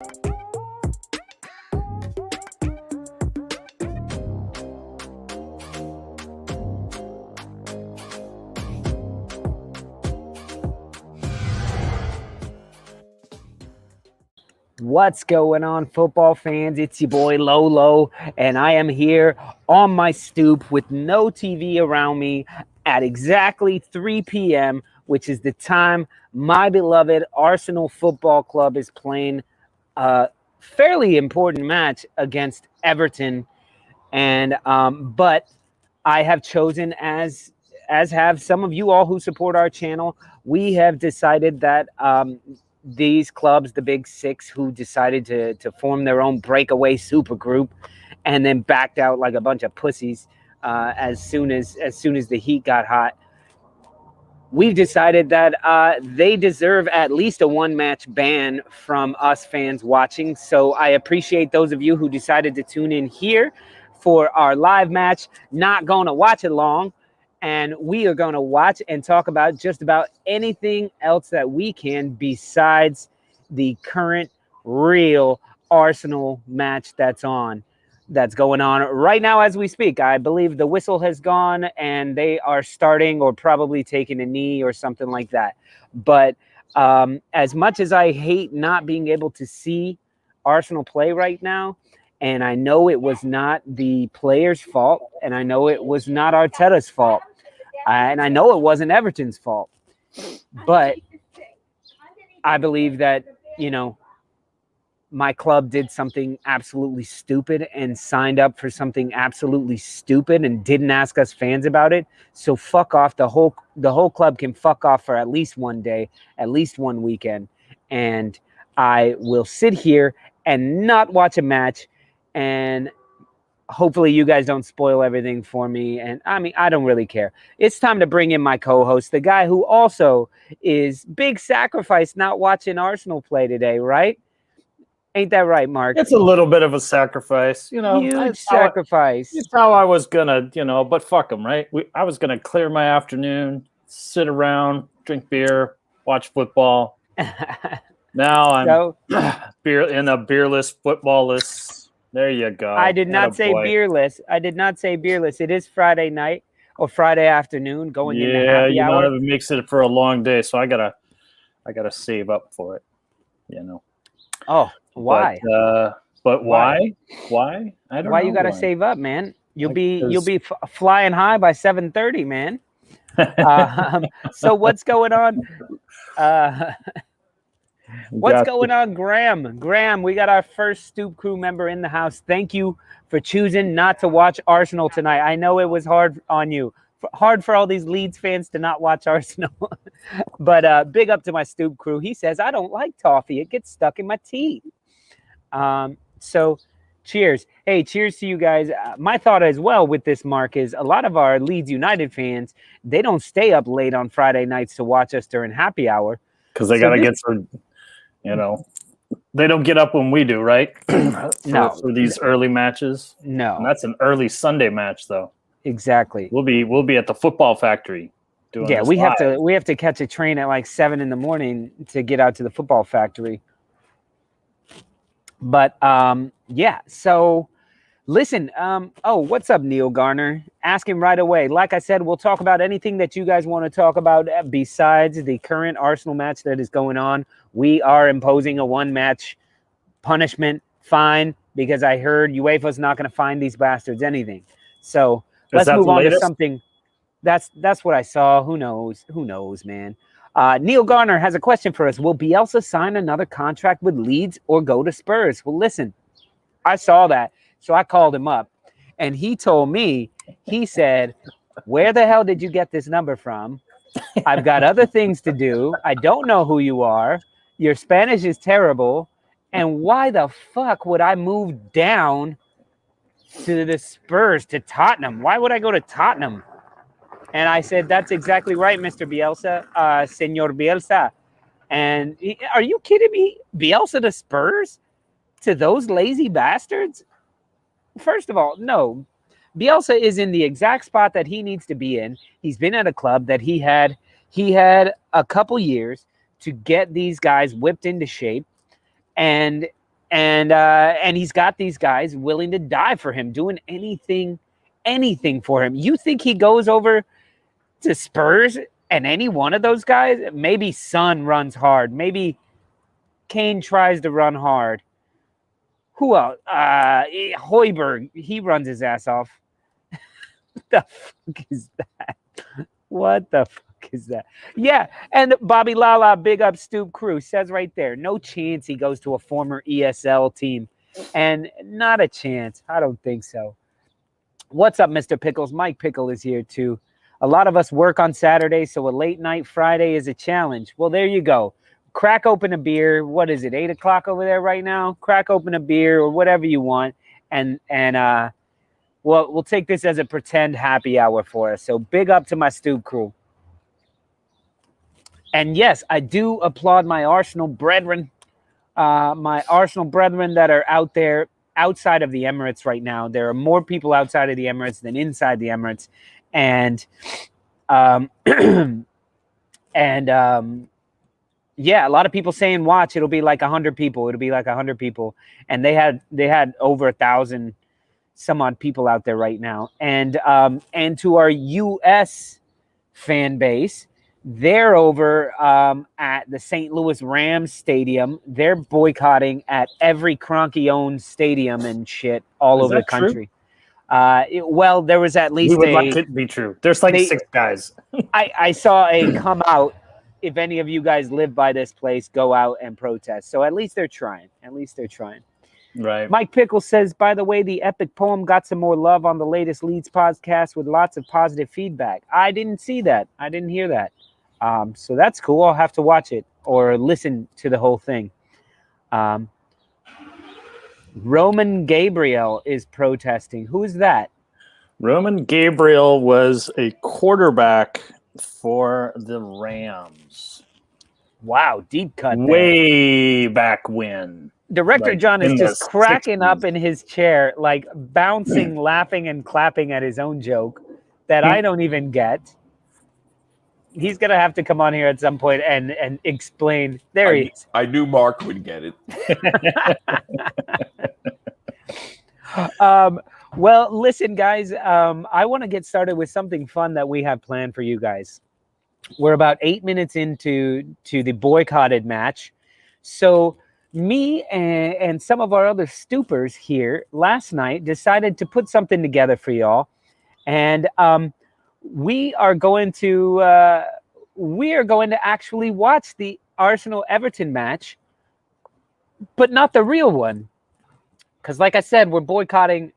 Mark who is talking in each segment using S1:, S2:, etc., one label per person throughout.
S1: What's going on, football fans? It's your boy Lolo, and I am here on my stoop with no TV around me at exactly 3 p.m., which is the time my beloved Arsenal Football Club is playing a fairly important match against Everton. And but I have chosen, as have some of you all who support our channel, we have decided that these clubs, the big six, who decided to form their own breakaway super group and then backed out like a bunch of pussies as soon as the heat got hot, we've decided that they deserve at least a one-match ban from us fans watching. So I appreciate those of you who decided to tune in here for our live match. Not going to watch along, and we are going to watch and talk about just about anything else that we can besides the current real Arsenal match that's going on right now as we speak. I believe the whistle has gone and they are starting, or probably taking a knee or something like that. But as much as I hate not being able to see Arsenal play right now, and I know it was not the players' fault, and I know it was not Arteta's fault, and I know it wasn't Everton's fault, but I believe that, you know, my club did something absolutely stupid and signed up for something absolutely stupid and didn't ask us fans about it. So fuck off. The whole club can fuck off for at least one day, at least one weekend, and I will sit here and not watch a match. And hopefully you guys don't spoil everything for me. And I mean, I don't really care. It's time to bring in my co-host, the guy who also is big sacrifice not watching Arsenal play today, right? Ain't that right, Mark?
S2: It's a little bit of a sacrifice, you know.
S1: Huge sacrifice.
S2: It's how I was gonna, you know, but fuck them, right? I was gonna clear my afternoon, sit around, drink beer, watch football. Now I'm in a beerless, footballless. There you go.
S1: I did not say beerless. I did not say beerless. It is Friday night or Friday afternoon going into happy hour.
S2: Yeah, it makes it for a long day, so I gotta save up for it, you know.
S1: Oh, why?
S2: But why? Why? I don't know.
S1: Why you gotta save up, man? You'll be flying high by 7:30, man. So what's going on? What's going on, Graham? Graham, we got our first Stoop Crew member in the house. Thank you for choosing not to watch Arsenal tonight. I know it was hard on you. Hard for all these Leeds fans to not watch Arsenal. But big up to my Stoop Crew. He says, I don't like toffee. It gets stuck in my teeth. So cheers. Hey, cheers to you guys. My thought as well with this, Mark, is a lot of our Leeds United fans, they don't stay up late on Friday nights to watch us during happy hour.
S2: Because they got to get some... You know, they don't get up when we do, right? for these early matches.
S1: No,
S2: and that's an early Sunday match, though.
S1: Exactly.
S2: We'll be at the football factory doing.
S1: Yeah, we have to catch a train at like 7 a.m. to get out to the football factory. But yeah. So listen. Oh, what's up, Neil Garner? Ask him right away. Like I said, we'll talk about anything that you guys want to talk about besides the current Arsenal match that is going on. We are imposing a one-match punishment fine because I heard UEFA's not going to fine these bastards anything. So let's move on to something. That's what I saw. Who knows? Who knows, man? Neil Garner has a question for us. Will Bielsa sign another contract with Leeds or go to Spurs? Well, listen, I saw that, so I called him up, and he told me, he said, where the hell did you get this number from? I've got other things to do. I don't know who you are. Your Spanish is terrible. And why the fuck would I move down to the Spurs, to Tottenham? Why would I go to Tottenham? And I said, that's exactly right, Mr. Bielsa, Senor Bielsa. And are you kidding me? Bielsa to Spurs? To those lazy bastards? First of all, no. Bielsa is in the exact spot that he needs to be in. He's been at a club that he had a couple years to get these guys whipped into shape. And and he's got these guys willing to die for him, doing anything for him. You think he goes over to Spurs and any one of those guys? Maybe Son runs hard. Maybe Kane tries to run hard. Who else? Højbjerg, he runs his ass off. What the fuck is that? What the fuck is that? Yeah, and Bobby Lala, big up Stoop Crew, says right there, no chance he goes to a former ESL team. And not a chance. I don't think so. What's up, Mr. Pickles? Mike Pickle is here too. A lot of us work on Saturday, so a late night Friday is a challenge. Well, there you go. Crack open a beer. What is it, 8 o'clock over there right now? Crack open a beer or whatever you want, and we'll take this as a pretend happy hour for us. So big up to my Stoop Crew. And yes, I do applaud my Arsenal brethren, that are out there outside of the Emirates right now. There are more people outside of the Emirates than inside the Emirates, and yeah, a lot of people saying watch. It'll be like 100 people. It'll be like 100 people, and they had over 1,000 some odd people out there right now. And to our U.S. fan base, they're over at the St. Louis Rams stadium. They're boycotting at every Kroenke-owned stadium and shit all over the country. Well, there was at least
S2: we would like it to be true. There's like 6 guys.
S1: I saw a come out. If any of you guys live by this place, go out and protest. So at least they're trying.
S2: Right.
S1: Mike Pickles says, by the way, the epic poem got some more love on the latest Leeds podcast with lots of positive feedback. I didn't see that. I didn't hear that. So that's cool. I'll have to watch it or listen to the whole thing. Roman Gabriel is protesting. Who's that?
S2: Roman Gabriel was a quarterback for the Rams.
S1: Wow, deep cut there.
S2: Way back when.
S1: Director John is just cracking up in his chair, like bouncing, laughing, and clapping at his own joke that I don't even get. He's going to have to come on here at some point and explain. There he is.
S3: I knew Mark would get it.
S1: Well, listen, guys, I want to get started with something fun that we have planned for you guys. We're about 8 minutes into the boycotted match. So me and some of our other stoopers here last night decided to put something together for y'all. And we are going to actually watch the Arsenal Everton match, but not the real one. Because like I said, we're boycotting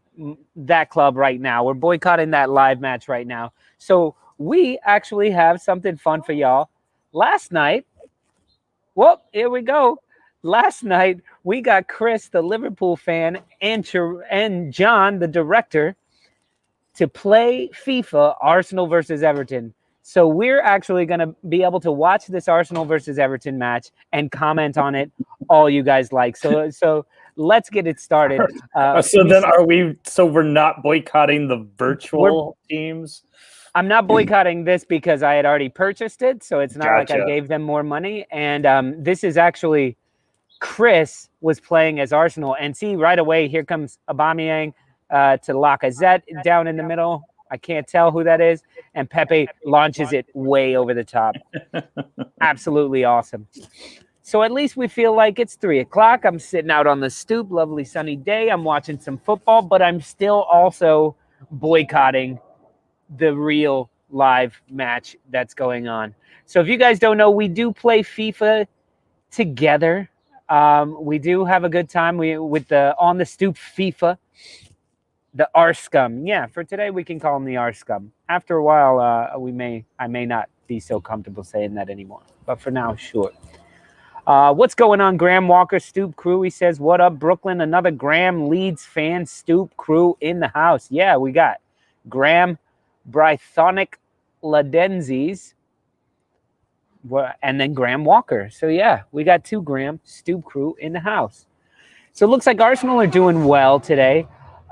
S1: that club right now. We're boycotting that live match right now. So we actually have something fun for y'all. Last night, well, here we go. Last night, we got Chris, the Liverpool fan, and John, the director, to play FIFA Arsenal versus Everton. So we're actually going to be able to watch this Arsenal versus Everton match and comment on it all you guys like. So let's get it started.
S2: So we're not boycotting the virtual teams?
S1: I'm not boycotting this because I had already purchased it. So it's not like I gave them more money. And this is actually Chris was playing as Arsenal. And see, right away, here comes Aubameyang to Lacazette down in the middle. I can't tell who that is. And Pepe launches it way over the top. Absolutely awesome. So at least we feel like it's 3 o'clock. I'm sitting out on the stoop, lovely sunny day. I'm watching some football, but I'm still also boycotting the real live match that's going on. So if you guys don't know, we do play FIFA together. We do have a good time with the on the stoop FIFA. The R scum. Yeah, for today we can call them the R scum. After a while, I may not be so comfortable saying that anymore. But for now, sure. What's going on, Graham Walker, Stoop Crew? He says, what up, Brooklyn? Another Graham Leeds fan, Stoop Crew in the house. Yeah, we got Graham Brythonic Ladenzis and then Graham Walker. So yeah, we got 2 Graham Stoop Crew in the house. So it looks like Arsenal are doing well today.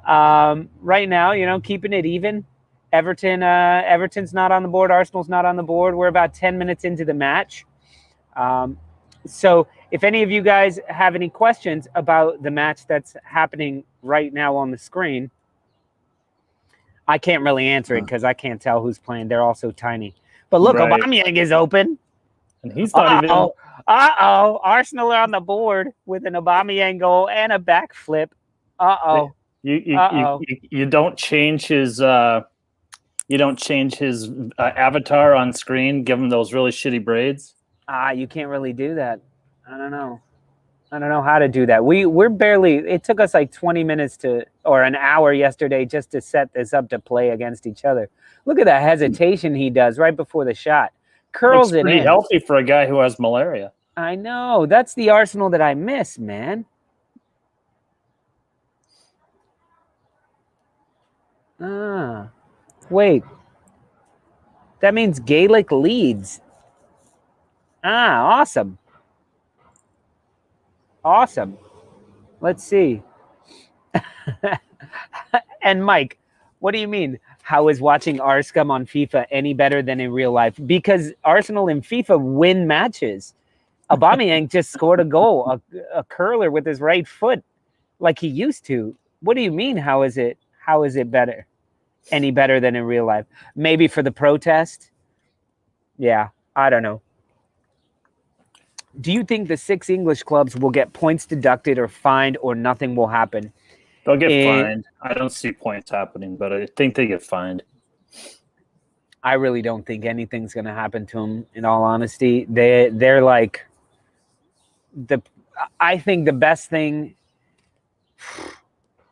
S1: Right now, keeping it even. Everton's not on the board. Arsenal's not on the board. We're about 10 minutes into the match. So if any of you guys have any questions about the match that's happening right now on the screen, I can't really answer it because I can't tell who's playing. They're all so tiny. But look,
S2: Right.
S1: Aubameyang is open.
S2: And he's not even...
S1: Arsenal are on the board with an Aubameyang goal and a backflip.
S2: You don't change his avatar on screen, give him those really shitty braids.
S1: You can't really do that. I don't know how to do that. We're barely, it took us like 20 minutes or an hour yesterday just to set this up to play against each other. Look at that hesitation he does right before the shot. Curls it in.
S2: Pretty healthy for a guy who has malaria.
S1: I know. That's the Arsenal that I miss, man. Wait. That means Gaelic leads. Awesome. Awesome. Let's see. And Mike, what do you mean? How is watching Arscum on FIFA any better than in real life? Because Arsenal in FIFA win matches. Aubameyang just scored a goal, a curler with his right foot, like he used to. What do you mean? How is it better? Any better than in real life? Maybe for the protest? Yeah, I don't know. Do you think the 6 English clubs will get points deducted or fined, or nothing will happen?
S2: They'll get fined. I don't see points happening, but I think they get fined.
S1: I really don't think anything's going to happen to them, in all honesty. They're like I think the best thing,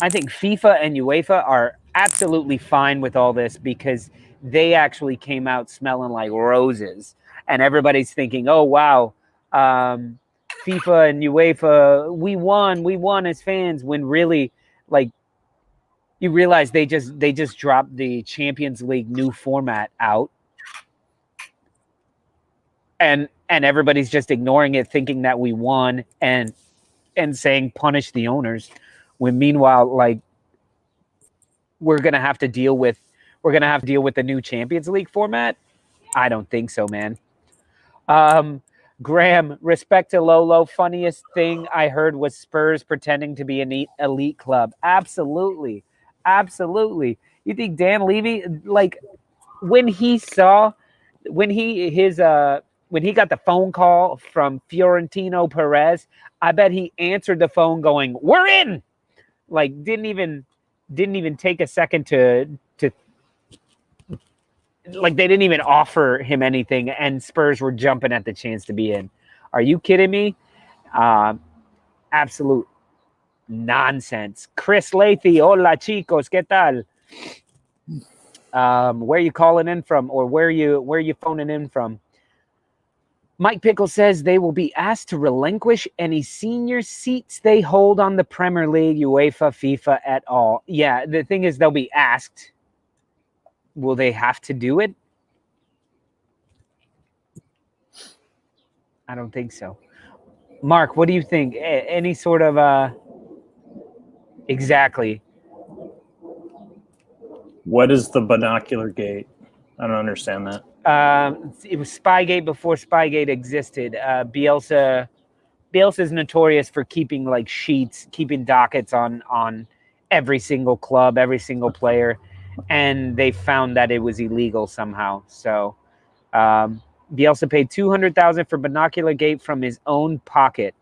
S1: I think FIFA and UEFA are absolutely fine with all this because they actually came out smelling like roses, and everybody's thinking, oh, wow, FIFA and UEFA, we won as fans, when really, like, you realize they just dropped the Champions League new format out, and everybody's just ignoring it, thinking that we won, and saying punish the owners, when meanwhile, like, we're gonna have to deal with the new Champions League format. I don't think so, man. Graham, respect to Lolo. Funniest thing I heard was Spurs pretending to be an elite club. Absolutely. Absolutely. You think Dan Levy, like, when he got the phone call from Fiorentino Perez, I bet he answered the phone going, "We're in." Like, didn't even take a second to like, they didn't even offer him anything, and Spurs were jumping at the chance to be in. Are you kidding me? Absolute nonsense. Chris Lathy, hola chicos, ¿qué tal? Where are you calling in from, or where are you phoning in from? Mike Pickles says they will be asked to relinquish any senior seats they hold on the Premier League, UEFA, FIFA, et al. Yeah, the thing is, they'll be asked. Will they have to do it? I don't think so. Mark, what do you think? Any sort of exactly?
S2: What is the binocular gate? I don't understand that.
S1: It was Spygate before Spygate existed. Bielsa is notorious for keeping like sheets, keeping dockets on every single club, every single player, and they found that it was illegal somehow. So Bielsa paid $200,000 for binocular gate from his own pocket.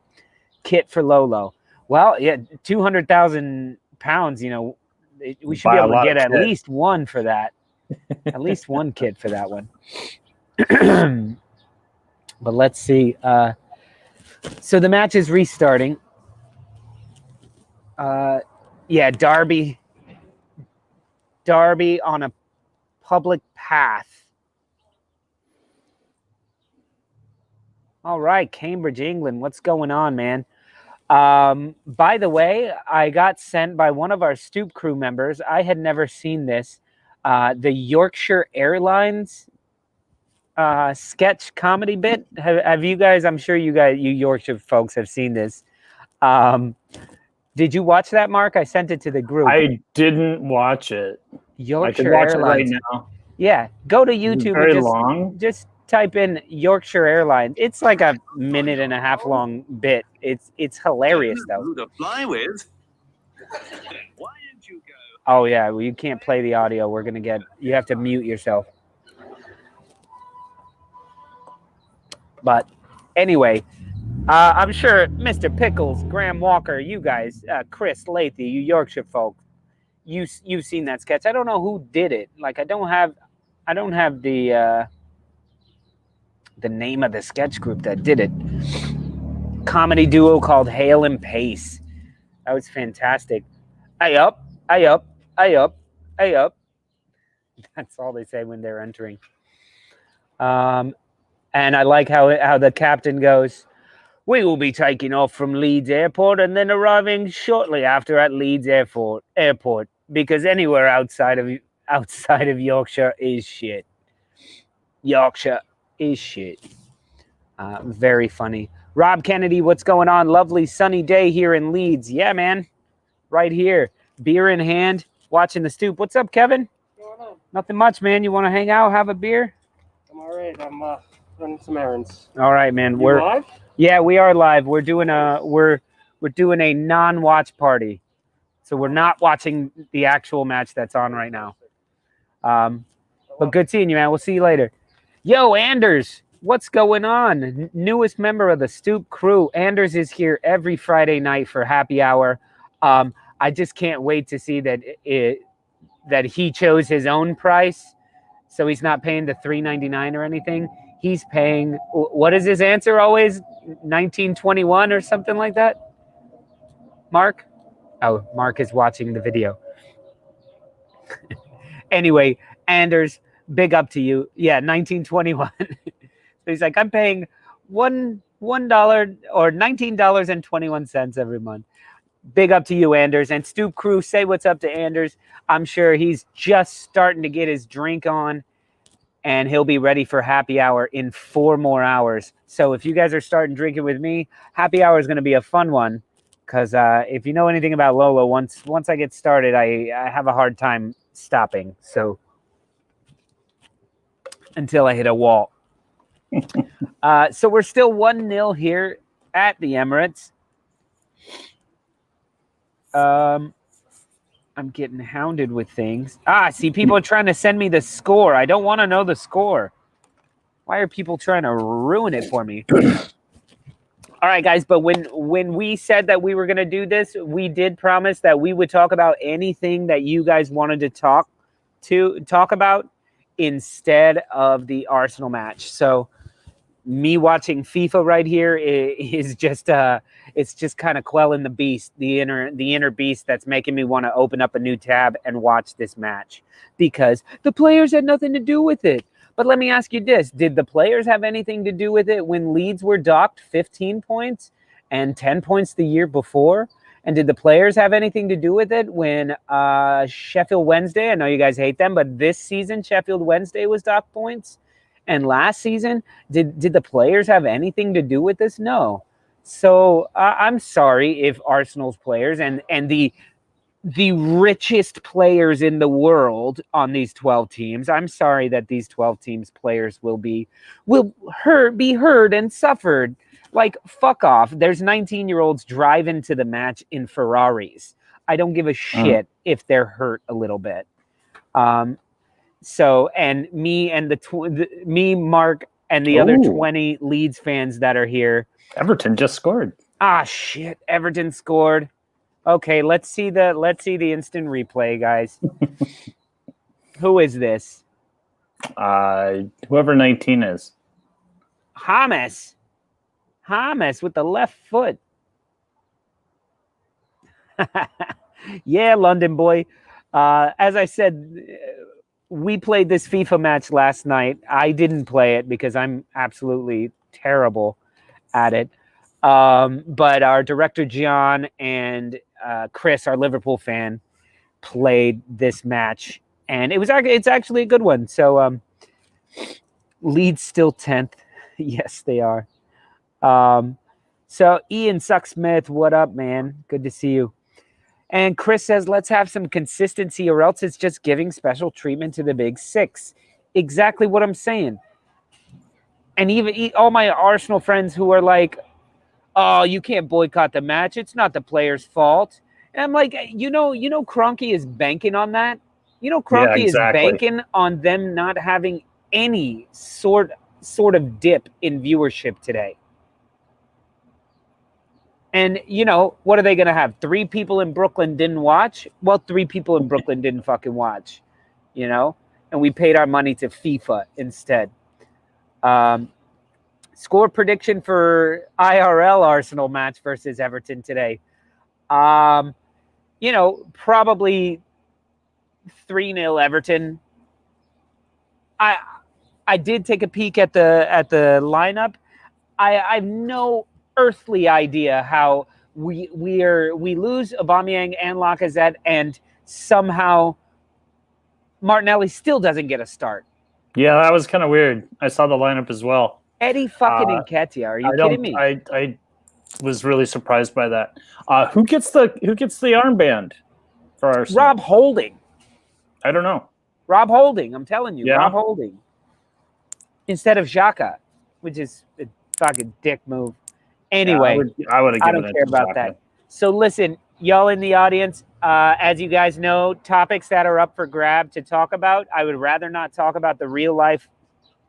S1: Kit for Lolo. Well, yeah, £200,000. You know, we should be able to get at least one for that. At least one kit for that one. But let's see. So the match is restarting. Yeah, Derby on a public path. All right, Cambridge, England. What's going on, man? By the way, I got sent by one of our Stoop Crew members. I had never seen this. The Yorkshire Airlines sketch comedy bit. Have you guys? I'm sure you Yorkshire folks have seen this. Did you watch that, Mark? I sent it to the group.
S2: I didn't watch it.
S1: Yorkshire
S2: I can watch
S1: Airlines.
S2: it right now.
S1: Yeah, go to YouTube.
S2: Very long.
S1: Just type in Yorkshire Airlines. It's like a minute and a half long bit. It's hilarious though.
S3: Who to fly with? Why didn't you go?
S1: Oh yeah, well, you can't play the audio. We're gonna get. You have to mute yourself. But anyway, I'm sure Mr. Pickles, Graham Walker, you guys, Chris Lathy, you Yorkshire folk, you've seen that sketch. I don't know who did it. Like I don't have the name of the sketch group that did it. Comedy duo called Hale and Pace. That was fantastic. Aye up, aye up, aye up, aye up. That's all they say when they're entering. And I like how the captain goes, "We will be taking off from Leeds Airport and then arriving shortly after at Leeds Airport, because anywhere outside of Yorkshire is shit. Yorkshire is shit." Very funny. Rob Kennedy, what's going on? Lovely sunny day here in Leeds. Yeah, man. Right here. Beer in hand, watching the stoop. What's up, Kevin?
S4: What's going on?
S1: Nothing much, man. You want to hang out, have a beer?
S4: I'm all right. I'm running some errands.
S1: All right, man.
S4: We're live?
S1: Yeah, we are live. We're doing a non-watch party. So we're not watching the actual match that's on right now. But good seeing you, man. We'll see you later. Yo, Anders, what's going on? Newest member of the Stoop crew. Anders is here every Friday night for happy hour. I just can't wait to see that he chose his own price. So he's not paying the $3.99 or anything. He's paying, what is his answer always? $19.21 or something like that? Mark? Oh, Mark is watching the video. Anyway, Anders, big up to you. Yeah, $19.21. So he's like, I'm paying $1 or $19.21 every month. Big up to you, Anders. And Stoop Crew, say what's up to Anders. I'm sure he's just starting to get his drink on, and he'll be ready for happy hour in 4 more hours. So if you guys are starting drinking with me, happy hour is going to be a fun one, because if you know anything about Lolo, once I get started, I have a hard time stopping. So until I hit a wall. So we're still 1-0 here at the Emirates. I'm getting hounded with things. See, people are trying to send me the score. I don't want to know the score. Why are people trying to ruin it for me? All right, guys, but when we said that we were going to do this, we did promise that we would talk about anything that you guys wanted to talk about instead of the Arsenal match. So me watching FIFA right here is just it's just kind of quelling the beast, the inner beast that's making me want to open up a new tab and watch this match, because the players had nothing to do with it. But let me ask you this: did the players have anything to do with it when Leeds were docked 15 points and 10 points the year before? And did the players have anything to do with it when Sheffield Wednesday, I know you guys hate them, but this season Sheffield Wednesday was docked points? And last season, did the players have anything to do with this? No. So I'm sorry if Arsenal's players and the richest players in the world on these 12 teams, I'm sorry that these 12 teams players will be heard and suffered. Like, fuck off. There's 19-year-olds driving to the match in Ferraris. I don't give a shit if they're hurt a little bit. So, and me and me, Mark, and the other 20 Leeds fans that are here.
S2: Everton just scored.
S1: Shit! Everton scored. Okay, let's see the instant replay, guys. Who is this?
S2: Whoever 19 is.
S1: James with the left foot. Yeah, London boy. As I said, we played this FIFA match last night. I didn't play it because I'm absolutely terrible at it. But our director, John, and Chris, our Liverpool fan, played this match. And it's actually a good one. So Leeds still 10th. Yes, they are. So Ian Sucksmith, what up, man? Good to see you. And Chris says, let's have some consistency or else it's just giving special treatment to the big six. Exactly what I'm saying. And even all my Arsenal friends who are like, oh, you can't boycott the match. It's not the player's fault. And I'm like, Kroenke is banking on that. Kroenke is banking on them not having any sort of dip in viewership today. And, what are they going to have? 3 people in Brooklyn didn't watch? Well, 3 people in Brooklyn didn't fucking watch, And we paid our money to FIFA instead. Score prediction for IRL Arsenal match versus Everton today. Probably 3-0 Everton. I did take a peek at the lineup. I have no earthly idea how we lose Aubameyang and Lacazette, and somehow Martinelli still doesn't get a start.
S2: Yeah, that was kind of weird. I saw the lineup as well.
S1: Eddie fucking Nketiah. Are you kidding me?
S2: I was really surprised by that. Who gets the armband for Arsenal?
S1: Rob Holding.
S2: I don't know.
S1: Rob Holding. I'm telling you,
S2: Yeah.
S1: Rob Holding instead of Xhaka, which is a fucking dick move. Anyway,
S2: I would have.
S1: I don't care about that. So listen, y'all in the audience, as you guys know, topics that are up for grab to talk about. I would rather not talk about the real life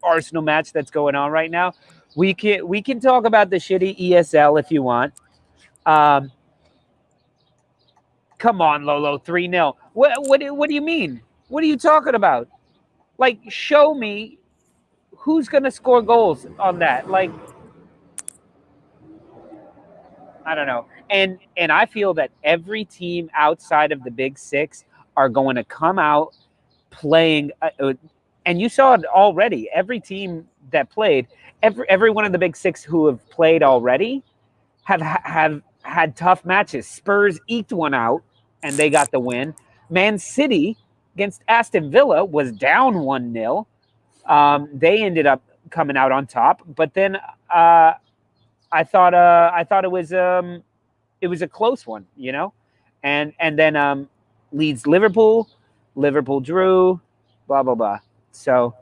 S1: Arsenal match that's going on right now. We can talk about the shitty ESL if you want. Come on, Lolo, 3-0. What do you mean? What are you talking about? Like, show me who's gonna score goals on that. Like, I don't know. And I feel that every team outside of the Big Six are going to come out playing. And you saw it already. Every team that played, every one of the Big Six who have played already have had tough matches. Spurs eked one out, and they got the win. Man City against Aston Villa was down 1-0. They ended up coming out on top, but then I thought it was a close one, and then Leeds Liverpool drew, blah blah blah. So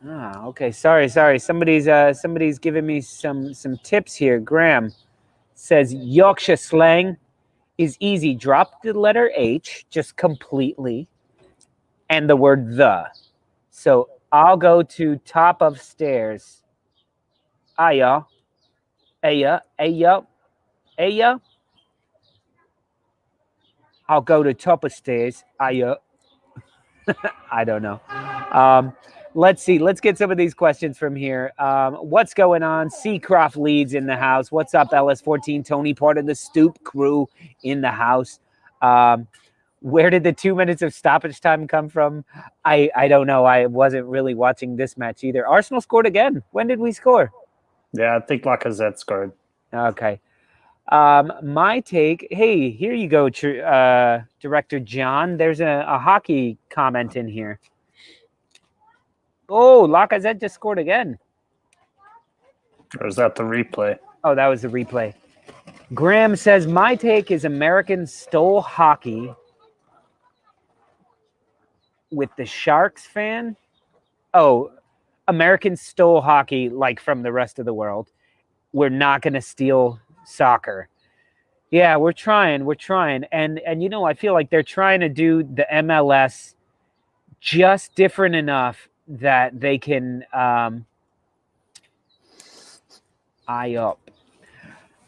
S1: okay, sorry. Somebody's giving me some tips here. Graham says Yorkshire slang is easy. Drop the letter H just completely and the word the. So I'll go to top of stairs. Aya. I'll go to top of stairs. Aya. I don't know. Let's see. Let's get some of these questions from here. What's going on? Seacroft Leeds in the house. What's up, LS14? Tony, part of the Stoop crew in the house. Where did the 2 minutes of stoppage time come from? I don't know. I wasn't really watching this match either. Arsenal scored again. When did we score?
S2: Yeah, I think Lacazette scored.
S1: Okay. My take. Hey, here you go, Director John. There's a hockey comment in here. Oh, Lacazette just scored again.
S2: Or is that the replay?
S1: Oh, that was the replay. Graham says, my take is Americans stole hockey with the Sharks fan. Oh, Americans stole hockey like from the rest of the world. We're not going to steal soccer. Yeah, we're trying. And I feel like they're trying to do the MLS just different enough that they can eye up.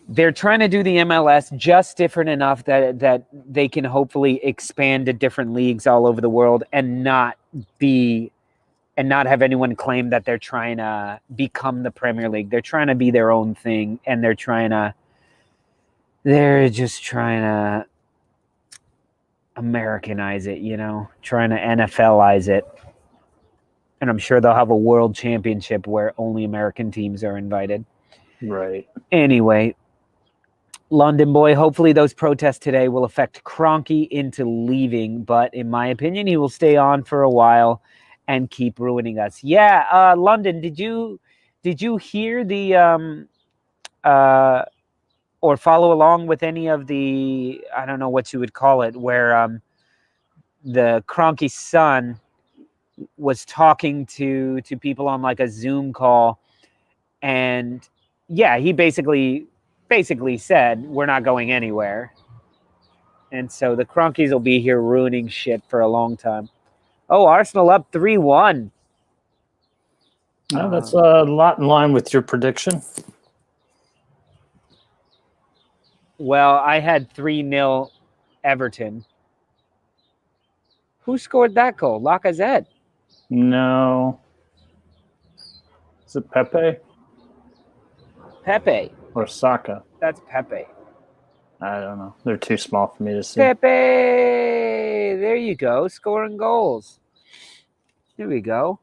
S1: They're trying to do the MLS just different enough that they can hopefully expand to different leagues all over the world and not have anyone claim that they're trying to become the Premier League. They're trying to be their own thing, and they're just trying to Americanize it, trying to NFLize it. And I'm sure they'll have a world championship where only American teams are invited.
S2: Right.
S1: Anyway, London boy, hopefully those protests today will affect Kroenke into leaving. But in my opinion, he will stay on for a while and keep ruining us. Yeah, London, did you hear the or follow along with any of the, I don't know what you would call it, where the Cronky's son was talking to people on like a Zoom call, and yeah, he basically said we're not going anywhere, and so the Cronkies will be here ruining shit for a long time. Oh, Arsenal up 3-1.
S2: No, that's a lot in line with your prediction.
S1: Well, I had 3-0 Everton. Who scored that goal? Lacazette.
S2: No. Is it Pepe
S1: Pepe.
S2: or Saka?
S1: That's Pepe.
S2: I don't know. They're too small for me to see.
S1: Pepe. There you go. Scoring goals. Here we go.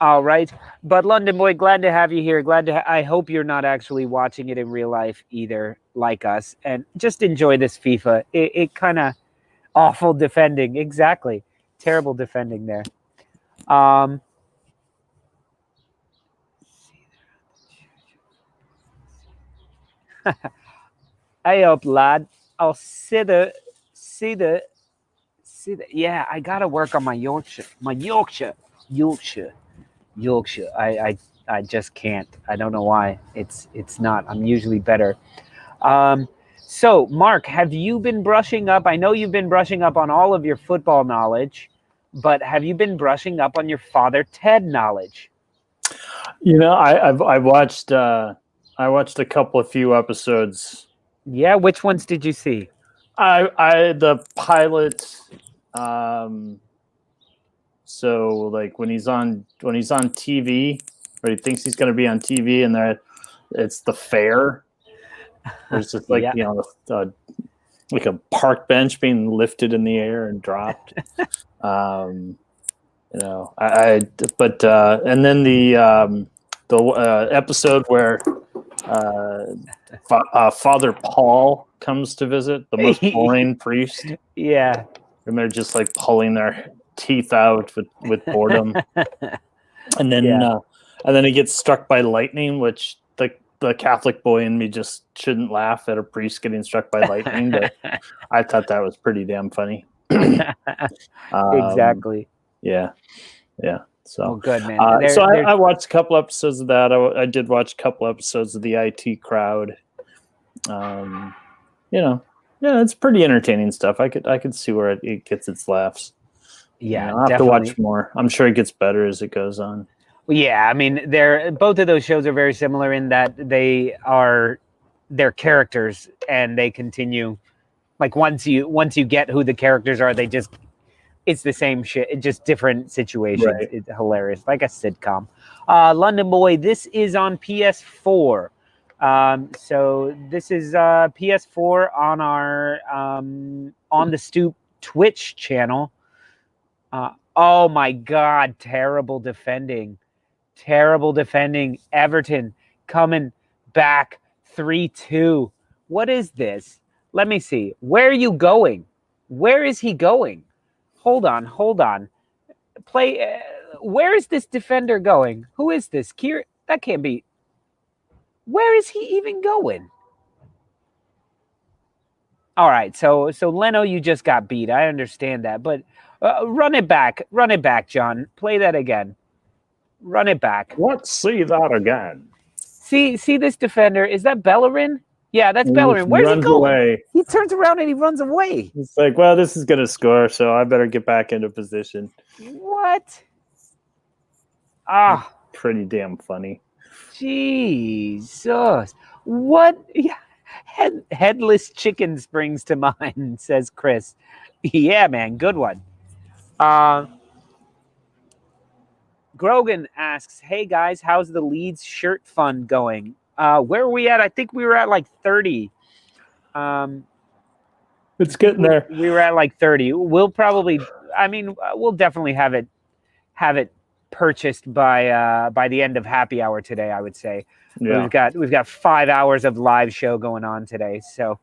S1: All right. But London boy, glad to have you here. I hope you're not actually watching it in real life either, like us. And just enjoy this FIFA. It kind of awful defending. Exactly. Terrible defending there. Hey up, lad. I'll see the. Yeah, I gotta work on my Yorkshire. I just can't. I don't know why. It's not. I'm usually better. So Mark, have you been brushing up? I know you've been brushing up on all of your football knowledge, but have you been brushing up on your Father Ted knowledge?
S2: You know, I watched a few episodes.
S1: Yeah, which ones did you see?
S2: The pilot. So like when he's on TV, or he thinks he's going to be on TV, and it's the fair. There's just like like a park bench being lifted in the air and dropped. And then the episode where Father Paul comes to visit, the most boring priest.
S1: Yeah.
S2: And they're just like pulling their teeth out with boredom. And then he gets struck by lightning, which the Catholic boy in me just shouldn't laugh at a priest getting struck by lightning, but I thought that was pretty damn funny.
S1: Exactly.
S2: Yeah. So
S1: good, man.
S2: I watched a couple episodes of that. I did watch a couple episodes of the IT Crowd. It's pretty entertaining stuff. I could see where it gets its laughs.
S1: Yeah,
S2: I'll have to watch more. I'm sure it gets better as it goes on.
S1: Well, yeah, I mean, both of those shows are very similar in that they're characters, and they continue. Like once you get who the characters are, it's the same shit, just different situations. Right. It's hilarious, like a sitcom. London boy, this is on PS4. So this is PS4 on our on the Stoop Twitch channel. Oh my God, terrible defending. Everton coming back 3-2. What is this? Let me see. Where are you going? Where is he going? Hold on. Play. Where is this defender going? Who is this? That can't be. Where is he even going? All right. So Leno, you just got beat. I understand that, but run it back, John. Play that again. Run it back.
S2: Let's see that again.
S1: See this defender. Is that Bellerin? Yeah, that's Bellerin. Where's he going?
S2: Away.
S1: He turns around and he runs away.
S2: It's like, well, this is going to score, so I better get back into position.
S1: What?
S2: Pretty damn funny.
S1: Jesus. What? Yeah. Headless chicken springs to mind, says Chris. Yeah, man. Good one. Grogan asks, hey, guys, how's the Leeds shirt fund going? Where are we at? I think we were at like 30.
S2: It's getting there.
S1: We were at like 30. We'll probably, we'll definitely have it purchased by the end of happy hour today, I would say. Yeah. We've got 5 hours of live show going on today. So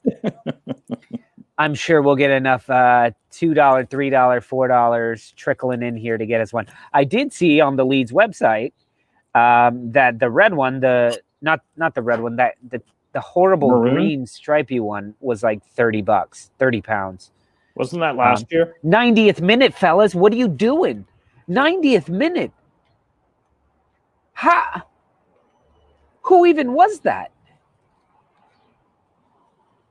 S1: I'm sure we'll get enough $2, $3, $4 trickling in here to get us one. I did see on the Leeds website that the red one, not the red one, that The horrible
S2: Maroon?
S1: green stripy one was like $30, 30 pounds.
S2: Wasn't that last year?
S1: 90th minute, fellas. What are you doing? 90th minute. Ha! Who even was that?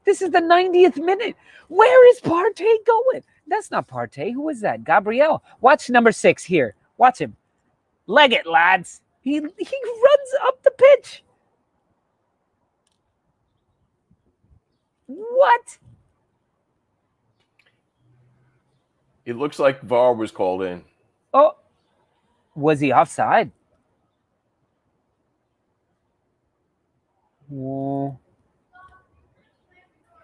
S1: This is the 90th minute. Where is Partey going? That's not Partey. Who is that? Gabriel. Watch number 6 here. Watch him. Leg it, lads. He runs up the pitch. What?
S5: It looks like VAR was called in.
S1: Oh, was he offside? Whoa.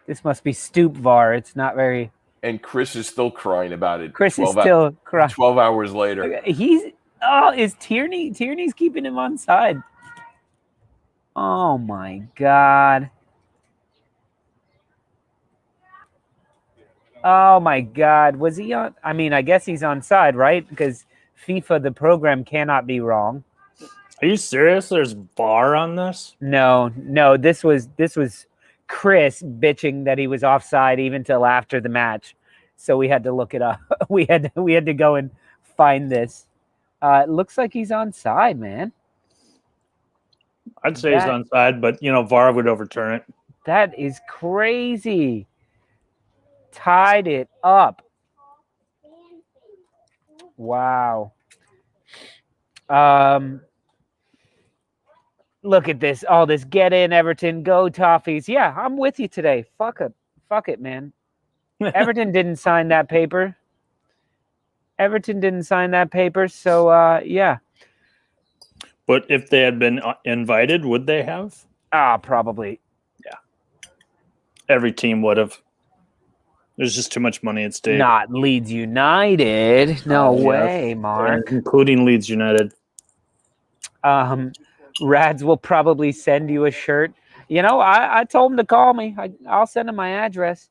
S1: This must be Stoop VAR. It's not very...
S5: And Chris is still crying about it.
S1: Chris is still crying.
S5: 12 hours later.
S1: Is Tierney? Tierney's keeping him on side. Oh, my God. Oh, my God. Was he on? I mean, I guess he's on side, right? Because FIFA, the program, cannot be wrong.
S2: Are you serious? There's VAR on this?
S1: No. This was Chris bitching that he was offside even till after the match, so we had to look it up. we had to go and find this. It looks like he's onside, man.
S2: I'd say he's onside, but VAR would overturn it.
S1: That is crazy. Tied it up. Wow. Look at this. All this get in, Everton, go Toffees. Yeah, I'm with you today. Fuck it, man. Everton didn't sign that paper. So, yeah.
S2: But if they had been invited, would they have?
S1: Probably.
S2: Yeah. Every team would have. There's just too much money at stake.
S1: Not Leeds United. No way, Mark.
S2: Including Leeds United.
S1: Rads will probably send you a shirt. I told him to call me. I'll send him my address.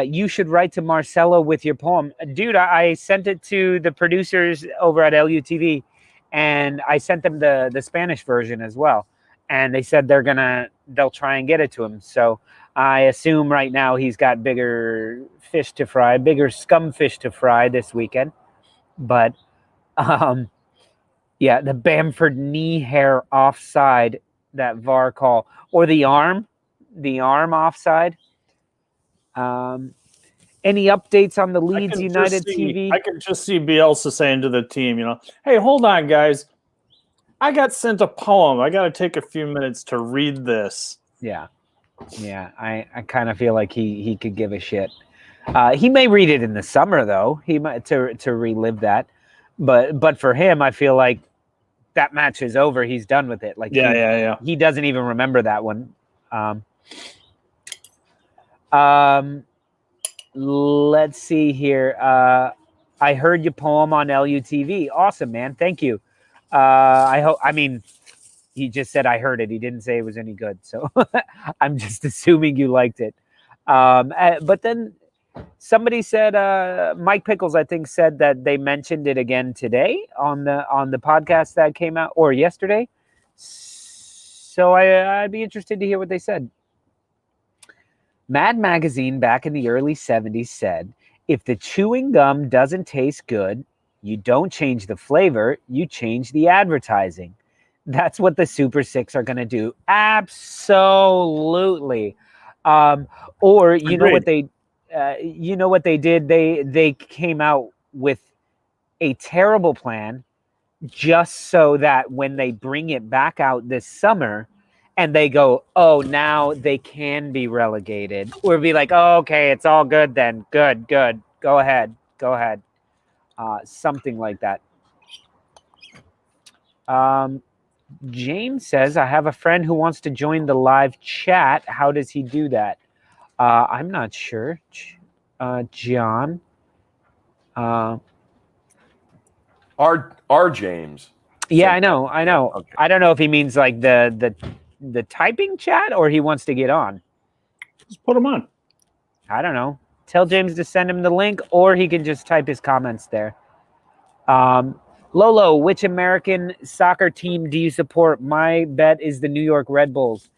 S1: You should write to Marcelo with your poem. Dude, I sent it to the producers over at LUTV, and I sent them the Spanish version as well. And they said they'll try and get it to him. So I assume right now he's got bigger fish to fry, bigger scum fish to fry this weekend. But, yeah, the Bamford knee hair offside, that VAR call, or the arm offside. Any updates on the Leeds United TV?
S2: I can just see Bielsa saying to the team, hey, hold on, guys. I got sent a poem. I got to take a few minutes to read this.
S1: Yeah. I kind of feel like he could give a shit. He may read it in the summer though. He might to relive that. But for him, I feel like that match is over. He's done with it. Like he doesn't even remember that one. Let's see here. I heard your poem on LUTV. Awesome, man. Thank you. He just said I heard it. He didn't say it was any good. So I'm just assuming you liked it. But then somebody said, Mike Pickles, I think, said that they mentioned it again today on the podcast that came out, or yesterday. So I'd be interested to hear what they said. Mad Magazine back in the early 70s said, if the chewing gum doesn't taste good, you don't change the flavor, you change the advertising. That's what the Super Six are going to do. Absolutely. Or you know what they did? They came out with a terrible plan just so that when they bring it back out this summer and they go, oh, now they can be relegated, or be like, oh, okay, it's all good then. Good. Go ahead. Something like that. James says, I have a friend who wants to join the live chat. How does he do that? I'm not sure. John.
S5: Our James.
S1: Yeah, I know.
S5: Okay.
S1: I don't know if he means like the typing chat or he wants to get on.
S2: Just put him on.
S1: I don't know. Tell James to send him the link, or he can just type his comments there. Lolo, which American soccer team do you support? My bet is the New York Red Bulls.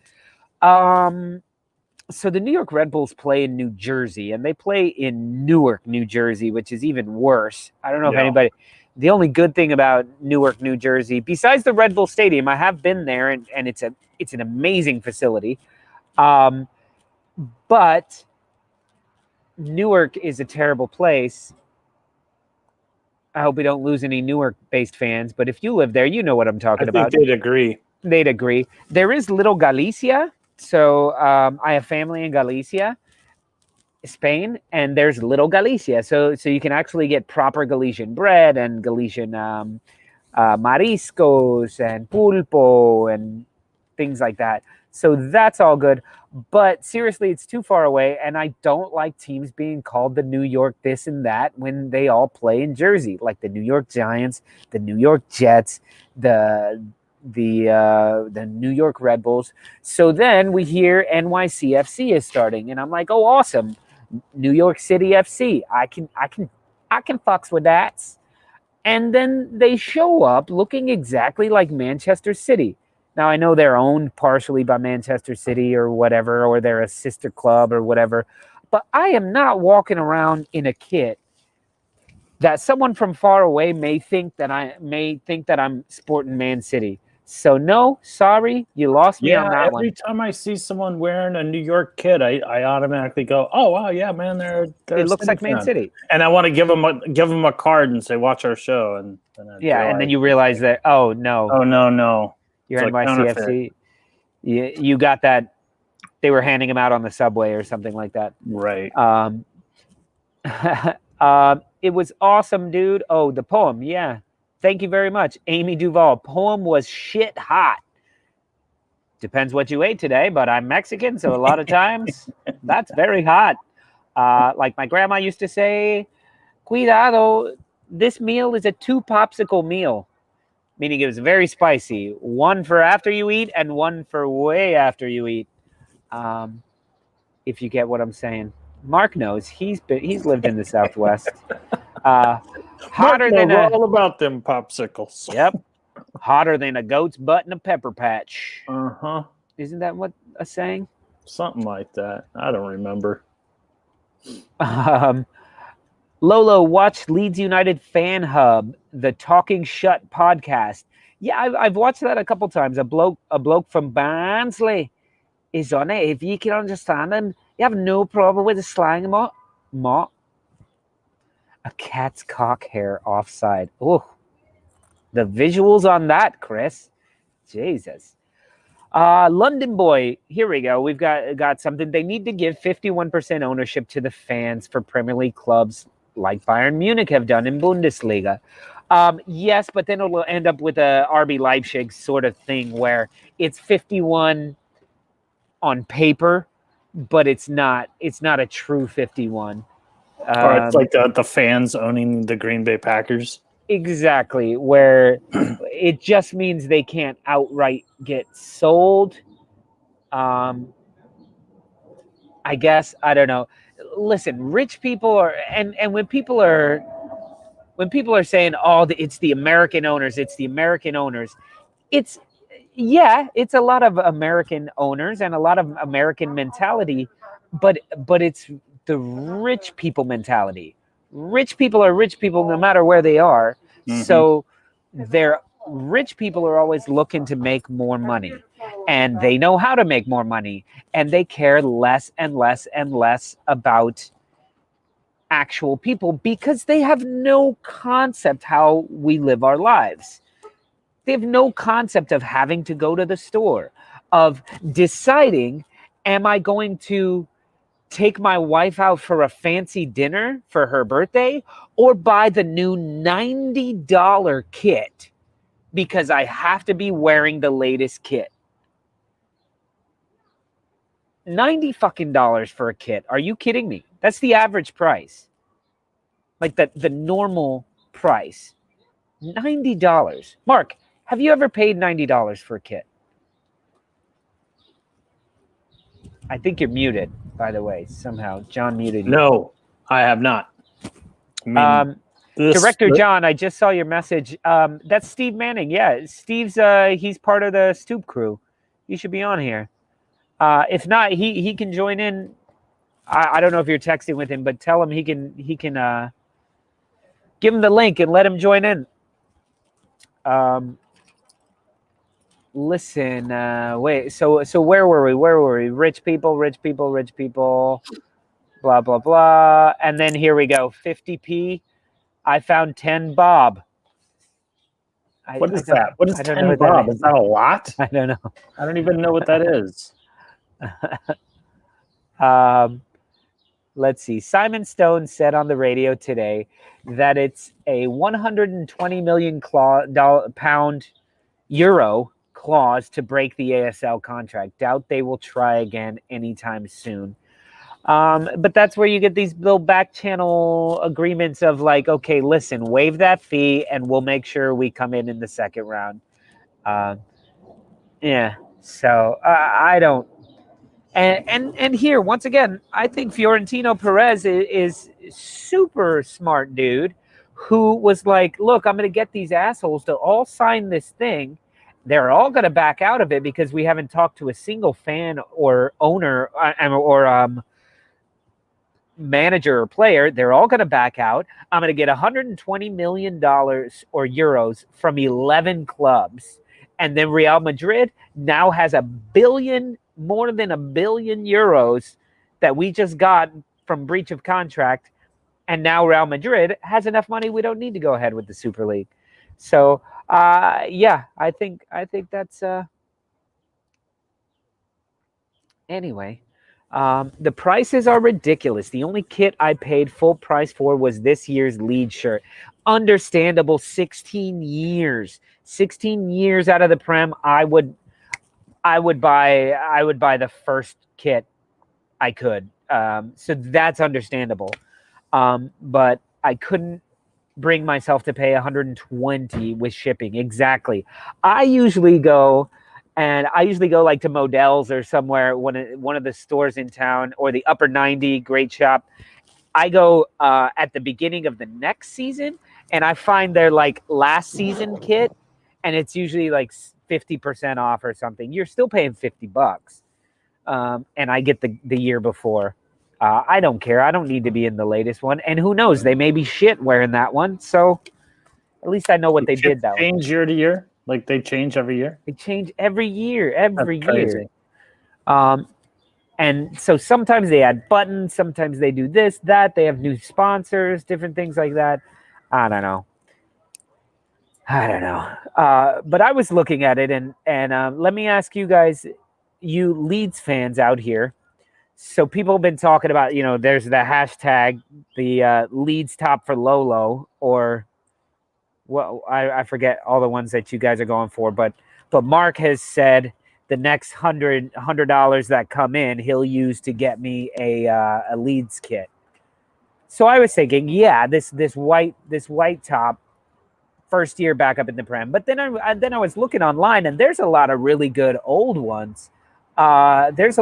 S1: So the New York Red Bulls play in New Jersey, and they play in Newark, New Jersey, which is even worse. I don't know if anybody. The only good thing about Newark, New Jersey, besides the Red Bull Stadium, I have been there, and it's an amazing facility. But Newark is a terrible place. I hope we don't lose any Newark-based fans, but if you live there, you know what I'm talking about.
S2: I think they'd agree.
S1: They'd agree. There is Little Galicia. So I have family in Galicia, Spain, and there's Little Galicia. So you can actually get proper Galician bread and Galician mariscos and pulpo and things like that. So that's all good. But seriously, it's too far away, and I don't like teams being called the New York this and that when they all play in Jersey, like the New York Giants, the New York Jets, the New York Red Bulls. So then we hear NYCFC is starting, and I'm like, oh, awesome, New York City FC. I can fucks with that. And then they show up looking exactly like Manchester City. Now, I know they're owned partially by Manchester City or whatever, or they're a sister club or whatever, but I am not walking around in a kit that someone from far away may think that I'm sporting Man City. So no, sorry, you lost me on that one.
S2: Every time I see someone wearing a New York kit, I automatically go, "Oh wow, yeah, man, they're
S1: it looks like Man City."
S2: And I want to give them a card and say, "Watch our show." And
S1: then you realize that, oh no, you're NYCFC. You got that. They were handing them out on the subway or something like that.
S2: Right.
S1: It was awesome, dude. Oh, the poem. Yeah. Thank you very much. Amy Duvall. Poem was shit hot. Depends what you ate today, but I'm Mexican, so a lot of times that's very hot. Like my grandma used to say, cuidado, this meal is a 2 popsicle meal. Meaning it was very spicy. One for after you eat and one for way after you eat. If you get what I'm saying. Mark knows. He's lived in the Southwest. Hotter than
S2: all about them popsicles.
S1: Yep. Hotter than a goat's butt in a pepper patch.
S2: Uh-huh.
S1: Isn't that what a saying?
S2: Something like that. I don't remember.
S1: Lolo, watch Leeds United Fan Hub, the Talking Shut podcast. Yeah, I've watched that a couple times. A bloke from Barnsley is on it. If you can understand him, you have no problem with the slang, Mott. A cat's cock hair offside. Oh, the visuals on that, Chris. Jesus. London boy, here we go. We've got something. They need to give 51% ownership to the fans for Premier League clubs like Bayern Munich have done in Bundesliga. Yes, but then it'll end up with a RB Leipzig sort of thing where it's 51 on paper, but it's not a true 51.
S2: Or it's like the fans owning the Green Bay Packers.
S1: Exactly, where it just means they can't outright get sold. I guess, I don't know. Listen, rich people are, and when people are saying, "Oh, it's the American owners," it's a lot of American owners and a lot of American mentality, but it's the rich people mentality. Rich people are rich people no matter where they are. Mm-hmm. So rich people are always looking to make more money, and they know how to make more money, and they care less and less and less about actual people because they have no concept how we live our lives. They have no concept of having to go to the store, of deciding, am I going to take my wife out for a fancy dinner for her birthday or buy the new $90 kit because I have to be wearing the latest kit? $90 for a kit. Are you kidding me? That's the average price. Like the normal price. $90. Mark, have you ever paid $90 for a kit? I think you're muted, by the way, somehow. John muted you.
S2: No, I have not.
S1: Director John, I just saw your message. That's Steve Manning. Yeah, Steve's he's part of the Stoop Crew. You should be on here. If not, he can join in. I don't know if you're texting with him, but tell him he can give him the link and let him join in. Listen, wait. So where were we? Where were we? Rich people, blah blah blah. And then here we go. 50p. I found 10 bob.
S2: What is that? What is 10 bob? Is that a lot?
S1: I don't know.
S2: I don't even know what that is.
S1: Let's see. Simon Stone said on the radio today that it's a 120 million pound euro clause to break the ASL contract. Doubt they will try again anytime soon. But that's where you get these little back channel agreements of like, okay, listen, waive that fee and we'll make sure we come in the second round. Yeah. So I don't. And here, once again, I think Fiorentino Perez is super smart dude who was like, look, I'm going to get these assholes to all sign this thing. They're all going to back out of it because we haven't talked to a single fan or owner or manager or player. They're all going to back out. I'm going to get $120 million or euros from 11 clubs. And then Real Madrid now has more than $1 billion euros that we just got from breach of contract. And now Real Madrid has enough money. We don't need to go ahead with the Super League. So, yeah, I think that's, anyway, the prices are ridiculous. The only kit I paid full price for was this year's Leeds shirt. Understandable. 16 years out of the Prem. I would buy the first kit I could. So that's understandable. But I couldn't bring myself to pay 120 with shipping. Exactly. I usually go like to Modell's or somewhere, one of the stores in town, or the Upper 90, great shop. I go at the beginning of the next season, and I find their like last season kit, and it's usually like 50% off or something. You're still paying $50, and I get the year before. I don't care. I don't need to be in the latest one, and who knows? They may be shit wearing that one. So at least I know what they did. That
S2: change year to year, like they change every year.
S1: They change every year. And so sometimes they add buttons, sometimes they do this, that. They have new sponsors, different things like that. I don't know. But I was looking at it, and let me ask you guys, you Leeds fans out here. So people have been talking about, there's the hashtag, the Leeds top for Lolo, or well, I forget all the ones that you guys are going for, but Mark has said the next $100 that come in, he'll use to get me a Leeds kit. So I was thinking, yeah, this white top, first year back up in the Prem. But then I was looking online, and there's a lot of really good old ones. Like there's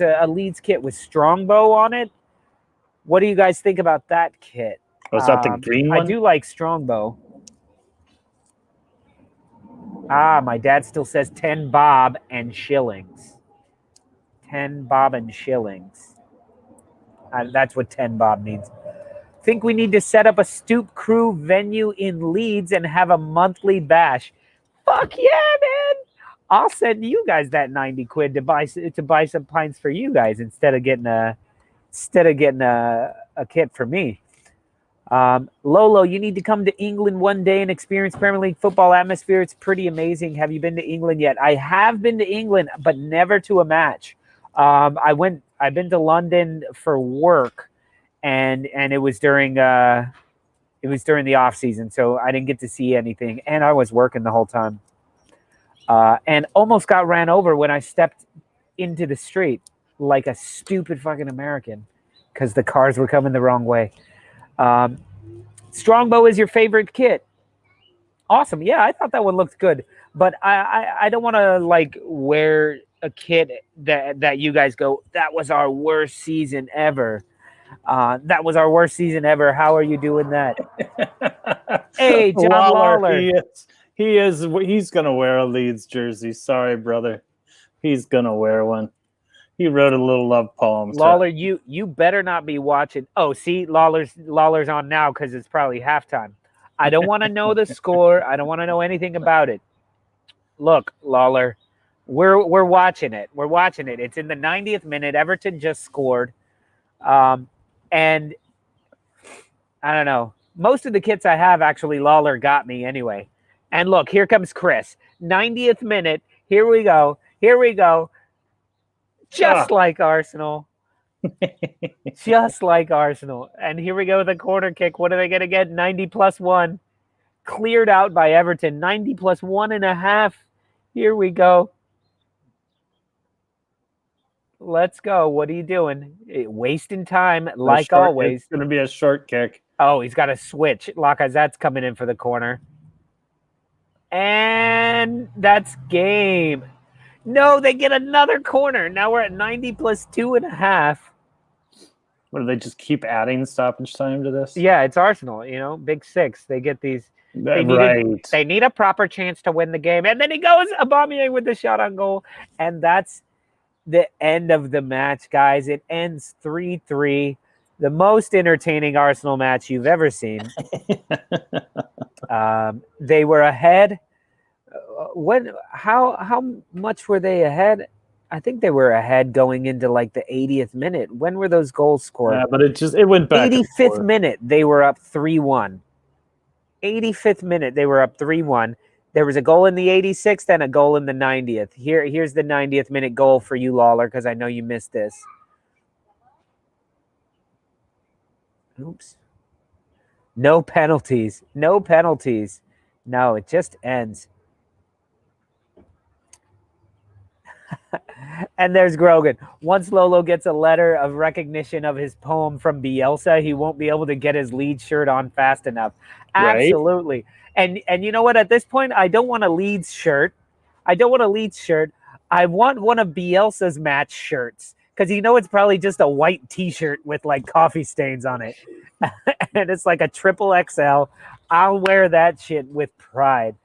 S1: a Leeds kit with Strongbow on it. What do you guys think about that kit?
S2: Was that the green one?
S1: I do like Strongbow. My dad still says 10 bob and shillings. 10 bob and shillings. That's what 10 bob means. Think we need to set up a Stoop Crew venue in Leeds and have a monthly bash. Fuck yeah, man! I'll send you guys that 90 quid to buy some pints for you guys instead of getting a kit for me. Lolo, you need to come to England one day and experience Premier League football atmosphere. It's pretty amazing. Have you been to England yet? I have been to England, but never to a match. I've been to London for work, and it was during the off season, so I didn't get to see anything, and I was working the whole time. And almost got ran over when I stepped into the street like a stupid fucking American because the cars were coming the wrong way. Strongbow is your favorite kit. Awesome. Yeah, I thought that one looked good, but I don't want to like wear a kit that you guys go, that was our worst season ever. That was our worst season ever. How are you doing that? Hey, John Lawler.
S2: He's going to wear a Leeds jersey. Sorry, brother. He's gonna wear one. He wrote a little love poem.
S1: Lawler, you better not be watching. Oh, see, Lawler's on now because it's probably halftime. I don't want to know the score. I don't want to know anything about it. Look, Lawler, we're watching it. We're watching it. It's in the 90th minute. Everton just scored, and I don't know. Most of the kits I have actually Lawler got me anyway. And look, here comes Chris. 90th minute. Here we go. Here we go. Just like Arsenal. Just like Arsenal. And here we go with a corner kick. What are they going to get? 90 plus 1. Cleared out by Everton. 90 plus 1.5. Here we go. Let's go. What are you doing? Wasting time, like always.
S2: It's going to be a short kick.
S1: Oh, he's got a switch. Lacazette's coming in for the corner. And that's game. No, they get another corner. Now we're at 90 plus 2.5.
S2: What, do they just keep adding stoppage time to this?
S1: Yeah, it's Arsenal, big six. They get these. They need a proper chance to win the game. And then he goes Aubameyang with the shot on goal. And that's the end of the match, guys. It ends 3-3. The most entertaining Arsenal match you've ever seen. They were ahead. How much were they ahead? I think they were ahead going into like the 80th minute. When were those goals scored?
S2: Yeah, but it went back.
S1: 85th minute, they were up 3-1. 85th minute, they were up 3-1. There was a goal in the 86th and a goal in the 90th. Here's the 90th minute goal for you, Lawler, because I know you missed this. Oops. No penalties. No penalties. No, it just ends. And there's Grogan. Once Lolo gets a letter of recognition of his poem from Bielsa, he won't be able to get his Leeds shirt on fast enough. Absolutely. Right? And you know what? At this point, I don't want a Leeds shirt. I want one of Bielsa's match shirts. Because it's probably just a white T-shirt with like coffee stains on it. And it's like a triple XL. I'll wear that shit with pride.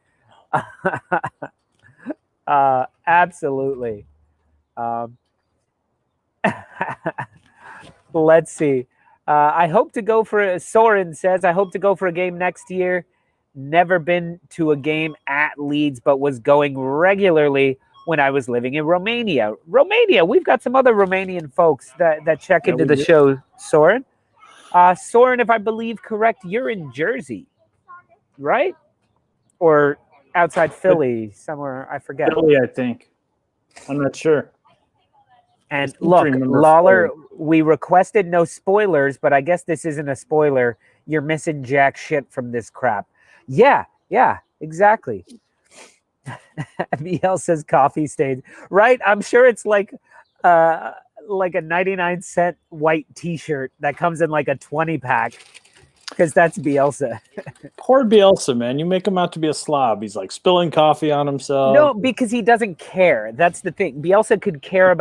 S1: Absolutely. Let's see. I hope to go for, Soren says, I hope to go for a game next year. Never been to a game at Leeds, but was going regularly when I was living in Romania. We've got some other Romanian folks that check into the show, Soren. Soren, if I believe correct, you're in Jersey, right? Or outside Philly, somewhere, I forget.
S2: Philly, I think. I'm not sure.
S1: And look, Lawler, we requested no spoilers, but I guess this isn't a spoiler. You're missing jack shit from this crap. Yeah, exactly. BL says coffee stains. Right? I'm sure it's like a 99-cent white T-shirt that comes in like a 20-pack. Because that's Bielsa.
S2: Poor Bielsa, man. You make him out to be a slob. He's like spilling coffee on himself.
S1: No, because he doesn't care. That's the thing. Bielsa could care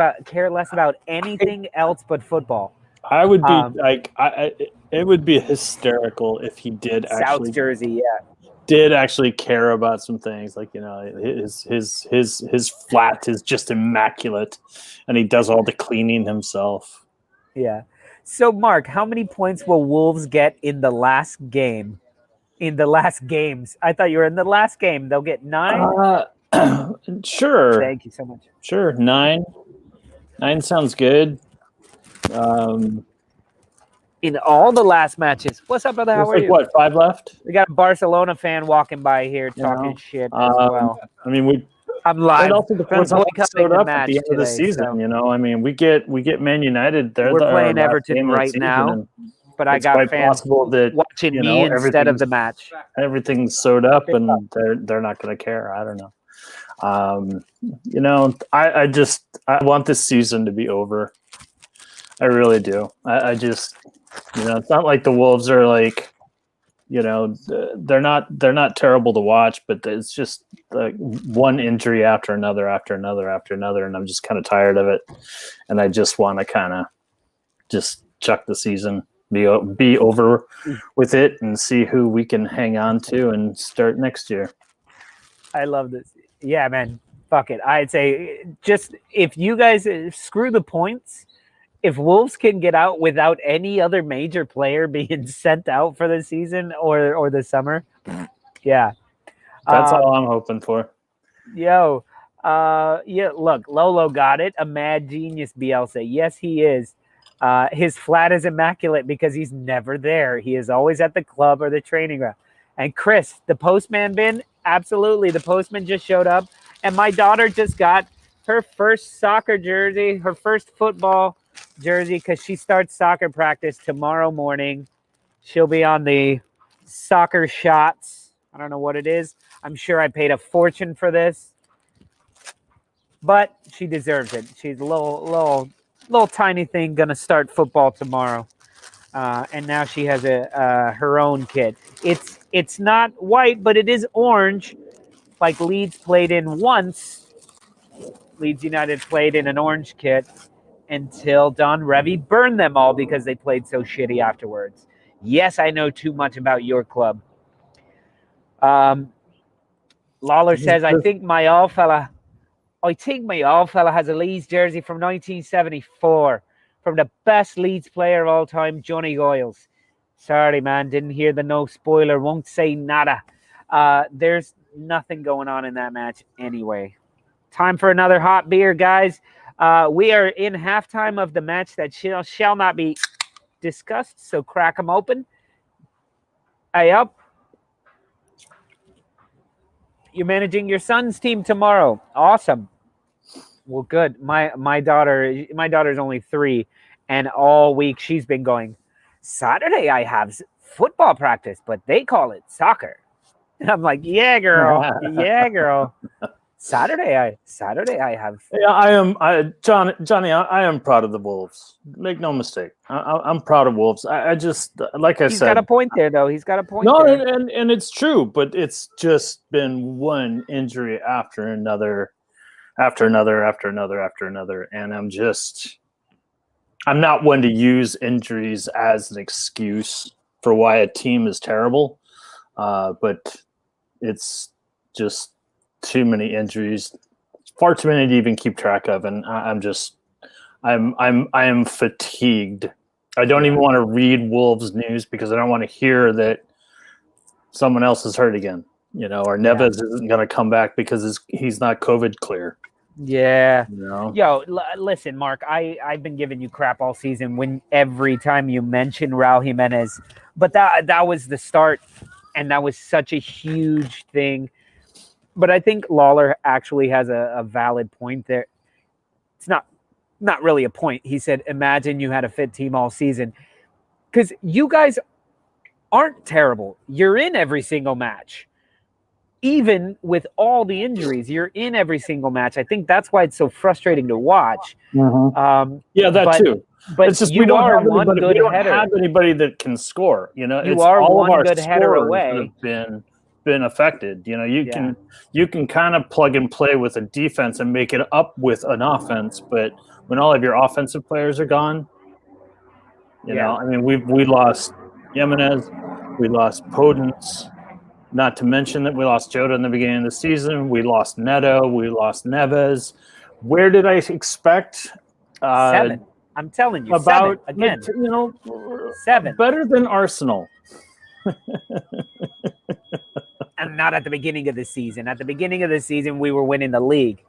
S1: less about anything else but football.
S2: I would be it would be hysterical if he did actually
S1: South Jersey,
S2: did actually care about some things. Like, his flat is just immaculate and he does all the cleaning himself.
S1: Yeah. So, Mark, how many points will Wolves get in the last game? In the last games? I thought you were in the last game. They'll get 9?
S2: Sure.
S1: Thank you so much.
S2: Sure, 9. 9 sounds good.
S1: In all the last matches. What's up, brother? How are you?
S2: What, 5 left?
S1: We got a Barcelona fan walking by here talking shit as well.
S2: I mean,
S1: I'm live.
S2: It also depends on what's up at the end of the season. So. I mean, we get Man United.
S1: We're playing Everton right now, but I got fans
S2: that,
S1: watching me instead of the match.
S2: Everything's sewed up, and they're not going to care. I don't know. I want this season to be over. I really do. I just, it's not like the Wolves are like. They're not terrible to watch, but it's just like one injury after another, and I'm just kind of tired of it, and I just want to kind of just chuck the season, be over with it, and see who we can hang on to and start next year.
S1: I love this. Yeah, man. fuck it. I'd say just if you guys screw the points, if Wolves can get out without any other major player being sent out for the season or the summer, yeah.
S2: That's all I'm hoping for.
S1: Yo, yeah, look, Lolo got it. A mad genius, Bielsa. Yes, he is. His flat is immaculate because he's never there. He is always at the club or the training ground. And Chris, the postman bin, absolutely. The postman just showed up. And my daughter just got her first soccer jersey, her first football jersey, because she starts soccer practice tomorrow morning. She'll be on the soccer shots. I don't know what it is. I'm sure I paid a fortune for this, but she deserves it. She's a little tiny thing, gonna start football tomorrow, and now she has her own kit. It's not white, but it is orange, like Leeds played in once. Leeds United played in an orange kit until Don Revy burned them all because they played so shitty afterwards. Yes, I know too much about your club. Lawler says, I think my all fella has a Leeds jersey from 1974 from the best Leeds player of all time, Johnny Goyles. Sorry, man, didn't hear the no spoiler, won't say nada. There's nothing going on in that match anyway. Time for another hot beer, guys. We are in halftime of the match that shall not be discussed, so crack them open. Hey, up. You're managing your son's team tomorrow. Awesome. Well, good. My daughter's only 3, and all week she's been going, Saturday I have football practice, but they call it soccer. And I'm like, yeah, girl. Yeah, girl. Saturday I have.
S2: Yeah, Johnny. I am proud of the Wolves. Make no mistake. I'm proud of Wolves. I just, like I said,
S1: he's got a point there, though. He's got a point.
S2: No,
S1: there.
S2: and it's true, but it's just been one injury after another, and I'm not one to use injuries as an excuse for why a team is terrible, but it's just too many injuries, far too many to even keep track of, and I am fatigued. I don't even want to read Wolves news because I don't want to hear that someone else is hurt again, or Neves isn't going to come back because he's not COVID clear.
S1: Yeah. Yo, listen, Mark, I've been giving you crap all season when every time you mention Raul Jimenez, but that was the start, and that was such a huge thing. But I think Lawler actually has a valid point there. It's not really a point. He said, imagine you had a fit team all season. Because you guys aren't terrible. You're in every single match. Even with all the injuries, you're in every single match. I think that's why it's so frustrating to watch.
S2: Mm-hmm. That too.
S1: But it's just we don't
S2: have anybody that can score.
S1: You are all one good header away.
S2: Been affected. You can kind of plug and play with a defense and make it up with an offense, but when all of your offensive players are gone, I mean, we lost Jimenez, we lost Podence, not to mention that we lost Jota in the beginning of the season, we lost Neto, we lost Neves. Where did I expect
S1: 7? I'm telling you,
S2: about
S1: 7 again. 7
S2: better than Arsenal.
S1: And not at the beginning of the season. At the beginning of the season, we were winning the league.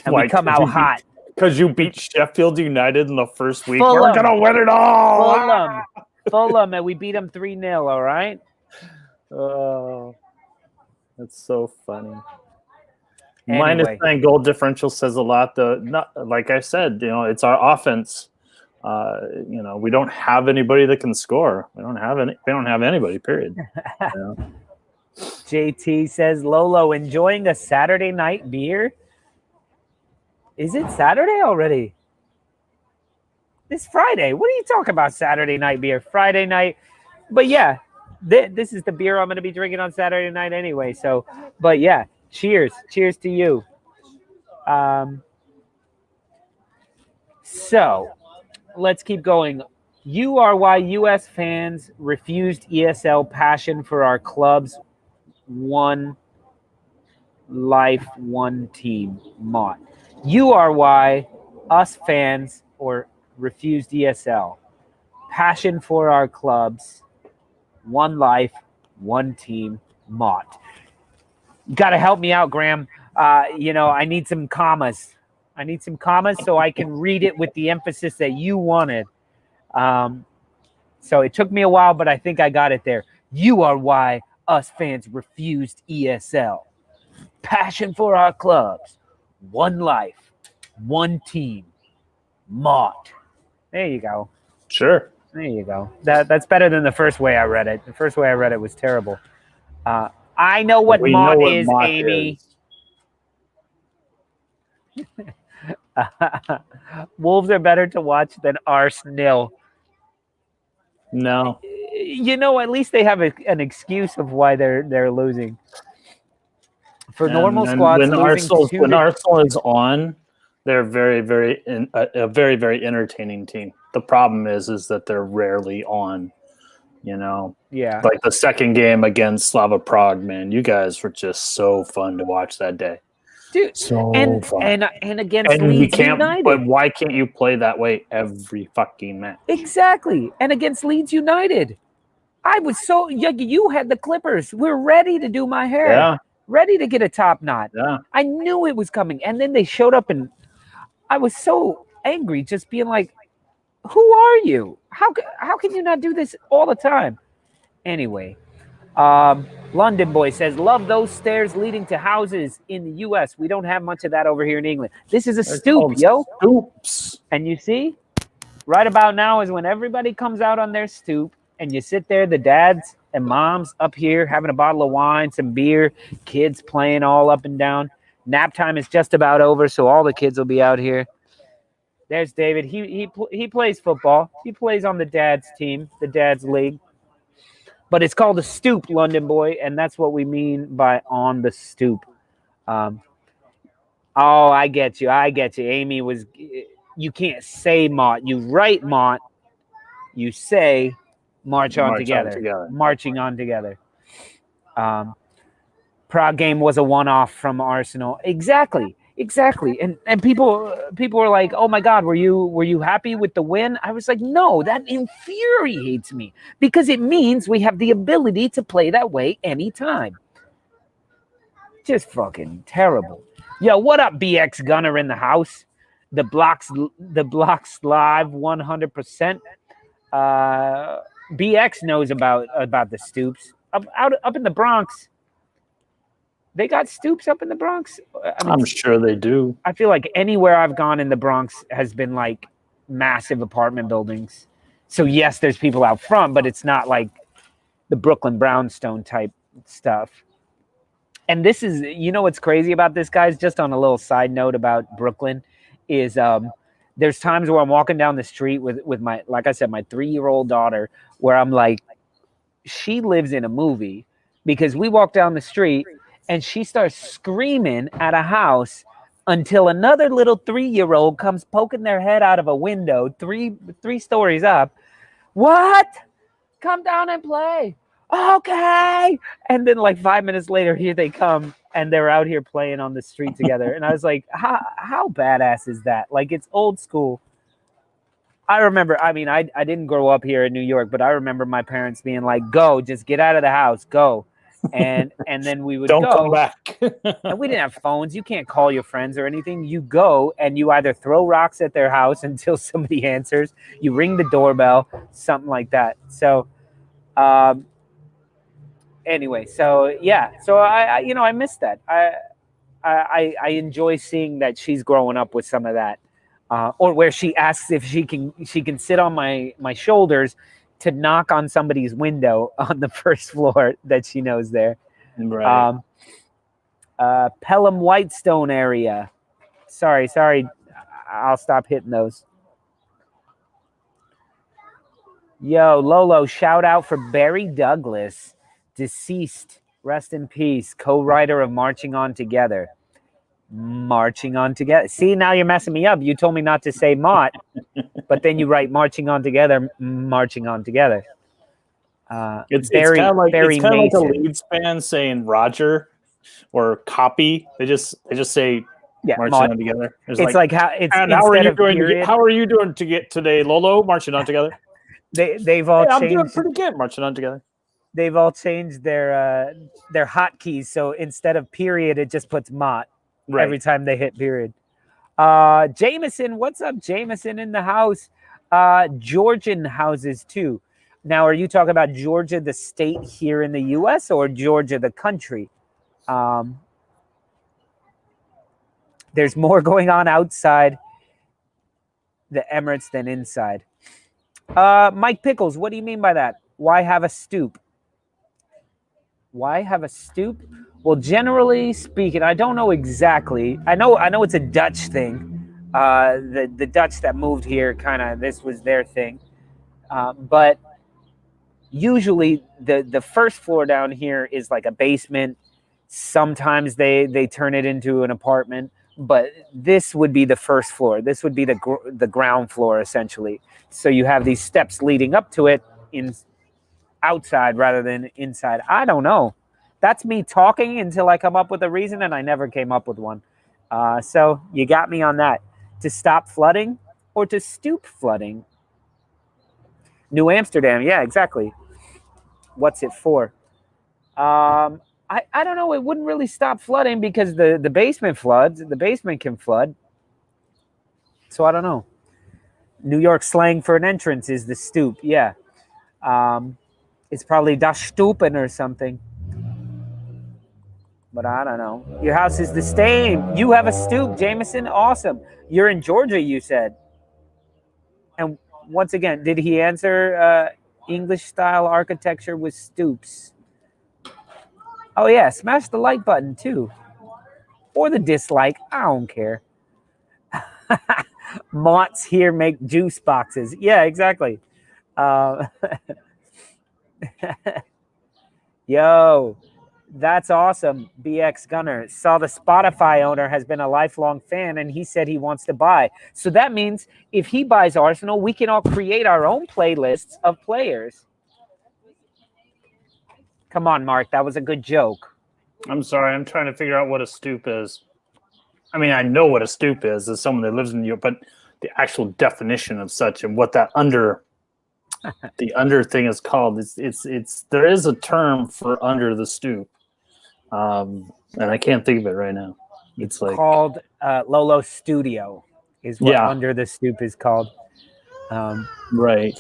S1: And we come out hot.
S2: Because you beat Sheffield United in the first week. We're going to win it all.
S1: Fulham, and we beat them 3-0, all right?
S2: Oh, that's so funny.
S1: Anyway.
S2: -9 goal differential says a lot, though. Not, like I said, it's our offense. We don't have anybody that can score. We don't have anybody, period.
S1: JT says, Lolo, enjoying a Saturday night beer? Is it Saturday already? It's Friday. What are you talking about, Saturday night beer? Friday night. But yeah, this is the beer I'm going to be drinking on Saturday night anyway. So, but yeah, cheers. Cheers to you. So, let's keep going. You are why U.S. fans refused ESL passion for our clubs. life, one team, Mott. URY, us fans, or refused ESL. Passion for our clubs, one life, one team, Mott. You got to help me out, Graham. I need some commas. I need some commas so I can read it with the emphasis that you wanted. So it took me a while, but I think I got it there. You are why us fans refused ESL. Passion for our clubs. One life. One team. Mott. There you go.
S2: Sure.
S1: There you go. That's better than the first way I read it. The first way I read it was terrible. I know what Mott is,
S2: Mott
S1: Amy.
S2: Is.
S1: Wolves are better to watch than Arsenal.
S2: No.
S1: At least they have an excuse of why they're losing. For normal squads,
S2: when Arsenal is on, they're a very, very entertaining team. The problem is that they're rarely on.
S1: Yeah.
S2: Like the second game against Slava Prague, man, you guys were just so fun to watch that day.
S1: Dude,
S2: so
S1: fun. And against Leeds United.
S2: But why can't you play that way every fucking match?
S1: Exactly. And against Leeds United. I was you had the clippers. We're ready to do my hair.
S2: Yeah.
S1: Ready to get a top knot.
S2: Yeah.
S1: I knew it was coming. And then they showed up and I was so angry just being like, who are you? How can you not do this all the time? Anyway, London Boy says, love those stairs leading to houses in the U.S. We don't have much of that over here in England. This is a stoop, yo.
S2: Stoops.
S1: And you see, right about now is when everybody comes out on their stoop and you sit there, the dads and moms up here having a bottle of wine, some beer, kids playing all up and down. Nap time is just about over, so all the kids will be out here. There's David. He plays football. He plays on the dad's team, the dad's league. But it's called a stoop, London Boy, and that's what we mean by on the stoop. I get you. Amy was. You can't say Mott. You write Mott. You say march on together. Marching on together. Prague game was a one-off from Arsenal. Exactly. And people were like, "Oh my God, were you happy with the win?" I was like, "No, that infuriates me because it means we have the ability to play that way anytime." Just fucking terrible. Yo, what up, BX Gunner in the house? The blocks live 100%. BX knows about the stoops up in the Bronx. They got stoops up in the Bronx.
S2: I'm sure they do.
S1: I feel like anywhere I've gone in the Bronx has been like massive apartment buildings. So yes, there's people out front, but it's not like the Brooklyn brownstone type stuff. And this is, what's crazy about this, guys, just on a little side note about Brooklyn, is there's times where I'm walking down the street with my, like I said, my 3-year-old daughter, where I'm like, she lives in a movie, because we walk down the street and she starts screaming at a house until another little 3-year-old comes poking their head out of a window, three stories up. What? Come down and play. Okay. And then like 5 minutes later, here they come and they're out here playing on the street together. And I was like, how badass is that? Like, it's old school. I remember, I didn't grow up here in New York, but I remember my parents being like, go, just get out of the house, go. And then we would
S2: Don't
S1: go.
S2: come back.
S1: And we didn't have phones. You can't call your friends or anything. You go and you either throw rocks at their house until somebody answers. You ring the doorbell, something like that. So, anyway, so yeah. So I miss that. I enjoy seeing that she's growing up with some of that, or where she asks if she can sit on my shoulders to knock on somebody's window on the first floor that she knows there.
S2: Right.
S1: Pelham Whitestone area. Sorry. I'll stop hitting those. Yo, Lolo, shout out for Barry Douglas, deceased, rest in peace, co-writer of Marching On Together. Marching On Together. See, now you're messing me up. You told me not to say Mott, but then you write Marching On Together, Marching On Together.
S2: It's kind of like a Leeds fan saying Roger. or copy. They just say marching on together.
S1: It's like how it's
S2: and how are you doing?
S1: Period,
S2: how are you doing to get today, Lolo? Marching on together.
S1: They've all changed.
S2: I'm doing pretty good. Marching on together.
S1: They've all changed their hotkeys. So instead of period, it just puts mot every time they hit period. Jameson, what's up, Jameson in the house? Georgian houses too. Now, are you talking about Georgia, the state here in the U.S., or Georgia, the country? There's more going on outside the Emirates than inside. Mike Pickles, what do you mean by that? Why have a stoop? Why have a stoop? Well, generally speaking, I don't know exactly. I know it's a Dutch thing. The Dutch that moved here, this was their thing. But usually the first floor down here is like a basement. Sometimes they turn it into an apartment, but this would be the first floor. This would be the ground floor, essentially. So you have these steps leading up to it outside rather than inside. I don't know. That's me talking until I come up with a reason, and I never came up with one. So you got me on that. To stop flooding or to stoop flooding? New Amsterdam, yeah, exactly. What's it for? I don't know. It wouldn't really stop flooding because the basement floods. The basement can flood. So I don't know. New York slang for an entrance is the stoop. Yeah. It's probably das Stupen or something. But I don't know. Your house is the same. You have a stoop, Jameson. Awesome. You're in Georgia, you said. And once again, did he answer English style architecture with stoops? Oh, yeah. Smash the like button, too. Or the dislike. I don't care. Mott's here make juice boxes. Yeah, exactly. Yo, that's awesome. BX Gunner saw the Spotify owner has been a lifelong fan, and he said he wants to buy. So that means if he buys Arsenal, we can all create our own playlists of players. Come on, Mark. That was a good joke.
S2: I'm sorry. I'm trying to figure out what a stoop is. I mean, I know what a stoop is as someone that lives in New York, but the actual definition of such and what that the under thing is called, it's there is a term for under the stoop, and I can't think of it right now. It's like
S1: called Lolo Studio is what under the stoop is called.
S2: Right.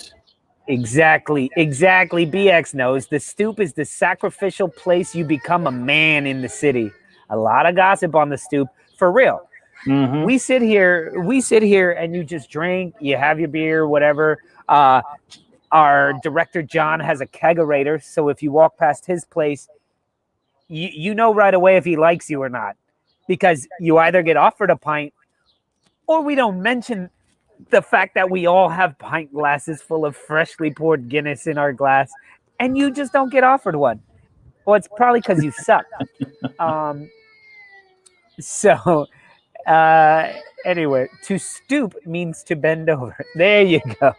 S1: Exactly. BX knows the stoop is the sacrificial place you become a man in the city. A lot of gossip on the stoop. For real.
S2: Mm-hmm.
S1: We sit here and you just drink, you have your beer, whatever. Our director John has a kegerator, so if you walk past his place, you know right away if he likes you or not, because you either get offered a pint, or we don't mention the fact that we all have pint glasses full of freshly poured Guinness in our glass, and you just don't get offered one. Well, it's probably because you suck. So anyway, to stoop means to bend over. There you go.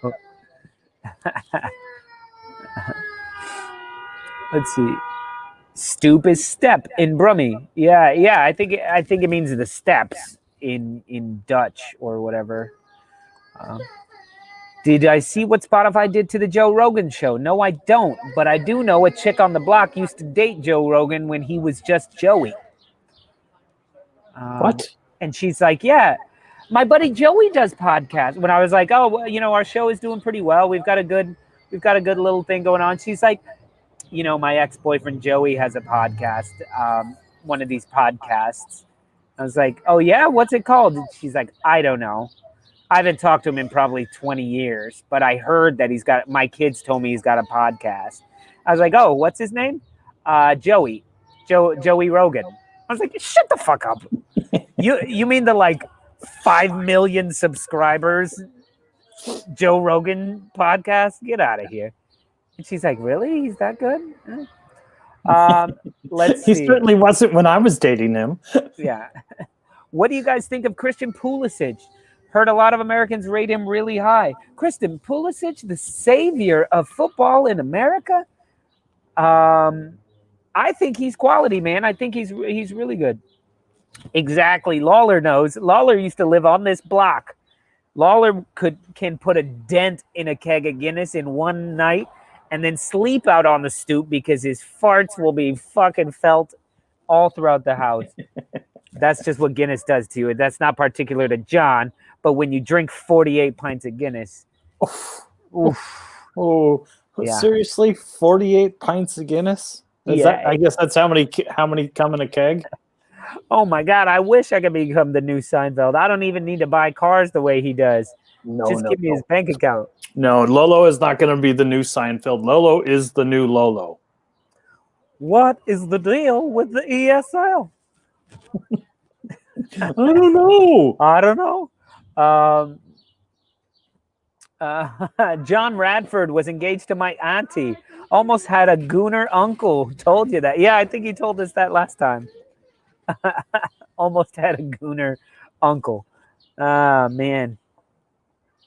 S1: Let's see. Stoop is step in Brummie. Yeah. I think it means the steps in Dutch or whatever. Did I see what Spotify did to the Joe Rogan show? No, I don't. But I do know a chick on the block used to date Joe Rogan when he was just Joey.
S2: What?
S1: And she's like, yeah, my buddy Joey does podcasts. When I was like, oh, well, our show is doing pretty well. We've got a good little thing going on. She's like, my ex-boyfriend Joey has a podcast, one of these podcasts. I was like, oh yeah, what's it called? And she's like, I don't know. I haven't talked to him in probably 20 years, but I heard that my kids told me he's got a podcast. I was like, oh, what's his name? Joey Rogan. I was like, shut the fuck up. You mean the 5 million subscribers Joe Rogan podcast? Get out of here. And she's like, really? He's that good? Let's see.
S2: He certainly wasn't when I was dating him.
S1: Yeah. What do you guys think of Christian Pulisic? Heard a lot of Americans rate him really high. Christian Pulisic, the savior of football in America? I think he's quality, man. I think he's really good. Exactly. Lawler knows. Lawler used to live on this block. Lawler can put a dent in a keg of Guinness in one night and then sleep out on the stoop because his farts will be fucking felt all throughout the house. That's just what Guinness does to you. That's not particular to John, but when you drink 48 pints of Guinness,
S2: yeah. Seriously, 48 pints of Guinness? I guess that's how many come in a keg?
S1: Oh my God, I wish I could become the new Seinfeld. I don't even need to buy cars the way he does. Just give me his bank account.
S2: No, Lolo is not going to be the new Seinfeld. Lolo is the new Lolo.
S1: What is the deal with the ESL?
S2: I don't know.
S1: John Radford was engaged to my auntie. Almost had a gooner uncle. Told you that. Yeah, I think he told us that last time. Almost had a gooner uncle. Ah, man.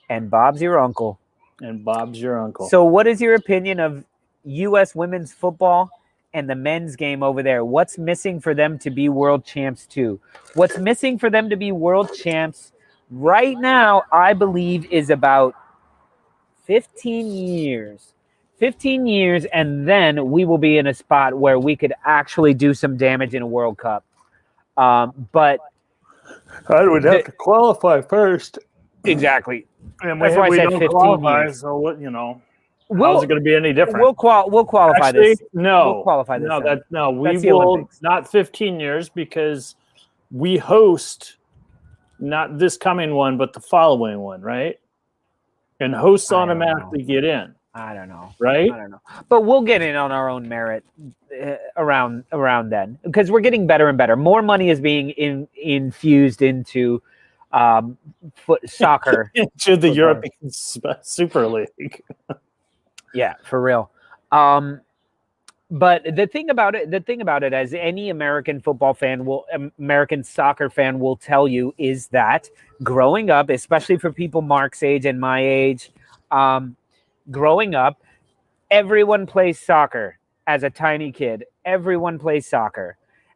S1: And Bob's your uncle. So what is your opinion of U.S. women's football and the men's game over there? What's missing for them to be world champs too? What's missing for them to be world champs right now, I believe, is about 15 years. 15 years, and then we will be in a spot where we could actually do some damage in a World Cup. But
S2: I would have to qualify first.
S1: Exactly.
S2: And that's why I said 15 years. So what, how's it going to be any different?
S1: We'll qualify this.
S2: No,
S1: we'll qualify this.
S2: We will not 15 years because we host not this coming one, but the following one, right? And hosts automatically get in.
S1: I don't know.
S2: Right?
S1: I don't know. But we'll get in on our own merit around then because we're getting better and better. More money is being infused into soccer.
S2: Into the European Super League.
S1: Yeah, for real. But the thing about it, as any American soccer fan will tell you, is that growing up, especially for people Mark's age and my age, growing up, everyone plays soccer as a tiny kid. Everyone plays soccer.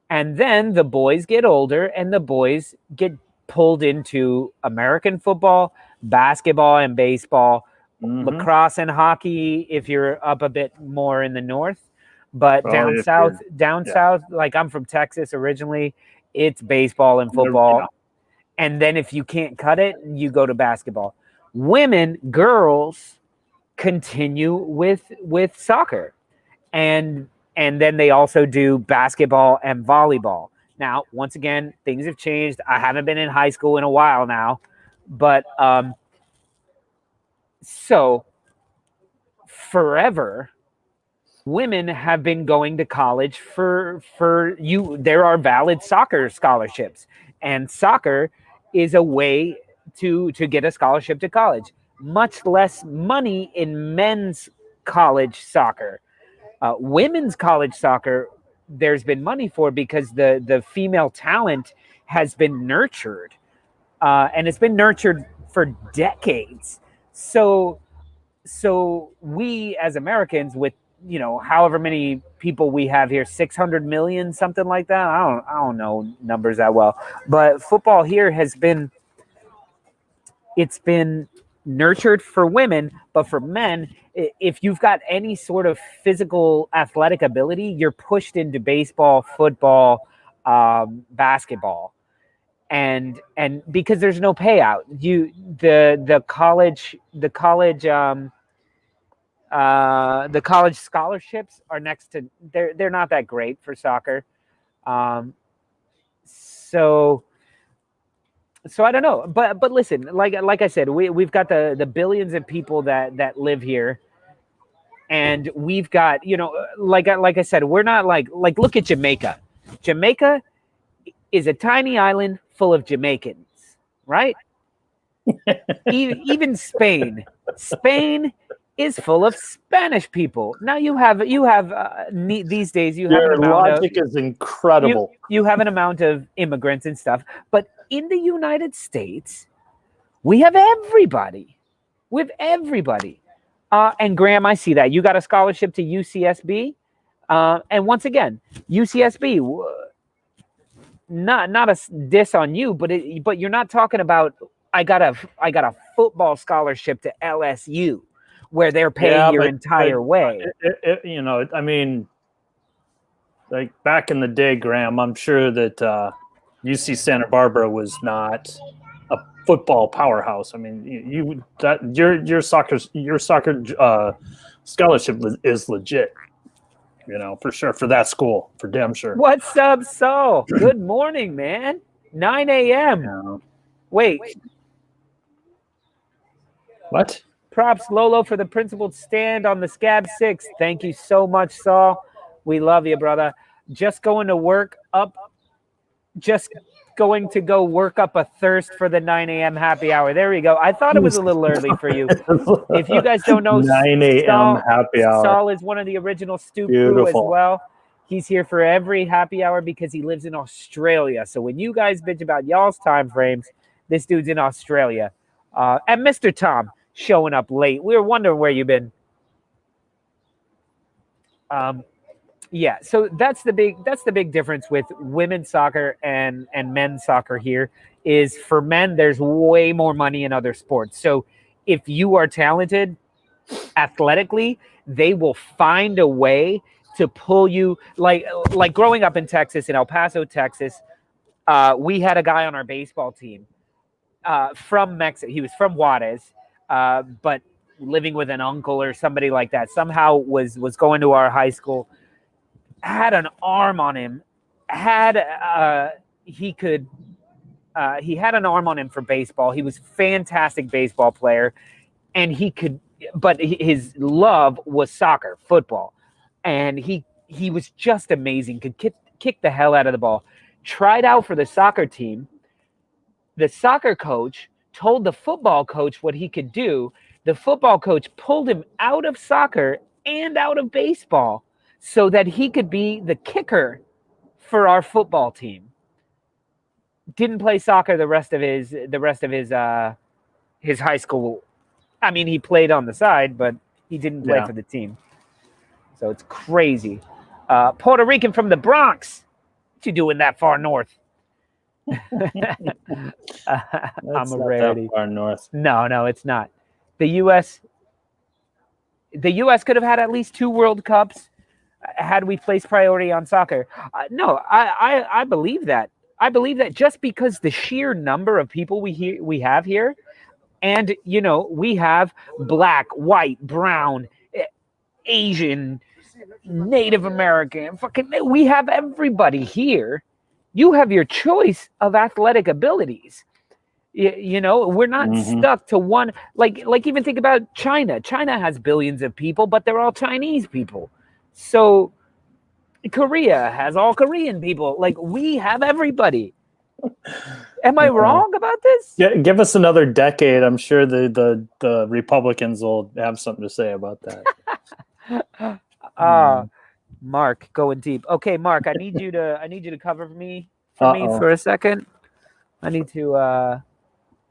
S1: And then the boys get older and the boys get pulled into American football, basketball and baseball, lacrosse and hockey if you're up a bit more in the north. But down south, like I'm from Texas originally, it's baseball and football. Yeah. And then if you can't cut it, you go to basketball. Girls continue with soccer. And then they also do basketball and volleyball. Now, once again, things have changed. I haven't been in high school in a while now. But so forever, women have been going to college for you. There are valid soccer scholarships, and soccer is a way to get a scholarship to college. Much less money in men's college soccer. Women's college soccer, there's been money for because the female talent has been nurtured, and it's been nurtured for decades. So we as Americans, with however many people we have here, 600 million, something like that. I don't know numbers that well, but football here it's been nurtured for women, but for men, if you've got any sort of physical athletic ability, you're pushed into baseball, football, basketball, and because there's no payout, the college scholarships are next to they're not that great for soccer. So I don't know, but listen, like I said, we've got the billions of people that live here, and we've got like I said, we're not like look at Jamaica. Jamaica is a tiny island full of Jamaicans, right? Even Spain is full of Spanish people. Now you have these days
S2: your logic is incredible.
S1: You have an amount of immigrants and stuff, but in the United States, we have everybody. And Graham, I see that you got a scholarship to UCSB. And once again, UCSB, not a diss on you, but you're not talking about I got a football scholarship to LSU where they're paying your entire way.
S2: You know, I mean, like back in the day, Graham, I'm sure that UC Santa Barbara was not a football powerhouse. I mean, your soccer scholarship is legit. You know, for sure, for that school, for damn sure.
S1: What's up, Saul? Good morning, man. 9 a.m.
S2: Yeah.
S1: Wait.
S2: What?
S1: Props, Lolo, for the principled stand on the Scab 6. Thank you so much, Saul. We love you, brother. Just going to go work up a thirst for the 9 a.m. happy hour. There we go. I thought it was a little early for you. If you guys don't know,
S2: 9 a.m. happy hour.
S1: Saul is one of the original Stoop Crew as well. He's here for every happy hour because he lives in Australia. So when you guys bitch about y'all's time frames, this dude's in Australia. And Mr. Tom showing up late. We were wondering where you've been. Yeah, so that's the big difference with women's soccer and men's soccer here is for men, there's way more money in other sports. So if you are talented athletically, they will find a way to pull you. Like growing up in Texas, in El Paso, Texas, we had a guy on our baseball team from Mexico. He was from Juarez, but living with an uncle or somebody like that. Somehow was going to our high school. Had an arm on him. He had an arm on him for baseball. He was a fantastic baseball player, and but his love was soccer, football, and he was just amazing. Could kick the hell out of the ball. Tried out for the soccer team. The soccer coach told the football coach what he could do. The football coach pulled him out of soccer and out of baseball so that he could be the kicker for our football team. Didn't play soccer the rest of his high school. I mean, he played on the side, but he didn't play for the team. So it's crazy. Puerto Rican from the Bronx. What you doing that far north? I'm a rarity.
S2: That far north.
S1: No, it's not. The U.S. could have had at least 2 World Cups had we placed priority on soccer. No, I believe that. I believe that just because the sheer number of people we have here, and we have black, white, brown, Asian, Native American, we have everybody here. You have your choice of athletic abilities. We're not stuck to one. Like even think about China. China has billions of people, but they're all Chinese people. So Korea has all Korean people. Like we have everybody. Am I wrong about this?
S2: Yeah, give us another decade. I'm sure the Republicans will have something to say about that.
S1: Mark, going deep. Okay, Mark, I need you to cover me for a second. I need to.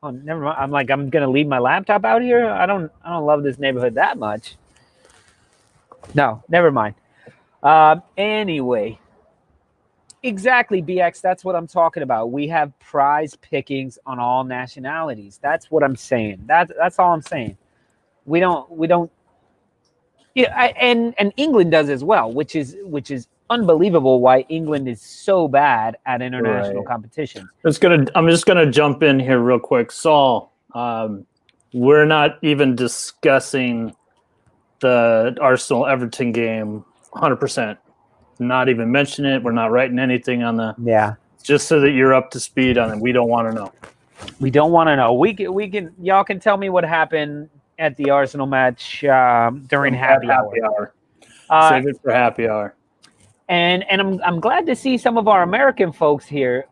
S1: Oh, never mind. I'm gonna leave my laptop out here. I don't love this neighborhood that much. No, never mind. Anyway, exactly, BX. That's what I'm talking about. We have prize pickings on all nationalities. That's what I'm saying. That's all I'm saying. We don't. Yeah, and England does as well, which is unbelievable. Why England is so bad at international competitions.
S2: I'm just gonna jump in here real quick, Saul. We're not even discussing the Arsenal Everton game 100%. Not even mention it. We're not writing anything on the.
S1: Yeah.
S2: Just so that you're up to speed on it. We don't want to know.
S1: We don't want to know. We can. Y'all can tell me what happened at the Arsenal match during happy hour.
S2: Save it for happy hour.
S1: And I'm glad to see some of our American folks here.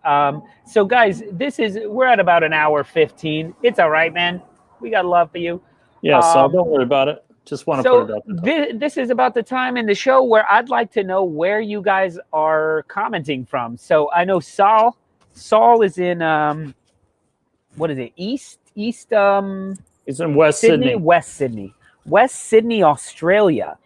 S1: So guys, we're at about an hour 15. It's all right, man. We got love for you.
S2: Yeah, so don't worry about it. Just want to put it up there.
S1: This is about the time in the show where I'd like to know where you guys are commenting from. So I know Saul is in what is it? East
S2: He's in West Sydney.
S1: West Sydney, Australia.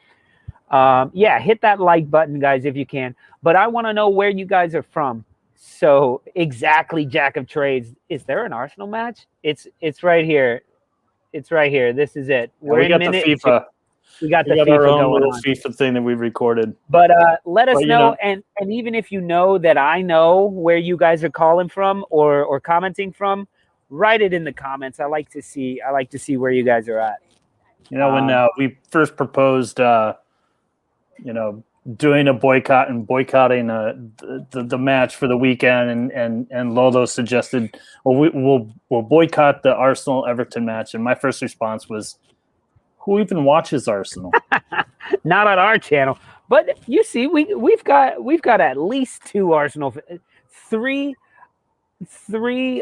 S1: Yeah, hit that like button, guys, if you can. But I want to know where you guys are from. So exactly, Jack of Trades. Is there an Arsenal match? It's right here. It's right here. This is it. We're
S2: we
S1: in
S2: got
S1: minute
S2: the FIFA.
S1: We got the
S2: our
S1: FIFA
S2: own
S1: going
S2: little
S1: on.
S2: FIFA thing that we recorded.
S1: But let us
S2: But,
S1: know, and even if you know that I know where you guys are calling from or commenting from, write it in the comments. I like to see where you guys are at.
S2: When we first proposed, doing a boycott and boycotting the match for the weekend, and Lolo suggested, well, we'll boycott the Arsenal Everton match, and my first response was, who even watches Arsenal?
S1: Not on our channel, but you see, we've got at least three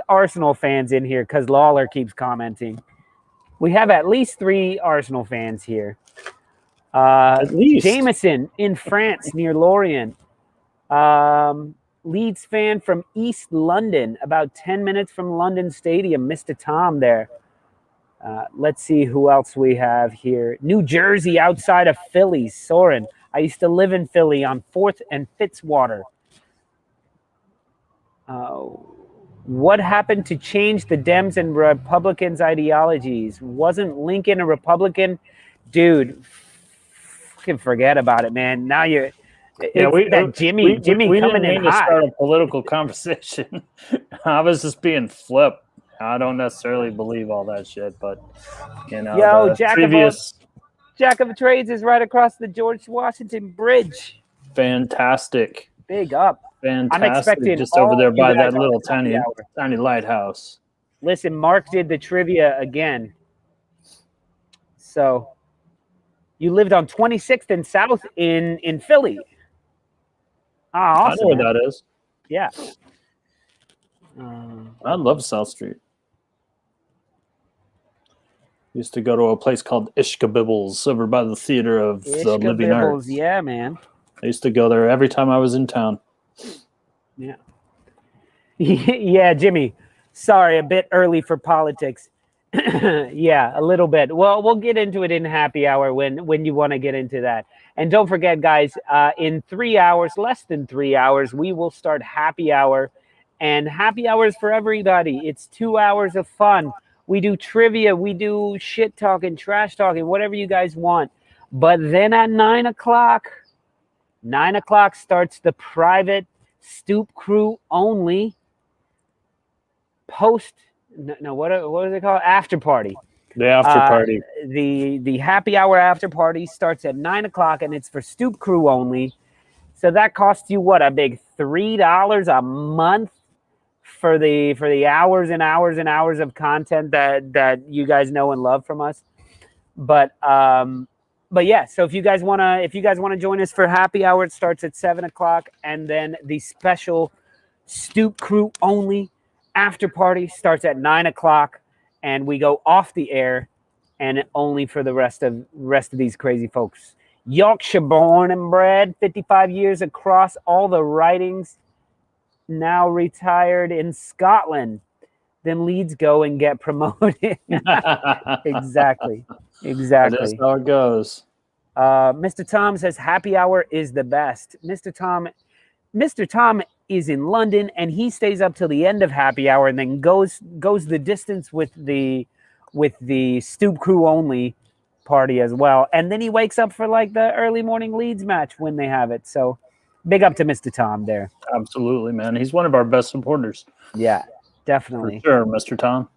S1: Arsenal fans in here because Lawler keeps commenting. We have at least 3 Arsenal fans here.
S2: At least.
S1: Jameson in France near Lorient. Leeds fan from East London, about 10 minutes from London Stadium. Mr. Tom there. Let's see who else we have here. New Jersey outside of Philly. Soren. I used to live in Philly on 4th and Fitzwater. What happened to change the Dems and Republicans' ideologies? Wasn't Lincoln a Republican? Dude, fucking forget about it, man. Now Jimmy
S2: we
S1: coming
S2: didn't
S1: in
S2: mean to
S1: hot.
S2: start a political conversation. I was just being flipped. I don't necessarily believe all that shit, but
S1: Yo, Jack of Trades is right across the George Washington Bridge.
S2: Fantastic.
S1: Big up.
S2: Fantastic.
S1: I'm expecting
S2: just over there by that
S1: on
S2: little
S1: happy
S2: tiny lighthouse.
S1: Listen, Mark did the trivia again. So you lived on 26th and South in Philly. Ah, awesome.
S2: I know where that is.
S1: Yeah.
S2: I love South Street. Used to go to a place called Ishkabibbles over by the Theater of the Living Arts.
S1: Yeah, man.
S2: I used to go there every time I was in town.
S1: Yeah. Yeah, Jimmy. Sorry, a bit early for politics. Yeah, a little bit. Well, we'll get into it in happy hour when you want to get into that. And don't forget, guys, in 3 hours, less than 3 hours, we will start happy hour. And happy hours for everybody. It's 2 hours of fun. We do trivia. We do shit talking, trash talking, whatever you guys want. But then at 9 o'clock starts the private Stoop Crew only what is it called? After party.
S2: The after party.
S1: The happy hour after party starts at 9 o'clock, and it's for Stoop Crew only. So that costs you what, a big $3 a month for the hours and hours and hours of content that you guys know and love from us. But yeah, so if you guys wanna join us for happy hour, it starts at 7 o'clock, and then the special Stoop Crew only after party starts at 9 o'clock, and we go off the air, and only for the rest of these crazy folks. Yorkshire born and bred, 55 years across all the writings, now retired in Scotland. Then Leeds go and get promoted. Exactly.
S2: That's how it goes.
S1: Mr. Tom says happy hour is the best. Mr. Tom is in London, and he stays up till the end of happy hour, and then goes the distance with the Stoop Crew only party as well. And then he wakes up for like the early morning Leeds match when they have it. So big up to Mr. Tom there.
S2: Absolutely, man. He's one of our best supporters.
S1: Yeah, definitely.
S2: For sure, Mr. Tom.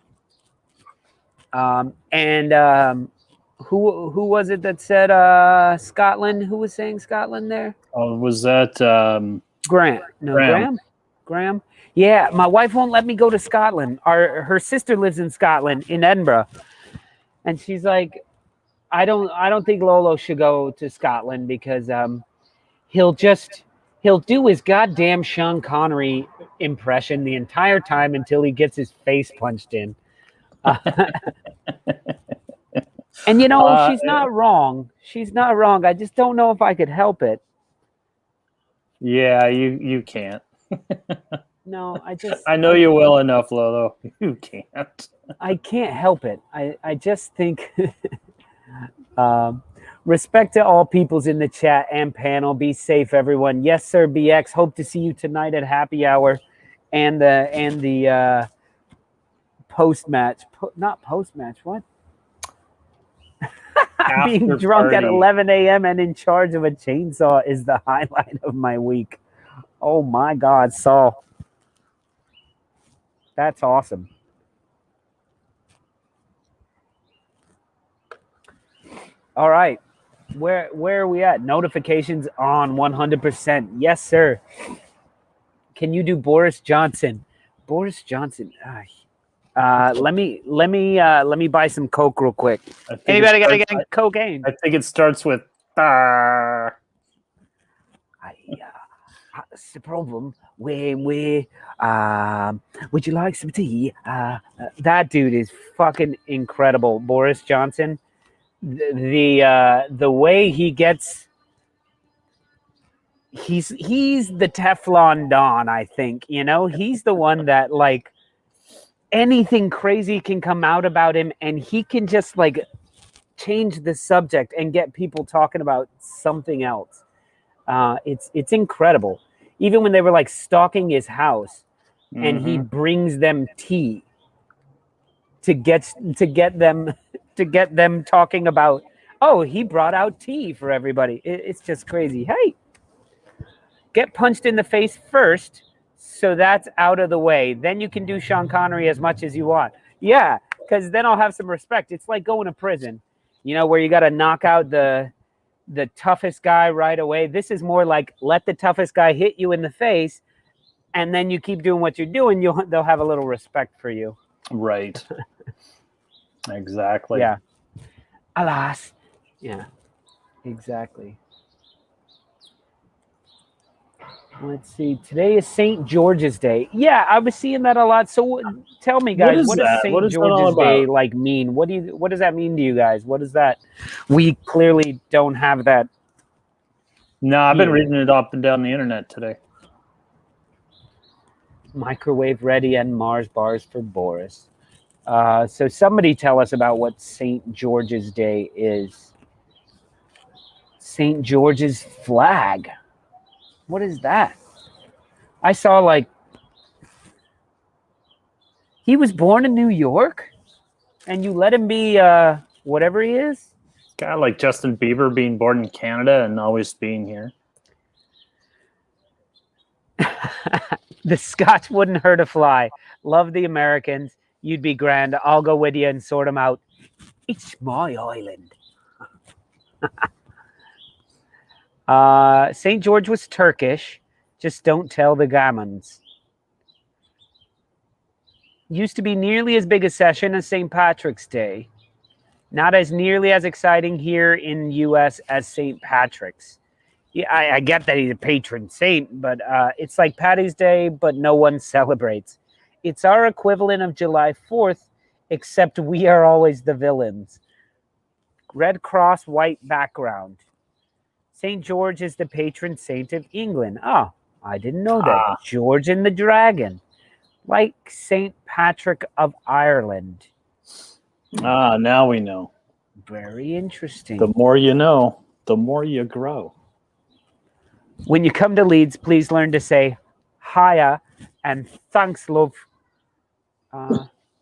S1: Who was it that said Scotland? Who was saying Scotland there?
S2: Oh, was that
S1: Grant? No, Graham. Yeah, my wife won't let me go to Scotland. Her sister lives in Scotland, in Edinburgh, and she's like, I don't think Lolo should go to Scotland because he'll do his goddamn Sean Connery impression the entire time until he gets his face punched in. And she's not wrong. She's not wrong. I just don't know if I could help it.
S2: Yeah, you can't.
S1: No,
S2: I know you well enough, Lolo. You can't.
S1: I can't help it. I just think Respect to all peoples in the chat and panel. Be safe, everyone. Yes, sir, BX. Hope to see you tonight at happy hour and the post-match. Not post-match, what? Being
S2: After
S1: drunk at
S2: party.
S1: 11 a.m. and in charge of a chainsaw is the highlight of my week. Oh, my God, Saul. That's awesome. All right. Where are we at? Notifications on 100%. Yes, sir. Can you do Boris Johnson? Boris Johnson. Let me buy some Coke real quick. Anybody got to get cocaine?
S2: I think it starts with.
S1: That's the problem when would you like some tea? That dude is fucking incredible, Boris Johnson. The way he gets, he's the Teflon Don. I think, you know, he's the one that, like, anything crazy can come out about him, and he can just like change the subject and get people talking about something else. It's incredible. Even when they were like stalking his house, and he brings them tea to get them talking about, oh, he brought out tea for everybody. It's just crazy. Hey, get punched in the face first, so that's out of the way. Then you can do Sean Connery as much as you want. Yeah, because then I'll have some respect. It's like going to prison, you know, where you got to knock out the toughest guy right away. This is more like, let the toughest guy hit you in the face, and then you keep doing what you're doing. They'll have a little respect for you.
S2: Right. Exactly.
S1: Yeah. Alas. Yeah. Exactly. Let's see. Today is St. George's Day. Yeah, I was seeing that a lot. So tell me, guys, what does St. George's Day like mean? What does that mean to you guys? What is that? We clearly don't have that.
S2: No, I've been reading it up and down the internet today.
S1: Microwave ready and Mars bars for Boris. So somebody tell us about what St. George's Day is. St. George's flag. What is that? I saw, like, he was born in New York, and you let him be whatever he is?
S2: Kind of like Justin Bieber being born in Canada and always being here.
S1: The Scotch wouldn't hurt a fly. Love the Americans. You'd be grand. I'll go with you and sort them out. It's my island. St. George was Turkish. Just don't tell the gammons. Used to be nearly as big a session as St. Patrick's Day. Not as nearly as exciting here in the U.S. as St. Patrick's. Yeah, I get that he's a patron saint, but it's like Paddy's Day, but no one celebrates. It's our equivalent of July 4th, except we are always the villains. Red cross, white background. St. George is the patron saint of England. Oh, I didn't know that. George and the Dragon. Like St. Patrick of Ireland.
S2: Now we know.
S1: Very interesting.
S2: The more you know, the more you grow.
S1: When you come to Leeds, please learn to say hiya and thanks, love.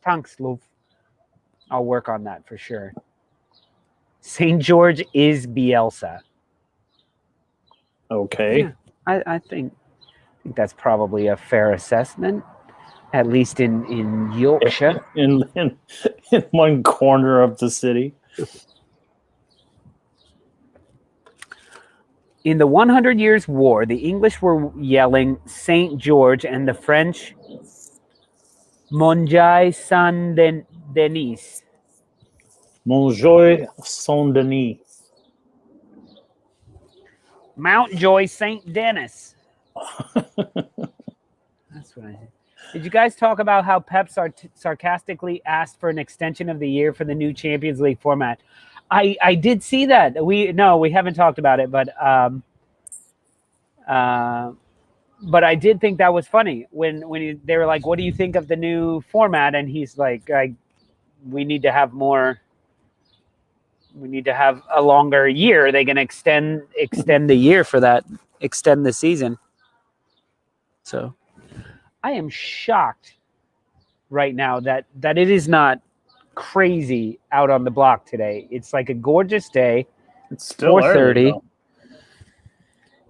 S1: Thanks, love. I'll work on that for sure. St. George is Bielsa.
S2: Okay.
S1: Yeah, I think that's probably a fair assessment, at least in Yorkshire.
S2: In one corner of the city.
S1: In the 100 Years' War, the English were yelling St. George and the French Monjai Saint-Denis.
S2: Monjoy Saint-Denis.
S1: Mountjoy St. Denis. That's what I said. Did you guys talk about how Pep sarcastically asked for an extension of the year for the new Champions League format? I did see that. We haven't talked about it, but I did think that was funny when they were like, "What do you think of the new format?" And he's like, "We need to have more We need to have a longer year. They can extend the year for that, extend the season. So I am shocked right now that it is not crazy out on the block today. It's like a gorgeous day.
S2: It's still
S1: 4:30.
S2: early,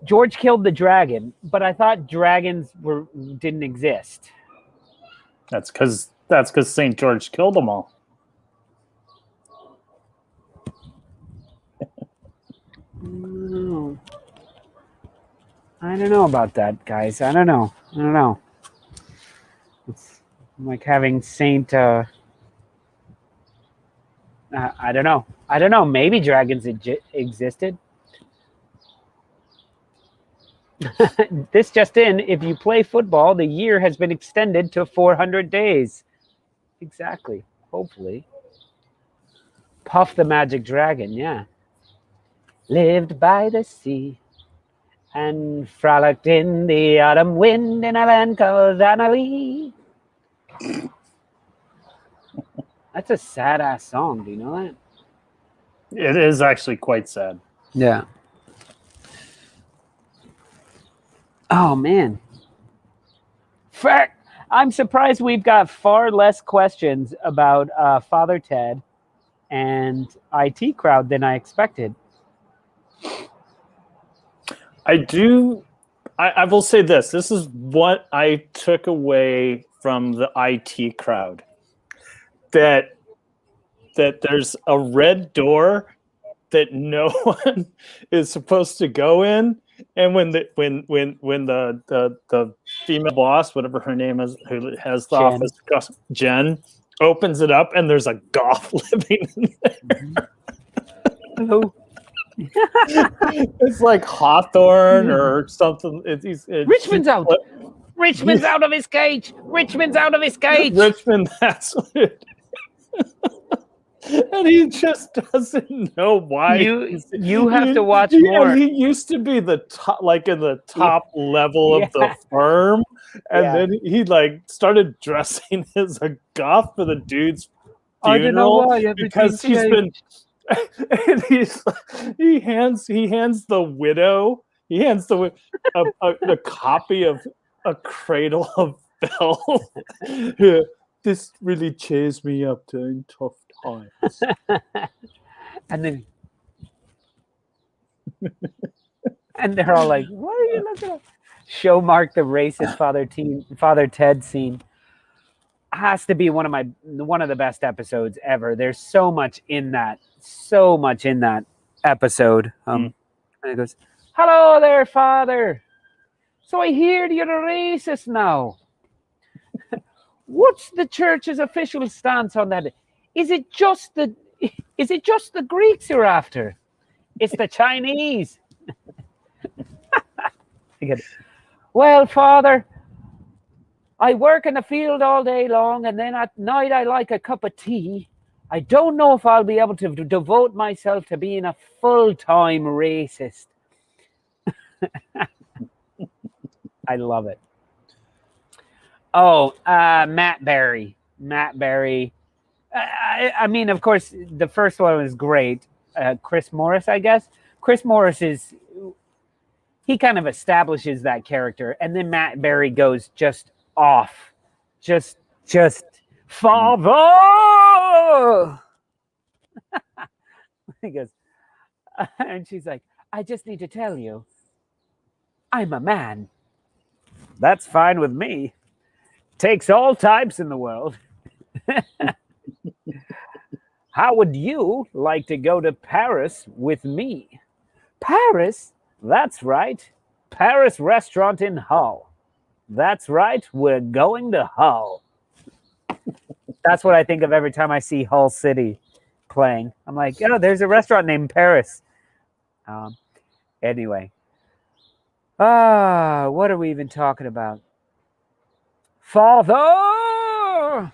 S1: George killed the dragon, but I thought dragons didn't exist.
S2: That's because St. George killed them all.
S1: I don't know about that, guys. I don't know. It's like having Saint. I don't know. Maybe dragons existed. This just in, if you play football, the year has been extended to 400 days. Exactly. Hopefully. Puff the Magic Dragon, yeah. Lived by the sea and frolicked in the autumn wind in a land called Annalee. That's a sad-ass song. Do you know that?
S2: It is actually quite sad.
S1: Yeah. Oh, man. Fact, I'm surprised we've got far less questions about Father Ted and IT Crowd than I expected.
S2: I will say this. This is what I took away from the IT Crowd. That there's a red door that no one is supposed to go in. And when the female boss, whatever her name is, who has the office, Jen, opens it up, and there's a goth living in there.
S1: Hello.
S2: It's like Hawthorne or something.
S1: Richmond's out. Richmond's out of his cage. Richmond's out of his cage.
S2: Richmond, that's what it is. And he just doesn't know why.
S1: You have to watch more.
S2: He used to be the top, like in the top level of the firm, and then he like started dressing as a goth for the dude's funeral.
S1: I don't know why,
S2: because he's been. And he hands the widow. He hands a copy of A Cradle of Filth. This really cheers me up during tough times.
S1: And then and they're all like, what are you looking at? Show Mark the racist Father Ted scene has to be one of the best episodes ever. There's so much in that episode. And it goes, hello there, Father. So I hear you're a racist now. What's the church's official stance on that? Is it just the Greeks you're after? It's the Chinese. Well, Father, I work in the field all day long, and then at night I like a cup of tea. I don't know if I'll be able to devote myself to being a full-time racist. I love it. Oh, Matt Berry. I mean, of course, the first one was great. Chris Morris, I guess. Chris Morris he kind of establishes that character, and then Matt Berry goes just off. Just Father! He goes, and she's like, I just need to tell you, I'm a man. That's fine with me. Takes all types in the world. How would you like to go to Paris with me? Paris? That's right. Paris restaurant in Hull. That's right. We're going to Hull. That's what I think of every time I see Hull City playing. I'm like, oh, there's a restaurant named Paris. Anyway. What are we even talking about? Father!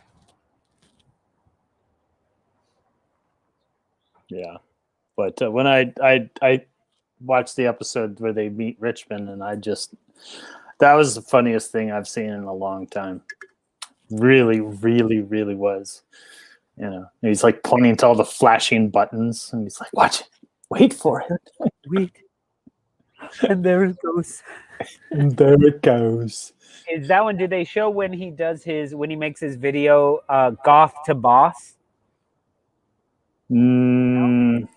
S2: Yeah. But when I watched the episode where they meet Richmond, and that was the funniest thing I've seen in a long time. Really, really, really was. You know, and he's like pointing to all the flashing buttons, and he's like, "Watch it, wait for it,
S1: Wait." And there it goes.
S2: and there it goes."
S1: Is that one? Did they show when he makes his video, Goth to Boss?
S2: I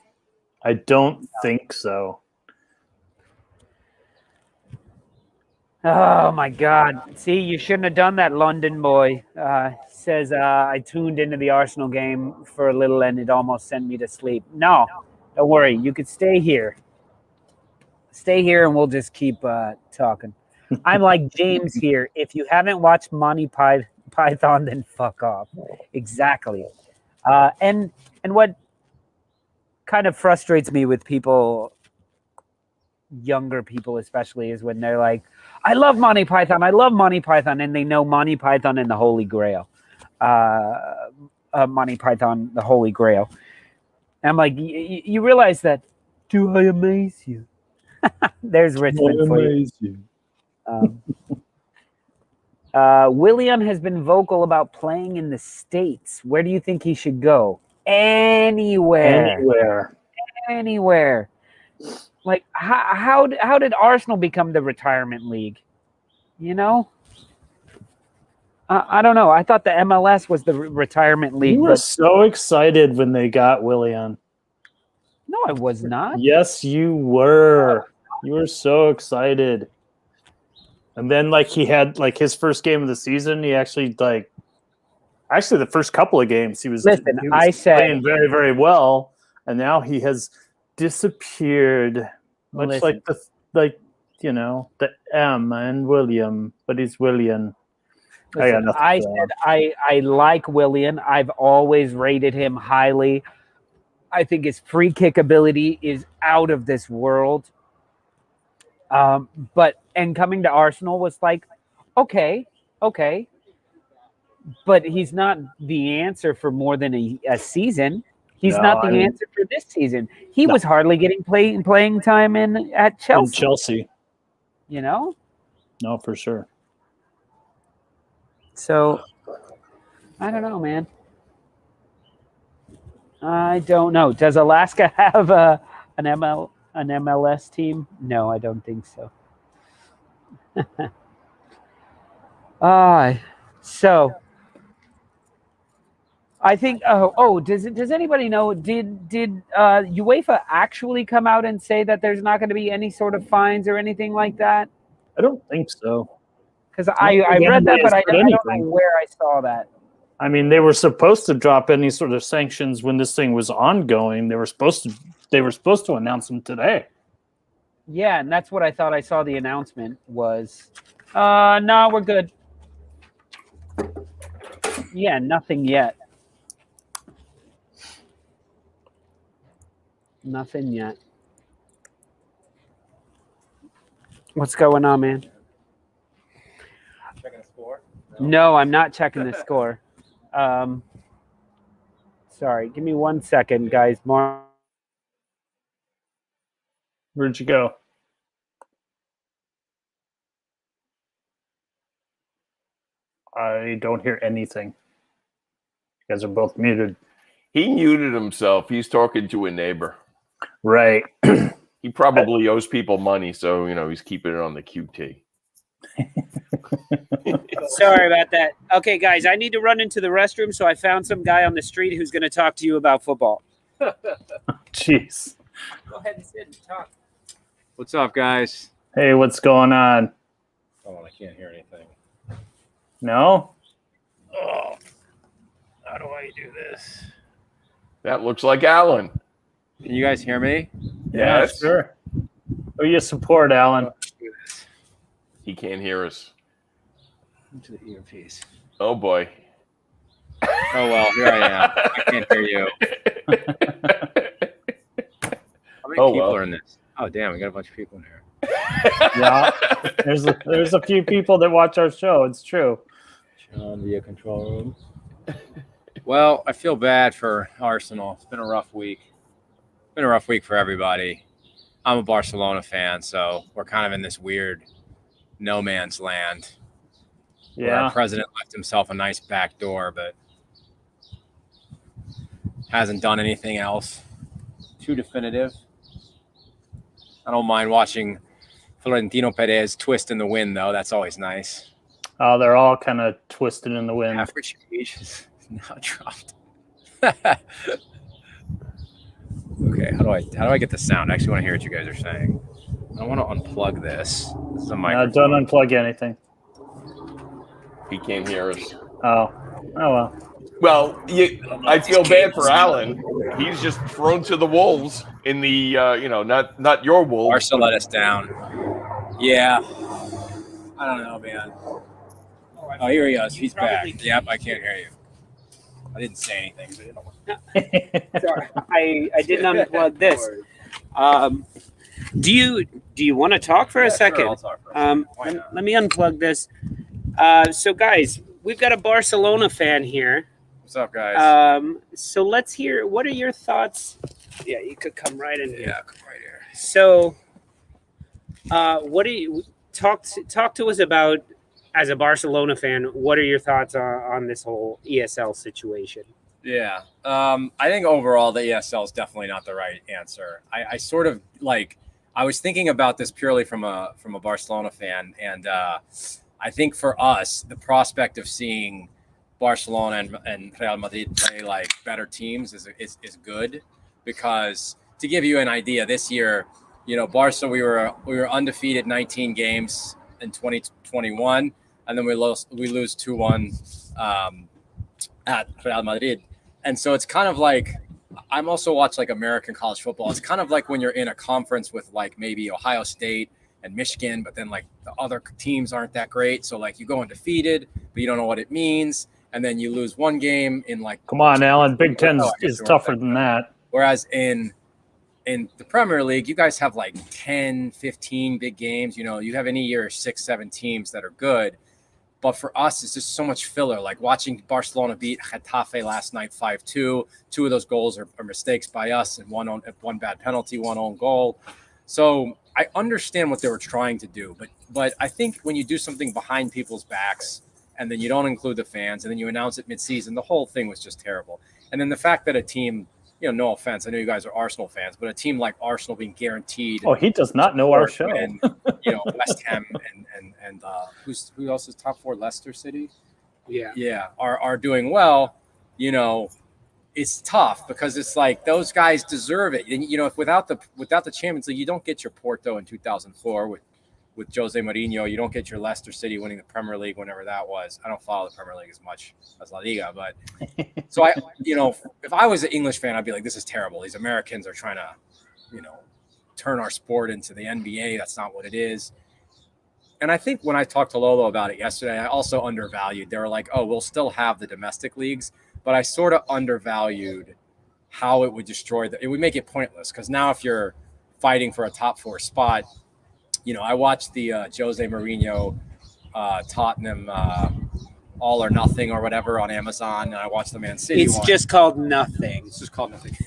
S2: don't think so.
S1: Oh my God! See, you shouldn't have done that, London boy. Says I tuned into the Arsenal game for a little and it almost sent me to sleep. No, don't worry. You could stay here. Stay here and we'll just keep talking. I'm like James here. If you haven't watched Monty Python, then fuck off. Exactly. And what kind of frustrates me with people, younger people especially, is when they're like, I love Monty Python, and they know Monty Python and the Holy Grail. Monty Python, the Holy Grail. And I'm like, you realize that, do I amaze you? There's Richmond for you. William has been vocal about playing in the States. Where do you think he should go? Anywhere. Like, how did Arsenal become the retirement league? You know? I don't know. I thought the MLS was the retirement league.
S2: You were so excited when they got Willian.
S1: No, I was not.
S2: Yes, you were. You were so excited. And then, like, he had, like, his first game of the season, he actually, like, the first couple of games, he was playing very, very well. And now he has disappeared. Much like the M and William, but he's William.
S1: I said I like Willian. I've always rated him highly. I think his free kick ability is out of this world. But coming to Arsenal was like, okay, but he's not the answer for more than a season. He's not the answer for this season. He was hardly getting playing time at Chelsea.
S2: In Chelsea,
S1: you know.
S2: No, for sure.
S1: So, I don't know, man. I don't know. Does Alaska have an MLS team? No, I don't think so. So I think. Does anybody know? Did UEFA actually come out and say that there's not going to be any sort of fines or anything like that?
S2: I don't think so.
S1: Because I read that, but I don't know where I saw that.
S2: I mean, they were supposed to drop any sort of sanctions when this thing was ongoing. They were supposed to announce them today.
S1: Yeah, and that's what I thought I saw the announcement was. No, we're good. Yeah, nothing yet. Nothing yet. What's going on, man?
S4: Checking the score?
S1: No, I'm not checking the score. Sorry, give me 1 second, guys. More.
S2: Where'd you go? I don't hear anything. You guys are both muted.
S5: He muted himself. He's talking to a neighbor.
S2: Right.
S5: He probably owes people money, so he's keeping it on the QT.
S1: Sorry about that. Okay, guys, I need to run into the restroom, so I found some guy on the street who's going to talk to you about football.
S2: Jeez.
S1: Go ahead and sit and talk.
S6: What's up, guys?
S2: Hey, what's going on?
S4: Oh, I can't hear anything.
S2: No?
S6: Oh, how do I do this?
S5: That looks like Alan.
S6: Can you guys hear me?
S2: Yeah,
S5: Yes.
S2: sure. Who you support, Alan?
S5: He can't hear us.
S6: Into the earpiece.
S5: Oh, boy.
S6: Oh, well, here I am. I can't hear you. How many people are in this? Oh, damn, we got a bunch of people in here.
S2: Yeah, there's a few people that watch our show. It's true.
S6: Sean via control room. Well, I feel bad for Arsenal. It's been a rough week. It's been a rough week for everybody. I'm a Barcelona fan, so we're kind of in this weird no man's land. Where
S2: Yeah.
S6: our president left himself a nice back door, but Hasn't done anything else too definitive. I don't mind watching Florentino Perez twist in the wind, though. That's always nice.
S2: Oh, they're all kind of twisted in the wind.
S6: Average age is now dropped. Okay, how do I get the sound? I actually want to hear what you guys are saying. I want to unplug this. This is a microphone.
S2: Don't unplug anything.
S5: He can't hear us.
S2: Oh well.
S5: Well, I feel bad for Alan. He's just thrown to the wolves in the, not your wolves.
S6: Marshall let us down. Yeah. I don't know, man. Oh, here he is. He's back. Yep, I can't hear you. I didn't say anything.
S1: Sorry, I did not unplug this. Do you want to talk for a second?
S6: Sure, I'll talk for a second.
S1: Let me unplug this. So, guys, we've got a Barcelona fan here.
S6: What's up, guys?
S1: So let's hear. What are your thoughts? Yeah, you could come right in here.
S6: Yeah, come right here.
S1: So, what do you talk to us about as a Barcelona fan? What are your thoughts on this whole ESL situation?
S6: Yeah, I think overall the ESL is definitely not the right answer. I sort of I was thinking about this purely from a Barcelona fan, and I think for us the prospect of seeing Barcelona and Real Madrid play like better teams is good, because to give you an idea, this year, Barca we were undefeated 19 games in 2021, and then we lose 2-1 at Real Madrid. And so it's kind of like, I'm also watch like American college football. It's kind of like when you're in a conference with like maybe Ohio State and Michigan, but then like the other teams aren't that great. So like you go undefeated, but you don't know what it means. And then you lose one game in like.
S2: Come on, Alan. Big Ten is tougher than that.
S6: Whereas in the Premier League, you guys have like 10, 15 big games. You have any year 6, 7 teams that are good. But for us, it's just so much filler. Like watching Barcelona beat Getafe last night 5-2. 2 of those goals are mistakes by us, and one bad penalty, one own goal. So I understand what they were trying to do. But I think when you do something behind people's backs and then you don't include the fans and then you announce it mid-season, the whole thing was just terrible. And then the fact that a team, no offense, I know you guys are Arsenal fans, but a team like Arsenal being guaranteed.
S2: Oh, he does not know our show.
S6: And, West Ham and who else is top 4? Leicester City. Yeah, are doing well. It's tough because it's like those guys deserve it. And if without the Champions League, you don't get your Porto in 2004 with Jose Mourinho. You don't get your Leicester City winning the Premier League whenever that was. I don't follow the Premier League as much as La Liga, but so if I was an English fan, I'd be like, this is terrible. These Americans are trying to, turn our sport into the NBA. That's not what it is. And I think when I talked to Lolo about it yesterday, I also undervalued. They were like, oh, we'll still have the domestic leagues, but I sort of undervalued how it would destroy it would make it pointless. Because now if you're fighting for a top 4 spot, I watched the Jose Mourinho Tottenham All or Nothing or whatever on Amazon, and I watched the Man City
S1: one. It's just called Nothing.
S6: It's just called Nothing.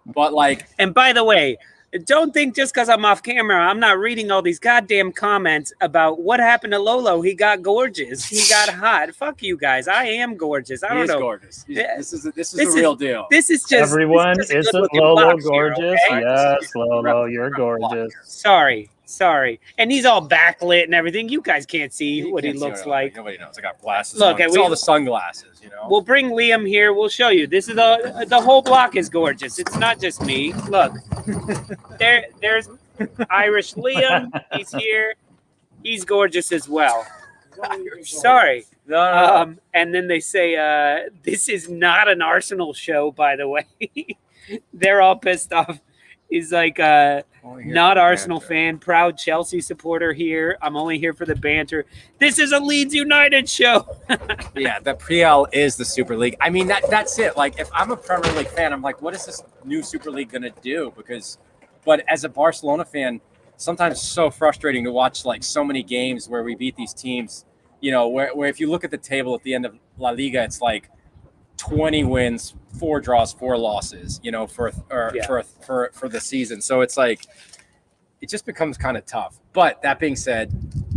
S6: But
S1: and by the way, don't think just because I'm off camera, I'm not reading all these goddamn comments about what happened to Lolo. He got gorgeous. He got hot. Fuck you guys. I am gorgeous. I don't know.
S6: Gorgeous. This is the real deal.
S1: This is just
S2: everyone. Isn't Lolo gorgeous?
S1: Here, okay?
S2: Yes, Lolo, you're gorgeous.
S1: Sorry. And he's all backlit and everything. You guys can't see what he looks like.
S6: Nobody knows. I got glasses.
S1: Look,
S6: it's all the sunglasses.
S1: We'll bring Liam here. We'll show you. This is the whole block is gorgeous. It's not just me. Look, there's Irish Liam. He's here. He's gorgeous as well. Sorry.
S6: No.
S1: And then they say, this is not an Arsenal show, by the way. They're all pissed off. He's like, not Arsenal fan, proud Chelsea supporter here. I'm only here for the banter. This is a Leeds United show.
S6: Yeah, the Priel is the Super League. I mean, that's it. Like, if I'm a Premier League fan, I'm like, what is this new Super League going to do? But as a Barcelona fan, sometimes it's so frustrating to watch like so many games where we beat these teams, where if you look at the table at the end of La Liga, it's like 20 wins, 4 draws, 4 losses, for the season. So it's like, it just becomes kind of tough. But that being said,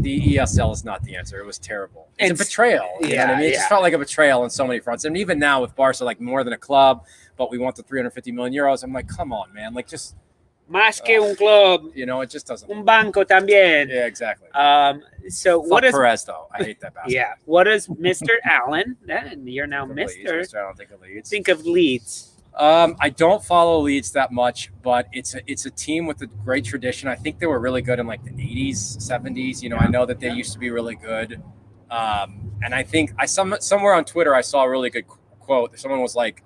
S6: the ESL is not the answer. It was terrible. It's a betrayal. You know what I mean? It just felt like a betrayal on so many fronts. And even now with Barca, like more than a club, but we want the 350 million euros. I'm like, come on, man. Like just
S1: Más que un club.
S6: You know, it just doesn't.
S1: Un banco también.
S6: Yeah, exactly.
S1: So
S6: Fuck
S1: what does
S6: Perez though? I hate that bastard.
S1: Yeah. What does Mr. Allen? And you're now Mr.
S6: I don't think of Leeds.
S1: Think of Leeds.
S6: I don't follow Leeds that much, but it's a team with a great tradition. I think they were really good in like the 80s, 70s. You know, I know that they used to be really good. And I think somewhere on Twitter I saw a really good quote. Someone was like,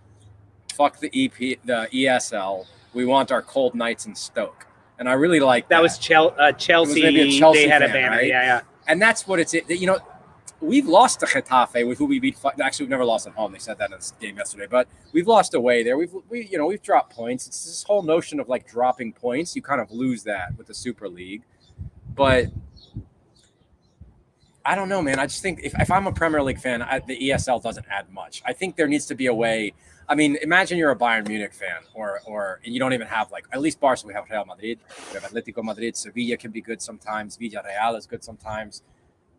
S6: "Fuck the ESL. We want our cold nights in Stoke." And I really like that.
S1: That was Chelsea.
S6: Maybe a Chelsea
S1: they had
S6: fan,
S1: a banner.
S6: right?
S1: Yeah.
S6: And that's what it's. You know, we've lost to Getafe, with who we beat. Actually, we've never lost at home. They said that in this game yesterday, but we've lost away there. We've dropped points. It's this whole notion of like dropping points. You kind of lose that with the Super League, but I don't know, man. I just think if I'm a Premier League fan, the ESL doesn't add much. I think there needs to be a way. I mean, imagine you're a Bayern Munich fan, or you don't even have like, at least Barca, we have Real Madrid, we have Atletico Madrid, Sevilla can be good sometimes, Villarreal is good sometimes.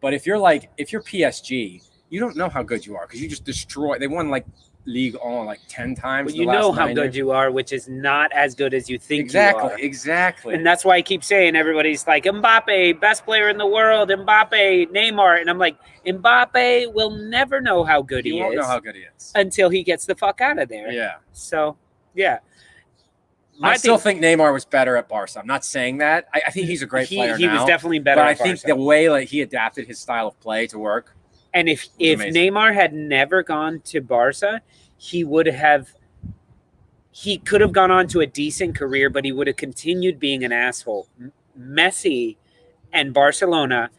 S6: But if you're PSG, you don't know how good you are because you just destroy. They won like League on like 10 times.
S1: But you know how good you are, which is not as good as you think you are.
S6: Exactly.
S1: And that's why I keep saying everybody's like, Mbappe, best player in the world, Mbappe, Neymar. And I'm like, Mbappe will never know how good he is.
S6: He won't know how good he is.
S1: Until he gets the fuck out of there.
S6: Yeah.
S1: So, yeah.
S6: I still think Neymar was better at Barca. I'm not saying that. I think he's a great player
S1: He
S6: now.
S1: was definitely better
S6: but
S1: at
S6: I think
S1: Barca.
S6: the way like he adapted his style of play to work.
S1: And if
S6: amazing.
S1: Neymar had never gone to Barca, he could have gone on to a decent career, but he would have continued being an asshole. Messi and Barcelona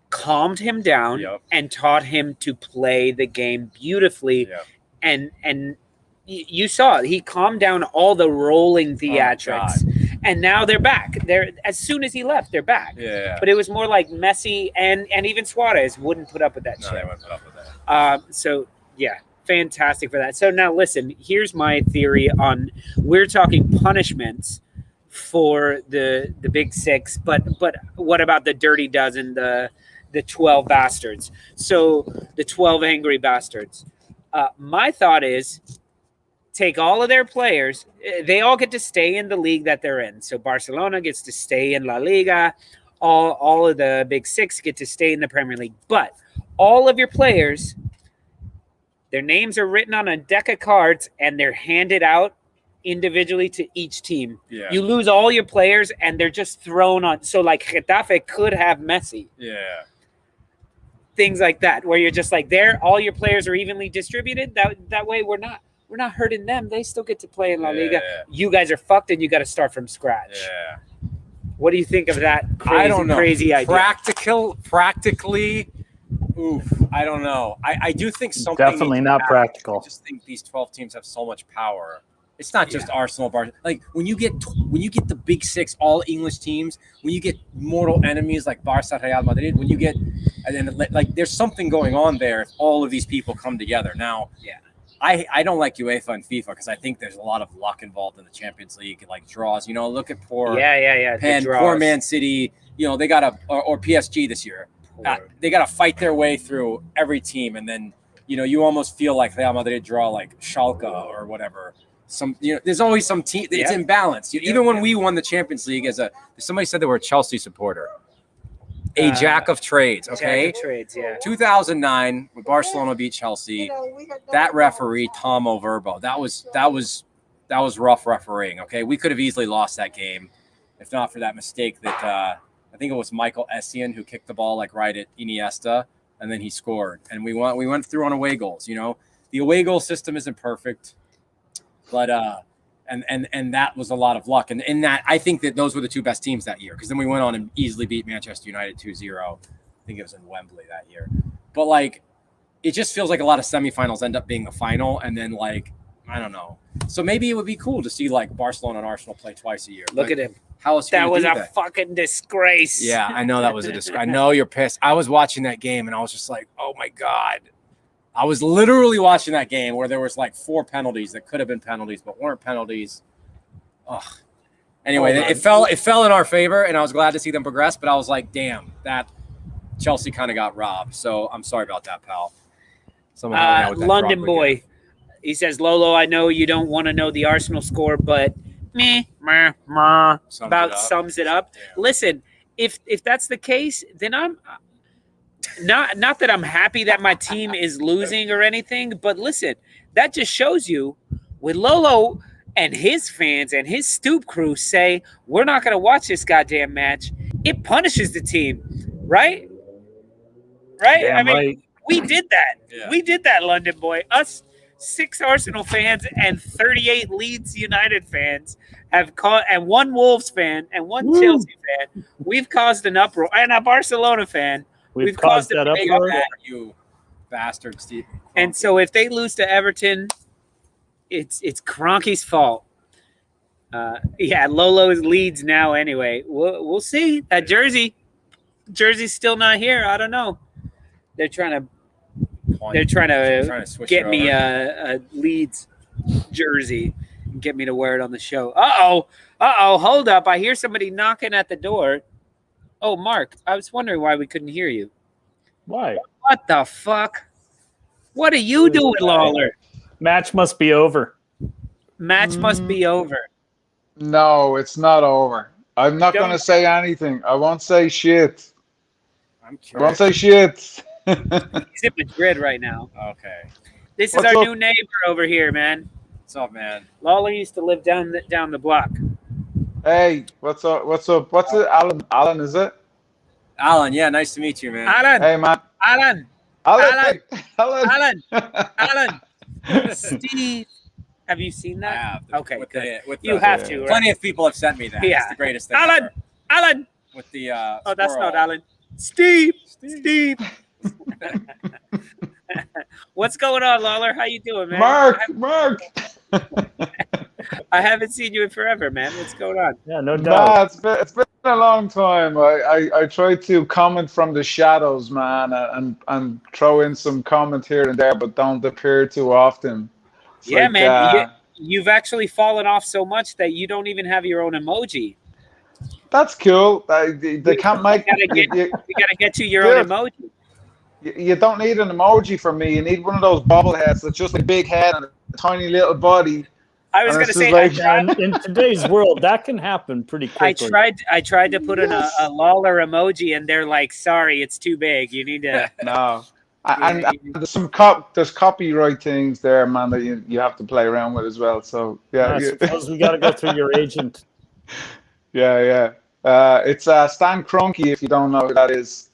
S1: calmed him down and taught him to play the game beautifully. And you saw it. He calmed down all the rolling theatrics. And now they're back. They're as soon as he left, they're back.
S6: Yeah.
S1: But it was more like Messi and even Suarez wouldn't put up with that shit.
S6: No, they wouldn't put up with that.
S1: So yeah, fantastic for that. So now listen, here's my theory on we're talking punishments for the big six, but what about the dirty dozen, the 12 bastards? So the 12 angry bastards. My thought is take all of their players. They all get to stay in the league that they're in. So Barcelona gets to stay in La Liga. All of the big six get to stay in the Premier League. But all of your players, their names are written on a deck of cards and they're handed out individually to each team.
S6: Yeah.
S1: You lose all your players and they're just thrown on. So like Getafe could have Messi.
S6: Yeah.
S1: Things like that, where you're just like all your players are evenly distributed. That way we're not hurting them. They still get to play in La Liga. You guys are fucked and you got to start from scratch.
S6: Yeah.
S1: What do you think of that
S6: I don't know.
S1: Crazy idea?
S6: Practically, oof, I don't know. I do think something
S2: Definitely not practical.
S6: I just think these 12 teams have so much power. It's not just Arsenal, Barcelona. Like when you get the big six, all English teams, when you get mortal enemies like Barca, Real Madrid, when you get, and then like there's something going on there if all of these people come together. Now, I don't like UEFA and FIFA because I think there's a lot of luck involved in the Champions League, like draws. You know, look at poor Man City. You know, they got or PSG this year. They got to fight their way through every team, and then you almost feel like Real Madrid draw like Schalke or whatever. There's always some team. It's imbalanced. Even when we won the Champions League, somebody said they were a Chelsea supporter. A jack of trades, okay?
S1: Jack of trades, yeah.
S6: 2009, when Barcelona beat Chelsea, that referee Tomo Verbo, that was rough refereeing. Okay, we could have easily lost that game if not for that mistake that I think it was Michael Essien who kicked the ball like right at Iniesta, and then he scored, and we went through on away goals. The away goal system isn't perfect, but And that was a lot of luck. And in that, I think that those were the two best teams that year because then we went on and easily beat Manchester United 2-0. I think it was in Wembley that year. But, like, it just feels like a lot of semifinals end up being the final. And then, like, I don't know. So maybe it would be cool to see, like, Barcelona and Arsenal play twice a year.
S1: Look at him.
S6: How else
S1: that was a fucking disgrace.
S6: Yeah, I know that was a disgrace. I know you're pissed. I was watching that game, and I was just like, oh, my God. I was literally watching that game where there was like 4 penalties that could have been penalties but weren't penalties. Ugh. Anyway, it fell in our favor, and I was glad to see them progress. But I was like, damn, that Chelsea kind of got robbed. So I'm sorry about that, pal. Someone help me out with that
S1: London
S6: drop
S1: boy.
S6: again.
S1: He says, Lolo, I know you don't want to know the Arsenal score, but about sums it up.
S6: Damn.
S1: Listen, if that's the case, then I'm not that I'm happy that my team is losing or anything, but listen, that just shows you with Lolo and his fans and his Stoop crew say, we're not going to watch this goddamn match. It punishes the team, right? Right?
S2: Damn
S1: I mean,
S2: right.
S1: we did that.
S6: Yeah.
S1: We did that, London boy. Us 6 Arsenal fans and 38 Leeds United fans have caused, and 1 Wolves fan and 1 Chelsea fan. We've caused an uproar, and a Barcelona fan.
S2: We've caused that
S1: big
S2: uproar.
S1: uproar.
S6: You bastard, Steve.
S1: And so if they lose to Everton, it's Kroenke's fault. Yeah, Lolo's leads now anyway. We'll see. That jersey's still not here. I don't know. They're trying to
S6: switch
S1: get
S6: it
S1: me
S6: over.
S1: a Leeds jersey and get me to wear it on the show. Uh-oh, hold up. I hear somebody knocking at the door. Oh, Mark, I was wondering why we couldn't hear you.
S2: Why?
S1: What the fuck? What are you doing, Lawler?
S2: Match must be over.
S1: Match must be over.
S7: No, it's not over. I'm not
S1: Don't-
S7: going to say anything. I won't say shit.
S6: I'm
S7: I won't
S6: curious.
S7: say shit.
S1: He's in Madrid right now.
S6: Okay.
S1: This is
S7: What's
S1: our
S7: up?
S1: new neighbor over here, man.
S6: What's up, man?
S1: Lawler used to live down the block.
S7: Hey, what's up? What's up? What's it? Alan, is it?
S6: Alan, yeah, nice to meet you, man.
S1: Alan,
S7: Hey, man.
S1: Alan,
S7: Alan.
S1: Alan. Steve. Have you seen
S6: I
S1: that?
S6: have.
S1: Okay,
S6: With
S1: good.
S6: with
S1: You
S6: the-
S1: have to, right?
S6: Plenty of people have sent me that.
S1: Yeah.
S6: It's the greatest thing
S1: Alan,
S6: ever.
S1: Alan.
S6: With the
S1: Oh, that's
S6: squirrel.
S1: not Alan. Steve. What's going on, Lawler? How you doing, man?
S7: Mark.
S1: I haven't seen you in forever, man. What's going on?
S2: Yeah, no doubt.
S7: Nah, it's been a long time. I try to comment from the shadows, man, and throw in some comment here and there, but don't appear too often. It's
S1: Yeah,
S7: like,
S1: man. You've actually fallen off so much that you don't even have your own emoji.
S7: that's cool. They can't make
S1: We gotta get you your
S7: Dude.
S1: own emoji.
S7: you don't need an emoji from me. You need one of those bobbleheads that's just a big head and a tiny little body.
S1: I was
S7: And
S1: gonna
S7: this
S1: say
S7: is like-
S2: In today's world, that can happen pretty quickly.
S1: I tried to put in a Lawler emoji, and they're like, "Sorry, it's too big. You need to."
S7: No.
S1: Yeah,
S7: And there's copyright things there, man, that you have to play around with as well. So
S2: I
S7: yeah,
S2: suppose we got to go through your agent.
S7: yeah. It's Stan Kroenke, if you don't know who that is.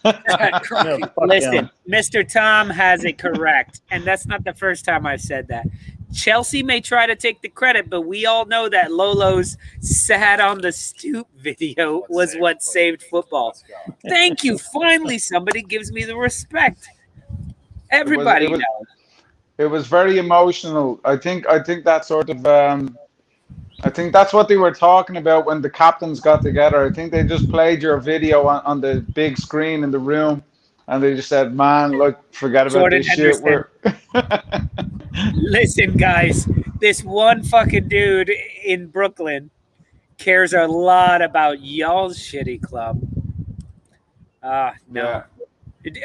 S2: Yeah, fuck
S1: Listen,
S2: him.
S1: Mr. Tom has it correct, and that's not the first time I've said that. Chelsea may try to take the credit, but we all know that Lolo's "sat on the stoop" video was what saved football.
S6: Let's go.
S1: Thank you. Finally, somebody gives me the respect. Everybody
S7: It was-
S1: knows.
S7: It was very emotional. I think that sort of I think that's what they were talking about when the captains got together. I think they just played your video on the big screen in the room, and they just said, "Man, look, forget about
S1: Jordan
S7: this shit."
S1: Henderson. Listen, guys, this one fucking dude in Brooklyn cares a lot about y'all's shitty club. No.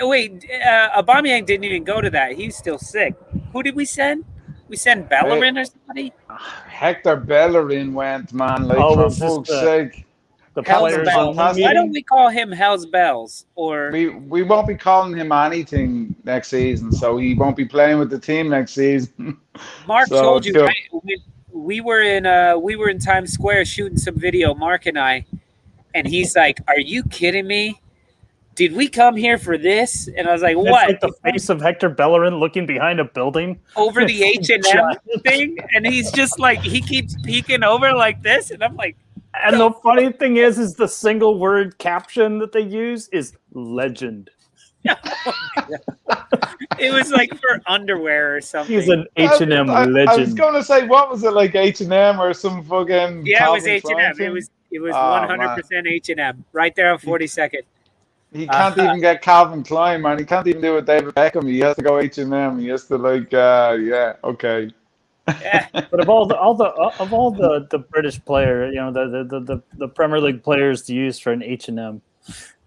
S1: Wait, Aubameyang didn't even go to that. He's still sick. Who did we send? We sent Bellerin or somebody?
S7: Hector Bellerin went, man. Like,
S2: Oh,
S7: for
S2: was this
S7: fuck's
S2: the-
S7: sake.
S2: The
S1: Hell's
S2: players
S1: Bells.
S2: only
S1: Why don't
S2: meeting?
S1: we call him Hell's Bells? Or
S7: We won't be calling him anything next season, so he won't be playing with the team next season.
S1: Mark
S7: So,
S1: told you,
S7: Phil-
S1: right? We were in Times Square shooting some video, Mark and I, and he's like, "Are you kidding me? Did we come here for this?" And I was like,
S2: It's
S1: "What?"
S2: like the face of Hector Bellerin looking behind a building.
S1: Over the
S2: It's
S1: H&M
S2: giant.
S1: thing, and he's just like, he keeps peeking over like this, and I'm like,
S2: And the funny thing is the single word caption that they use is legend.
S1: it was like for underwear or something.
S2: He's an H&M
S7: I was
S2: legend.
S7: going to say, what was it, like H&M or some fucking
S1: Yeah, it was
S7: Calvin
S1: H&M.
S7: Klein
S1: It
S7: thing?
S1: was
S7: Oh,
S1: 100% H&M right there on 42nd.
S7: He can't even get Calvin Klein, man. He can't even do it David Beckham. He has to go H&M. He has to okay.
S1: Yeah.
S2: But of all the British player, you know, the Premier League players to use for an H&M,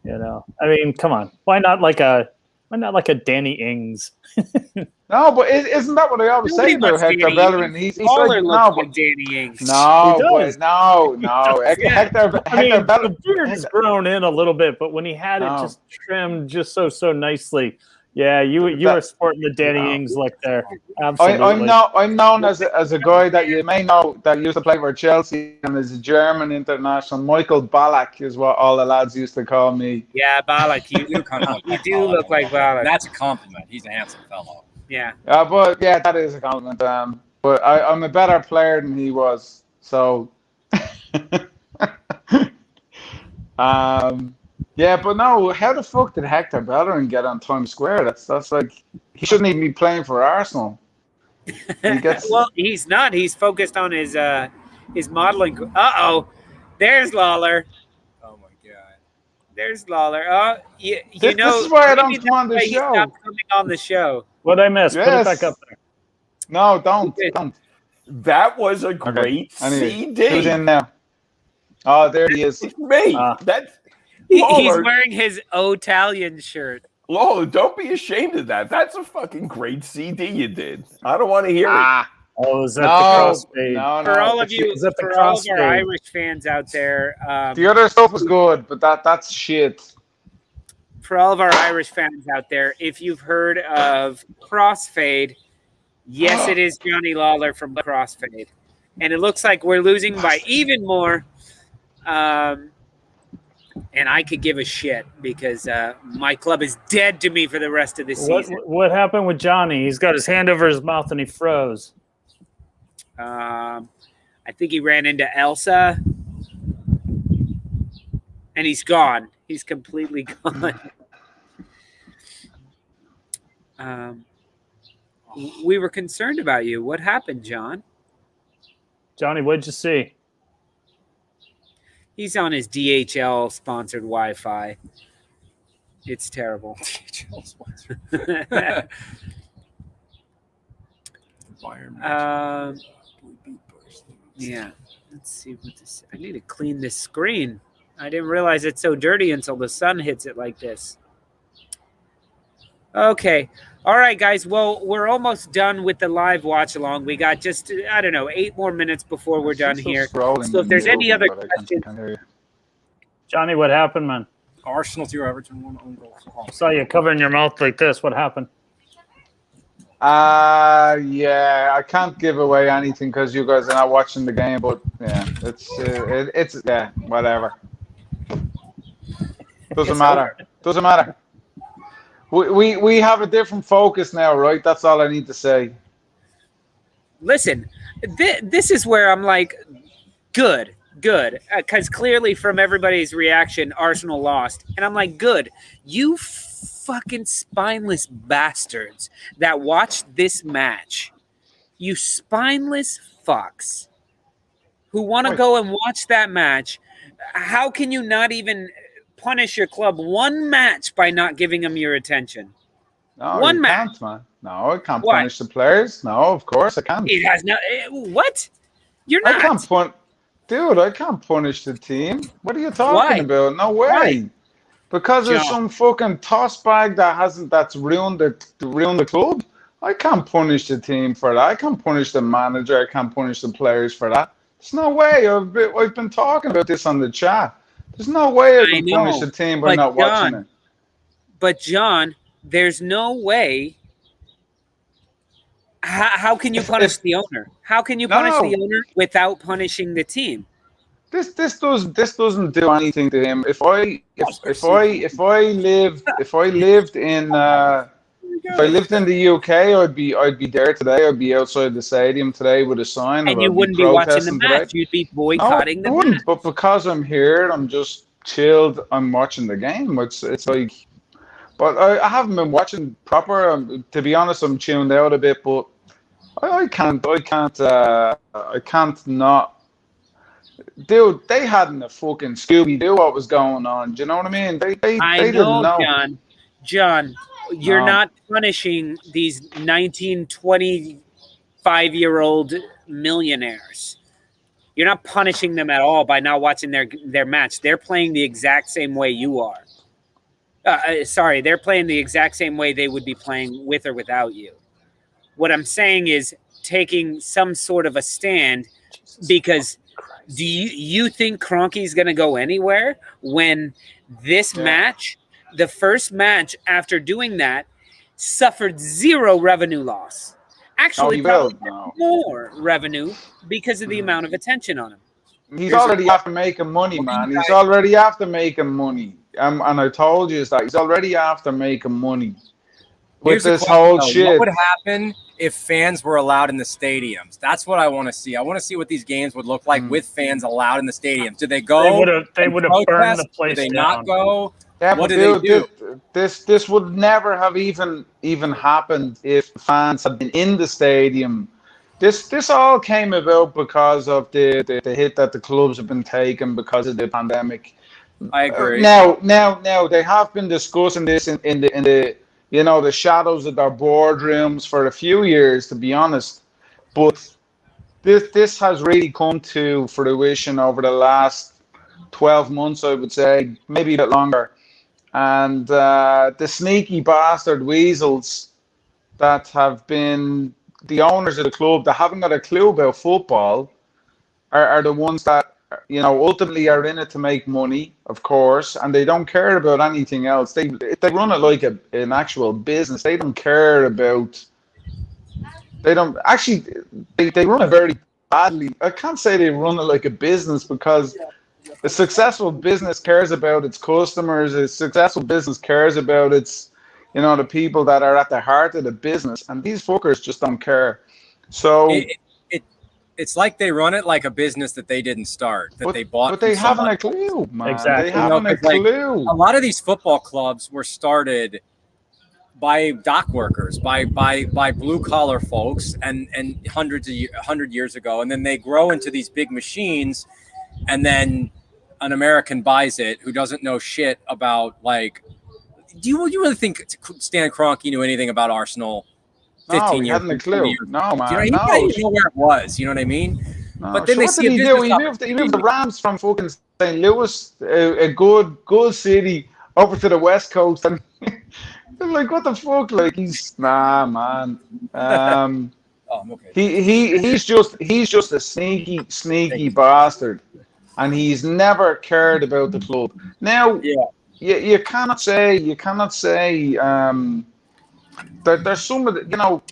S2: You know, I mean, come on. Why not like a Danny Ings?
S7: No, but isn't that what I always say
S1: Nobody
S7: about
S1: wants
S7: Hector
S1: Danny
S7: Bellerin?
S1: Ings.
S7: He's
S1: Lawler
S7: like,
S1: looks
S7: no,
S1: like Danny Ings.
S7: no,
S2: He
S7: but
S2: does.
S7: no.
S1: Yeah.
S7: Hector
S2: I mean,
S7: Bellerin.
S2: the beard's grown in a little bit, but when he had it
S7: No.
S2: just trimmed just so nicely, yeah, you were sporting the Danny Ings look there. Absolutely.
S7: I'm known as a guy that you may know that used to play for Chelsea and is a German international. Michael Ballack is what all the lads used to call me.
S1: Yeah, Ballack, you do look like Ballack.
S6: That's a compliment. He's a handsome fellow.
S1: Yeah.
S7: But yeah, that is a compliment. But I'm a better player than he was. So, yeah, but no, how the fuck did Hector Bellerin get on Times Square? That's like he shouldn't even be playing for Arsenal.
S1: Well, he's not. He's focused on his modeling. There's Lawler.
S6: Oh my god.
S1: There's Lawler. Oh, you
S7: This
S1: know.
S7: is why I
S1: maybe
S7: don't come on the
S1: that's why he
S7: show.
S1: stopped coming on the show.
S2: What'd I miss? Put it
S7: Yes.
S2: back up there.
S7: No, don't.
S5: That was a great
S7: Anyway,
S5: CD.
S7: who's in now? Oh, there he is.
S5: It's me. That's
S1: He's
S5: Lawler.
S1: wearing his Italian shirt.
S5: Lolo, don't be ashamed of that. That's a fucking great CD you did. I don't want to hear it.
S2: Oh, is that the
S7: No,
S2: crossfade?
S7: no.
S1: For all of you,
S2: Is that the
S1: for all of our
S2: crossfade?
S1: Irish fans out there,
S7: The other stuff was good, but that's shit.
S1: for all of our Irish fans out there, if you've heard of Crossfade, yes, it is Johnny Lawler from Crossfade. And it looks like we're losing by even more. And I could give a shit because my club is dead to me for the rest of the season.
S2: What happened with Johnny? He's got his hand over his mouth and he froze.
S1: I think he ran into Elsa. And he's gone. He's completely gone. We were concerned about you. What happened, John?
S2: Johnny, what'd you see?
S1: He's on his DHL sponsored Wi-Fi. It's terrible.
S6: DHL sponsor.
S1: Yeah. Let's see what this. I need to clean this screen. I didn't realize it's so dirty until the sun hits it like this. Okay. All right, guys. Well, we're almost done with the live watch along. We got just, I don't know, 8 more minutes before we're done here. So if there's any other questions.
S2: Johnny, what happened, man?
S6: Arsenal 2, Everton 1 own goal.
S2: I saw you covering your mouth like this. What happened?
S7: Yeah, I can't give away anything because you guys are not watching the game. But yeah, it's yeah, whatever. Doesn't matter. Doesn't matter. We have a different focus now, right? That's all I need to say.
S1: Listen, this is where I'm like, good. Because clearly from everybody's reaction, Arsenal lost. And I'm like, good. You fucking spineless bastards that watched this match. You spineless fucks who want to go and watch that match. How can you not even punish your club one match by not giving them your attention?
S7: No,
S1: one
S7: you
S1: match.
S7: can't, man. No, I can't punish the players. No, of course I can't.
S1: It has no. What? You're not.
S7: I can't Dude, I can't punish the team. What are you talking about? No way.
S1: Why?
S7: Because there's some fucking toss bag that's ruined the club. I can't punish the team for that. I can't punish the manager. I can't punish the players for that. There's no way. I've been talking about this on the chat. There's no way I can punish the team by not watching it.
S1: But John, there's no way. How can you punish the owner? How can you punish the owner without punishing the team?
S7: This doesn't do anything to him. If I lived in the UK, I'd be there today. I'd be outside the stadium today with a sign.
S1: And you wouldn't be watching the match. You'd be boycotting the match.
S7: But because I'm here, I'm just chilled. I'm watching the game. It's like, but I haven't been watching proper. To be honest, I'm tuned out a bit. But I can't not. Dude, they hadn't a fucking Scooby-Doo what was going on. Do you know what I mean? They didn't know.
S1: John, you're not punishing these 19, 25-year-old millionaires. You're not punishing them at all by not watching their match. They're playing the exact same way you are. Sorry, they're playing the exact same way they would be playing with or without you. What I'm saying is taking some sort of a stand, because do you think Kroenke's going to go anywhere when this match, the first match after doing that, suffered zero revenue loss? Actually, probably more revenue because of the amount of attention on him.
S7: He's already after making money, man. He's already after making money. And I told you that he's already after making money with this whole shit.
S6: What would happen if fans were allowed in the stadiums? That's what I want to see. I want to see what these games would look like with fans allowed in the stadiums. Did they go?
S2: They would have burned the place down.
S6: Did they not go?
S7: Yeah,
S6: what did they do?
S7: This would never have even happened if fans had been in the stadium. This all came about because of the hit that the clubs have been taking because of the pandemic.
S6: I agree.
S7: Now they have been discussing this in the the shadows of their boardrooms for a few years, to be honest. But this has really come to fruition over the last 12 months, I would say, maybe a bit longer. And the sneaky bastard weasels that have been the owners of the club that haven't got a clue about football are the ones that ultimately are in it to make money, of course, and they don't care about anything else. They run it like an actual business. They don't care about. They don't actually. They run it very badly. I can't say they run it like a business because a successful business cares about its customers. A successful business cares about its, the people that are at the heart of the business, and these fuckers just don't care. So.
S6: It's like they run it like a business that they didn't start, that they bought.
S7: But they haven't a clue, man.
S2: Exactly.
S7: They haven't a clue.
S6: A lot of these football clubs were started by dock workers, by blue collar folks, and 100 years ago, and then they grow into these big machines, and then an American buys it who doesn't know shit about Do you really think Stan Kroenke knew anything about Arsenal? 15 years.
S7: Hadn't a clue. No, man.
S6: He didn't know where it was. You know what I mean?
S7: No.
S6: But then they see
S7: He moved the Rams from fucking St. Louis, a good city, over to the West Coast, and they're like, what the fuck? Like, he's man.
S6: Okay.
S7: He's just a sneaky bastard, and he's never cared about the club. Now, you cannot say. There's some of the,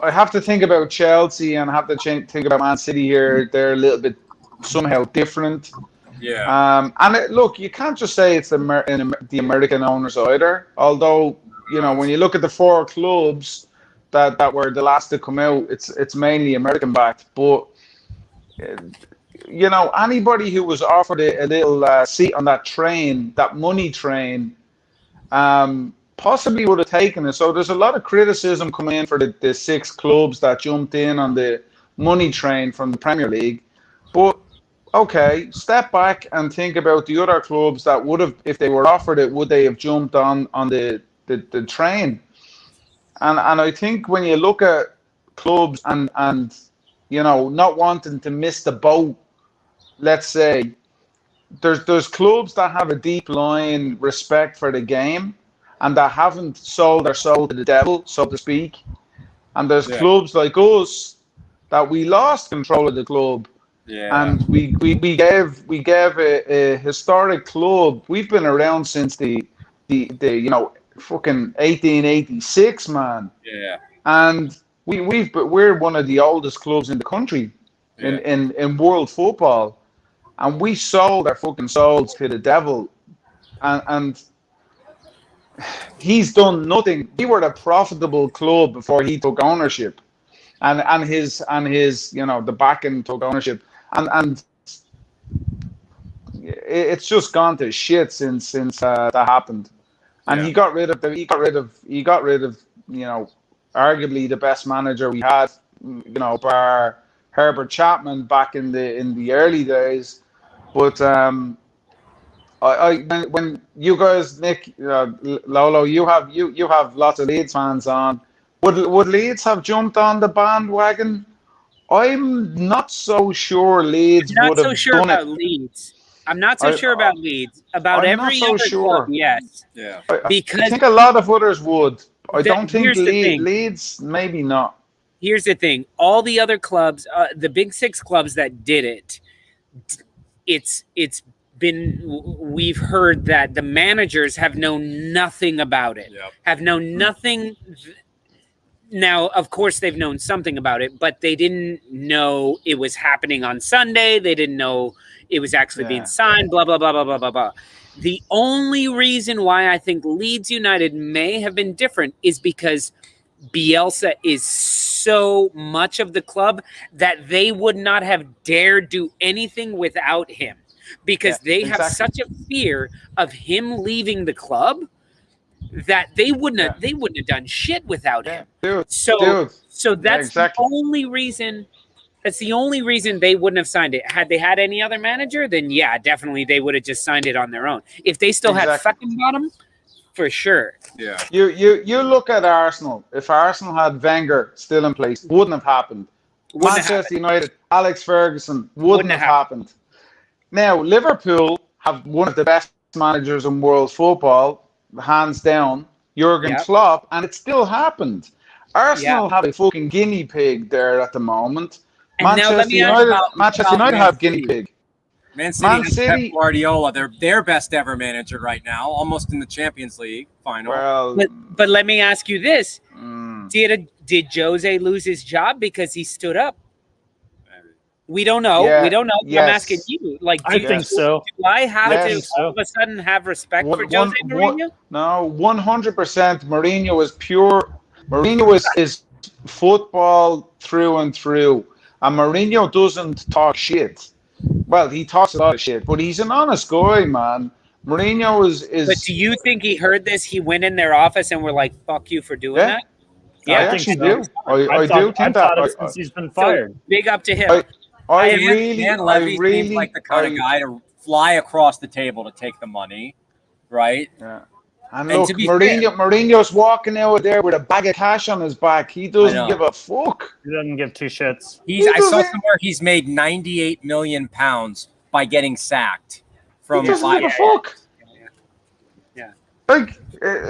S7: I have to think about Chelsea and I have to think about Man City here. They're a little bit somehow different.
S6: Yeah.
S7: Look, you can't just say it's the American owners either. Although, when you look at the four clubs that were the last to come out, it's mainly American backed. But anybody who was offered a little seat on that train, that money train, possibly would have taken it. So there's a lot of criticism coming in for the 6 clubs that jumped in on the money train from the Premier League. But okay, step back and think about the other clubs that would have, if they were offered it, would they have jumped on the train? And I think when you look at clubs and not wanting to miss the boat, let's say, there's clubs that have a deep line respect for the game and that haven't sold their soul to the devil, so to speak. And there's clubs like us that we lost control of the club. Yeah. And we gave a historic club. We've been around since the fucking 1886, man.
S6: Yeah.
S7: And we're one of the oldest clubs in the country in world football. And we sold our fucking souls to the devil, and he's done nothing. We were a profitable club before he took ownership, and his the backing took ownership, and it's just gone to shit since that happened. And he got rid of arguably the best manager we had, bar Herbert Chapman back in the early days. But when you guys, Nick, Lolo, you have lots of Leeds fans on. Would Leeds have jumped on the bandwagon? I'm not so sure Leeds would have done it.
S1: Leeds. I'm not so sure about Leeds. About
S7: I'm not
S1: every
S7: so
S1: other
S7: sure.
S1: club, yes.
S6: Yeah.
S7: I
S1: Because
S7: think a lot of others would. I don't think
S1: here's the thing.
S7: Leeds, maybe not.
S1: Here's the thing. All the other clubs, the big 6 clubs that did it, it's been, we've heard that the managers have known nothing about it.
S6: Yep.
S1: Have known nothing. Now, of course, they've known something about it, but they didn't know it was happening on Sunday. They didn't know it was actually being signed, blah, blah, blah, blah, blah, blah, blah. The only reason why I think Leeds United may have been different is because Bielsa is so much of the club that they would not have dared do anything without him, because they have such a fear of him leaving the club that they wouldn't have done shit without him. So that's the only reason. That's the only reason they wouldn't have signed it. Had they had any other manager, then yeah, definitely they would have just signed it on their own. If they still had fucking bottom, for sure.
S6: Yeah.
S7: You look at Arsenal. If Arsenal had Wenger still in place, wouldn't have happened. Manchester United, Alex Ferguson, wouldn't have happened. Now, Liverpool have one of the best managers in world football, hands down, Jurgen Klopp, and it still happened. Arsenal have a fucking guinea pig there at the moment.
S1: And
S7: Manchester United have guinea pig.
S6: Man City, Pep Guardiola, they're their best ever manager right now, almost in the Champions League final.
S7: Well,
S1: but let me ask you this: Did Jose lose his job because he stood up? We don't know.
S7: Yeah,
S1: we don't know.
S7: yes.
S1: I'm asking you. Like,
S2: I think so.
S1: Do I have to all of a sudden have respect for Jose Mourinho?
S7: No, 100%. Mourinho is pure. Mourinho is football through and through. And Mourinho doesn't talk shit. Well, he talks a lot of shit, but he's an honest guy, man. Mourinho is.
S1: But do you think he heard this? He went in their office and were like, "Fuck you for doing that."
S7: Yeah, I actually do. I do think that.
S2: Since he's been fired.
S1: So big up to him.
S6: Dan Levy seems like the kind of guy to fly across the table to take the money, right?
S7: Yeah. And look, Mourinho's walking out there with a bag of cash on his back. He doesn't give a fuck.
S2: He doesn't give two shits.
S6: I saw somewhere he's made £98 million by getting sacked from.
S7: He doesn't give a fuck.
S1: Yeah.
S7: Like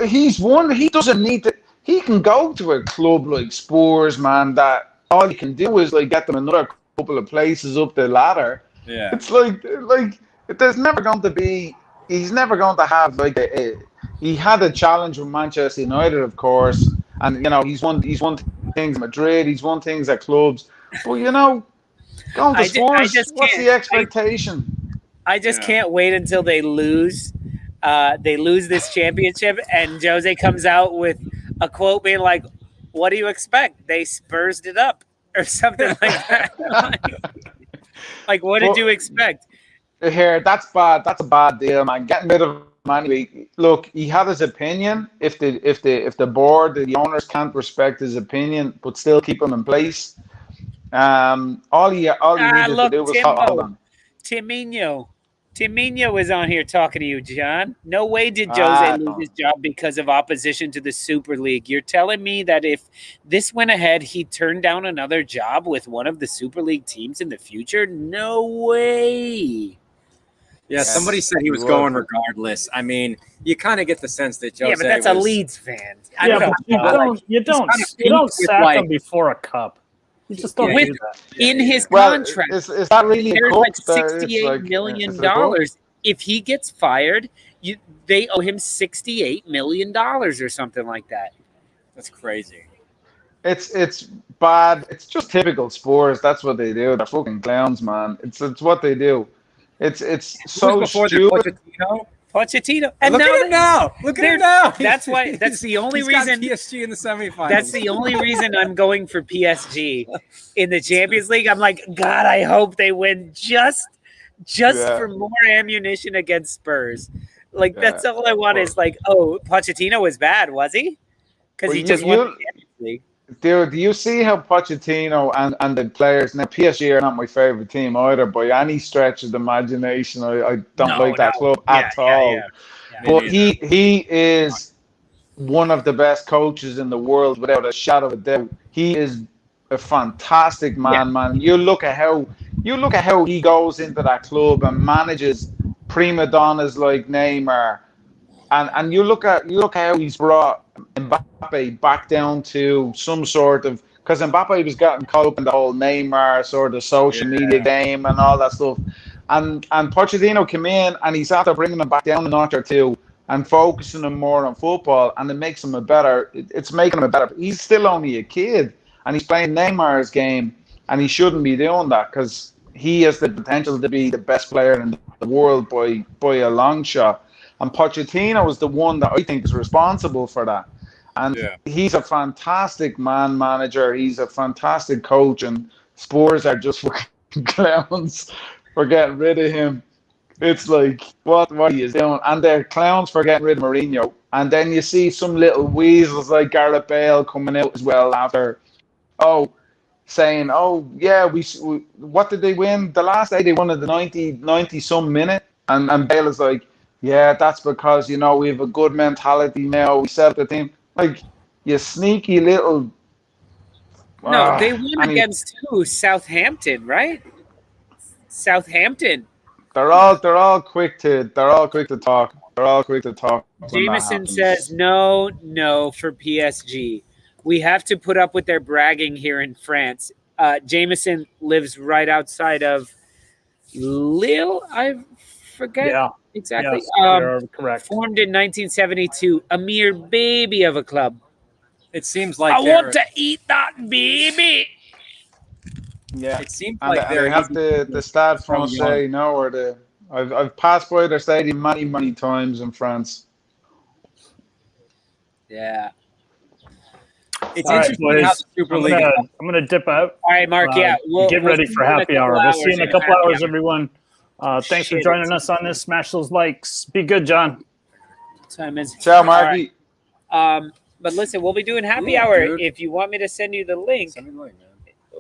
S7: he's one. He doesn't need to. He can go to a club like Spurs, man. That all he can do is like get them another couple of places up the ladder.
S6: Yeah.
S7: It's like there's never going to be. He's never going to have like he had a challenge with Manchester United, of course, and you know he's won things at Madrid, he's won things at clubs, but you know, going to Spurs, what's the expectation?
S1: I just can't wait until they lose. They lose this championship, and Jose comes out with a quote being like, "What do you expect? They Spursed it up," or something like that. like, what did you expect?
S7: Here, that's bad. That's a bad deal, man. Getting rid of him anyway. Look, he had his opinion. If the board, the owners can't respect his opinion, but still keep him in place, all he needed to do was hold on.
S1: Timino was on here talking to you, John. No way did Jose lose his job because of opposition to the Super League. You're telling me that if this went ahead, he'd turn down another job with one of the Super League teams in the future? No way.
S6: Yeah, somebody said he was going regardless. I mean, you kind of get the sense that Jose.
S1: Yeah, but that's a Leeds fan.
S2: You don't sack him before a cup. You just don't do that.
S1: In his contract,
S7: is that really
S1: there's like $68 million. If he gets fired, they owe him $68 million or something like that.
S6: That's crazy.
S7: It's bad. It's just typical Spurs. That's what they do. They're fucking clowns, man. It's what they do. It's so stupid.
S1: Pochettino.
S6: And look at him now. Look at him now.
S1: That's why. That's the only reason.
S6: PSG in the semifinals.
S1: That's the only reason I'm going for PSG in the Champions League. I'm like, God, I hope they win just for more ammunition against Spurs. Like that's all I want is like, oh, Pochettino was bad, was he? Because he just won the Champions League.
S7: Dude, do you see how Pochettino and the players now? PSG are not my favorite team either by any stretch of the imagination. I don't like that club at all. But he is one of the best coaches in the world without a shadow of a doubt. He is a fantastic man. You look at how he goes into that club and manages prima donnas like Neymar, and you look how he's brought Mbappe back down to some sort of, because Mbappe was getting caught up in the whole Neymar sort of social media game and all that stuff, and Pochettino came in and he's after bringing him back down a notch or two and focusing him more on football, and it makes him it's making him a better. He's still only a kid and he's playing Neymar's game, and he shouldn't be doing that because he has the potential to be the best player in the world by a long shot. And Pochettino is the one that I think is responsible for that. And he's a fantastic manager. He's a fantastic coach. And Spurs are just fucking clowns for getting rid of him. It's like, what he is doing. And they're clowns for getting rid of Mourinho. And then you see some little weasels like Gareth Bale coming out as well after, saying, what did they win? The last day they won at the 90 some minute. And Bale is like, yeah, that's because, we have a good mentality now. We set the team. Like, you sneaky little...
S1: No, they won against who? Southampton, right? Southampton.
S7: They're all quick to talk. They're all quick to talk.
S1: Jameson says no for PSG. We have to put up with their bragging here in France. Jameson lives right outside of Lille. I forget. Yeah. Exactly.
S2: Yes, correct.
S1: Formed in 1972, a mere baby of a club.
S6: It seems like
S1: I want to eat that baby.
S7: Yeah,
S6: it seems
S7: and
S6: like
S7: they have the Stade Francais, or I've passed by their stadium many times in France.
S1: Yeah,
S6: it's interesting how the Super League.
S2: I'm gonna dip out.
S1: All right, Mark. We'll
S2: get ready for happy hour. We'll see you in a couple hours, everyone. Thanks for joining us on this. Smash those likes. Be good, John.
S1: Time is.
S7: Ciao, Marky.
S1: Right. But listen, we'll be doing happy hour. Dude. If you want me to send you the link. Send me the link, man.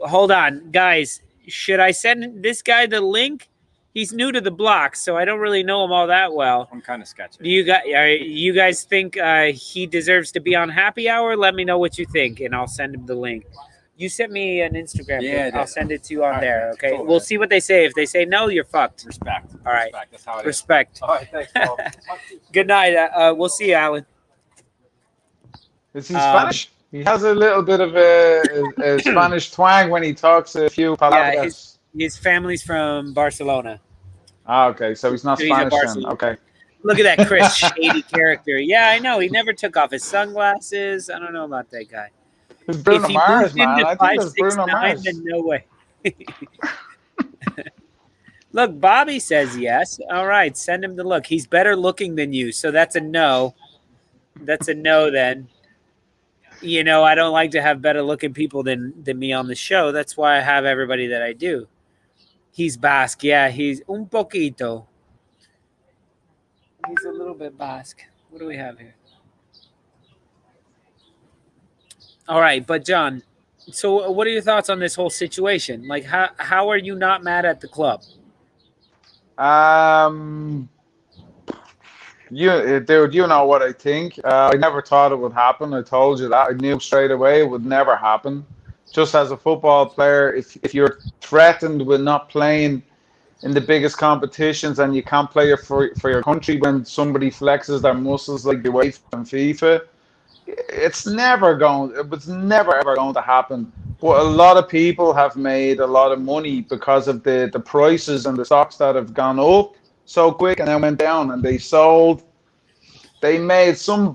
S1: Hold on, guys. Should I send this guy the link? He's new to the block, so I don't really know him all that well.
S6: I'm kind of sketchy.
S1: Do you guys think he deserves to be on happy hour? Let me know what you think, and I'll send him the link. You sent me an Instagram link. I'll send it to you on there, okay? Cool, we'll see what they say. If they say no, you're fucked.
S6: Respect.
S1: All right.
S6: Respect. That's how it
S1: Respect.
S6: Is. All right, thanks, Paul.
S1: Good night. We'll see you, Alan.
S7: Is he Spanish? He has a little bit of a Spanish twang when he talks a few palabras.
S1: Yeah, his family's from Barcelona.
S7: Okay, so he's not Spanish then. Okay.
S1: Look at that Chris shady character. Yeah, I know. He never took off his sunglasses. I don't know about that guy.
S7: It's Bruno Mars, man. I think it's Bruno Mars.
S1: Then no way. Look, Bobby says yes. All right, send him the look. He's better looking than you, so that's a no. That's a no then. I don't like to have better looking people than me on the show. That's why I have everybody that I do. He's Basque. Yeah, he's un poquito. He's a little bit Basque. What do we have here? All right, but John, so what are your thoughts on this whole situation? Like, how are you not mad at the club?
S7: Dude, you know what I think. I never thought it would happen. I told you that. I knew straight away it would never happen. Just as a football player, if you're threatened with not playing in the biggest competitions and you can't play for your country when somebody flexes their muscles like the UEFA and FIFA, it was never ever going to happen. But a lot of people have made a lot of money because of the prices and the stocks that have gone up so quick and then went down, and they sold. They made some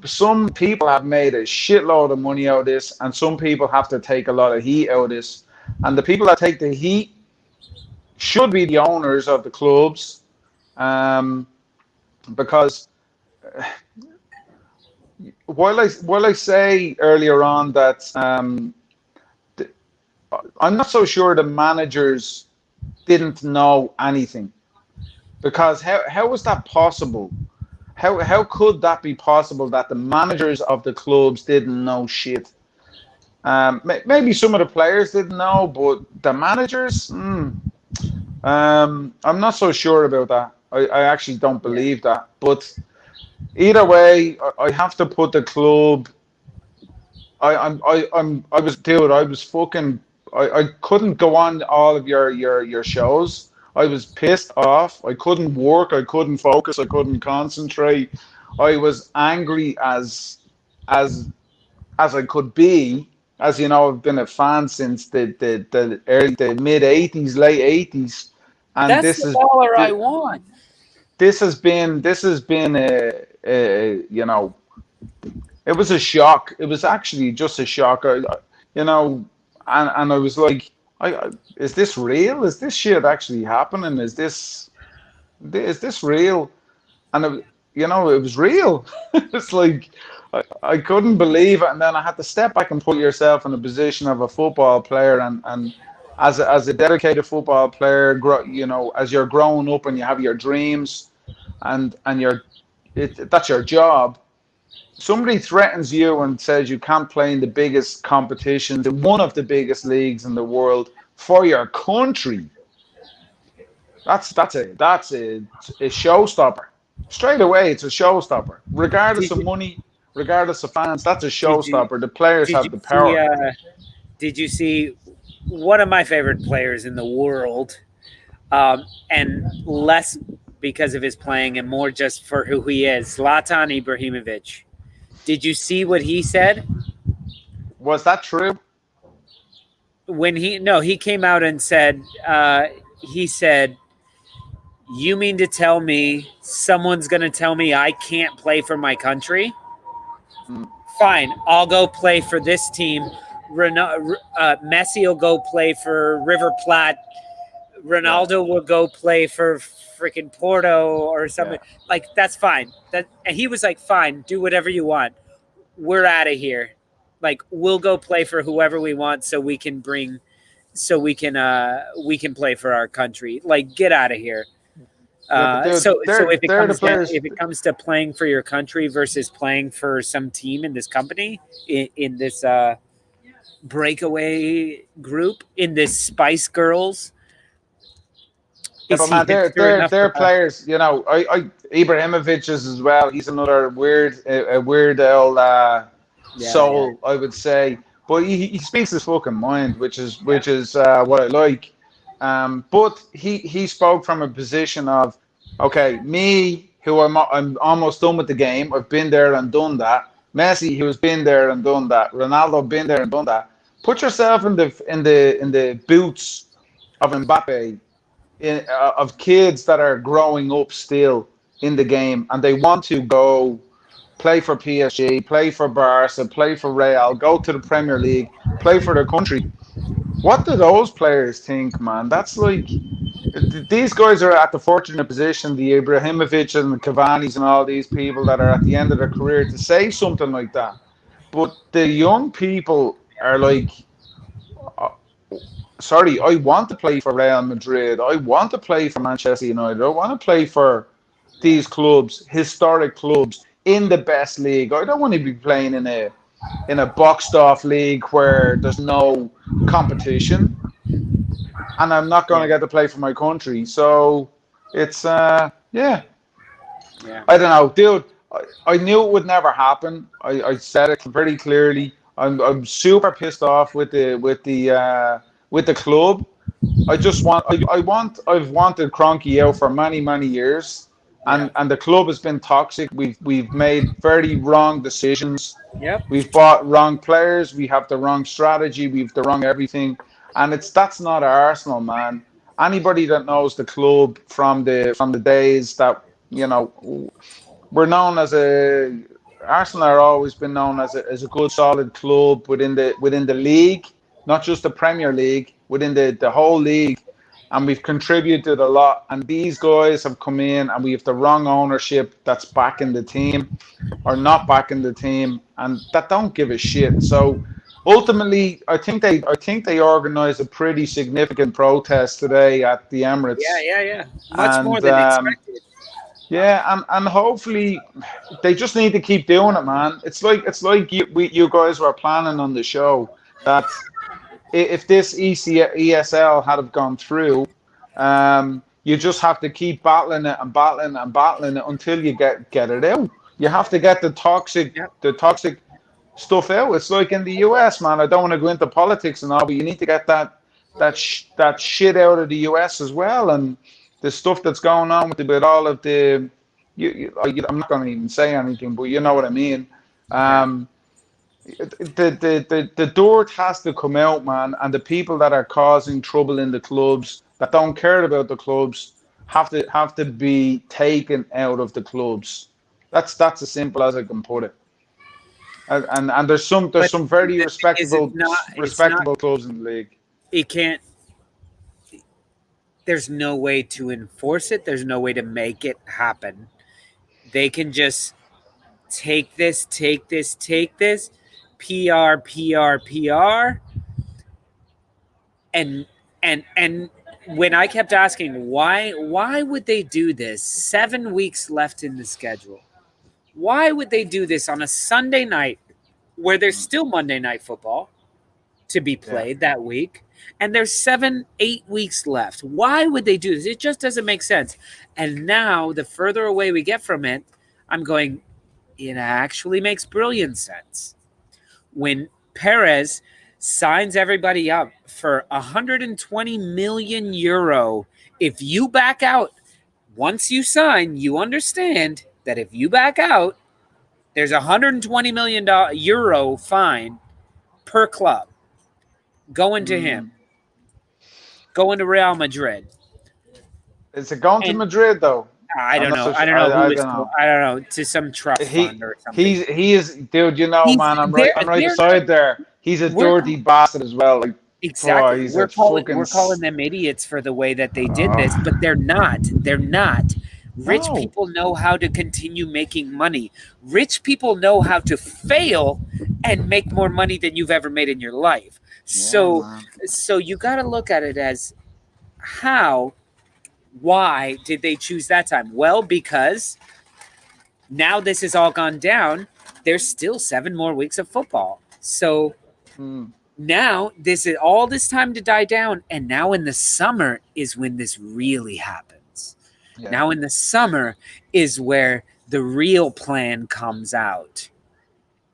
S7: people have made a shitload of money out of this, and some people have to take a lot of heat out of this. And the people that take the heat should be the owners of the clubs, because while I say earlier on that I'm not so sure the managers didn't know anything, because how was that possible? How could that be possible that the managers of the clubs didn't know shit? Maybe some of the players didn't know, but the managers, I'm not so sure about that. I actually don't believe that. But either way, I have to put the club. I couldn't go on all of your shows. I was pissed off. I couldn't work. I couldn't focus. I couldn't concentrate. I was angry as I could be. As you know, I've been a fan since the mid '80s, late '80s, and
S1: That's the Lawler I want.
S7: this has been a it was a shock. It was actually just a shock. You know, and I was like, is this real? Is this shit actually happening? Is this real? And it was real. It's like I couldn't believe it, and then I had to step back and put yourself in the position of a football player, and as a dedicated football player, as you're growing up and you have your dreams, and that's your job. Somebody threatens you and says you can't play in the biggest competitions, in one of the biggest leagues in the world for your country. That's a showstopper. Straight away, it's a showstopper. Regardless of money, regardless of fans, that's a showstopper. The players have the power.
S1: Did you see one of my favorite players in the world, and less because of his playing and more just for who he is, Zlatan Ibrahimovic? Did you see what he said?
S7: Was that true?
S1: When he came out and said, he said, "You mean to tell me someone's going to tell me I can't play for my country? Fine, I'll go play for this team. Messi will go play for River Plate. Ronaldo will go play for freaking Porto or something. Yeah. Like, that's fine." And he was like, "Fine, do whatever you want. We're out of here. Like, we'll go play for whoever we want so we can play for our country. Like, get out of here." So if it comes to playing for your country versus playing for some team in this company, in this breakaway group, in this Spice Girls.
S7: Yeah, but man, they're players. Ibrahimovic is as well. He's another weird old soul, I would say. But he speaks his fucking mind, which is what I like. But he spoke from a position of, okay, me, who I'm almost done with the game. I've been there and done that. Messi, who's been there and done that. Ronaldo, been there and done that. Put yourself in the boots of Mbappe, of kids that are growing up still in the game, and they want to go play for PSG, play for Barca, play for Real, go to the Premier League, play for their country. What do those players think, man? That's like, these guys are at the fortunate position, the Ibrahimovic and the Cavani's and all these people that are at the end of their career, to say something like that. But the young people are like, sorry, I want to play for Real Madrid. I want to play for Manchester United. I want to play for these clubs, historic clubs, in the best league. I don't want to be playing in a boxed off league where there's no competition, and I'm not going to get to play for my country. So it's I don't know, dude. I knew it would never happen. I said it very clearly. I'm super pissed off with the club. I've wanted Kroenke out for many years. And the club has been toxic. We've made very wrong decisions.
S1: Yep.
S7: We've bought wrong players. We have the wrong strategy. We've the wrong everything. And that's not Arsenal, man. Anybody that knows the club from the days that we're known as Arsenal are always been known as a good solid club within the league, not just the Premier League, within the whole league. And we've contributed a lot. And these guys have come in, and we have the wrong ownership that's backing the team or not backing the team, and that don't give a shit. So ultimately, I think they organised a pretty significant protest today at the Emirates.
S1: Yeah. Much more than expected.
S7: Yeah, and hopefully they just need to keep doing it, man. It's like you guys were planning on the show that if this ESL had have gone through, you just have to keep battling it until you get it out. You have to get the toxic stuff out. It's like in the US, man. I don't want to go into politics and all, but you need to get that that shit out of the US as well, and the stuff that's going on with all of the. I'm not going to even say anything, but you know what I mean. The dirt has to come out, man, and the people that are causing trouble in the clubs that don't care about the clubs have to be taken out of the clubs. That's as simple as I can put it. And there's some very respectable clubs in the league.
S1: It can't. There's no way to enforce it. There's no way to make it happen. They can just take this, PR, and when I kept asking why would they do this? 7 weeks left in the schedule. Why would they do this on a Sunday night where there's still Monday Night Football to be played that week? And there's 7-8 weeks left. Why would they do this? It just doesn't make sense. And now, the further away we get from it, I'm going, it actually makes brilliant sense. When Perez signs everybody up for 120 million euro, if you back out, once you sign, you understand that if you back out, there's 120 million euro fine per club going to him. Going to Real Madrid.
S7: Is it going to Madrid though?
S1: I don't know. I don't know. To some trust fund or something.
S7: He is, dude. You know, man. I'm right beside there. He's a dirty bastard as well. Like,
S1: exactly. We're calling them idiots for the way that they did this, but they're not. They're not. Rich people know how to continue making money. Rich people know how to fail and make more money than you've ever made in your life. So you got to look at it as why did they choose that time? Well, because now this has all gone down. There's still 7 more weeks of football. So now this is all this time to die down. And now in the summer is when this really happens. Yeah. Now in the summer is where the real plan comes out.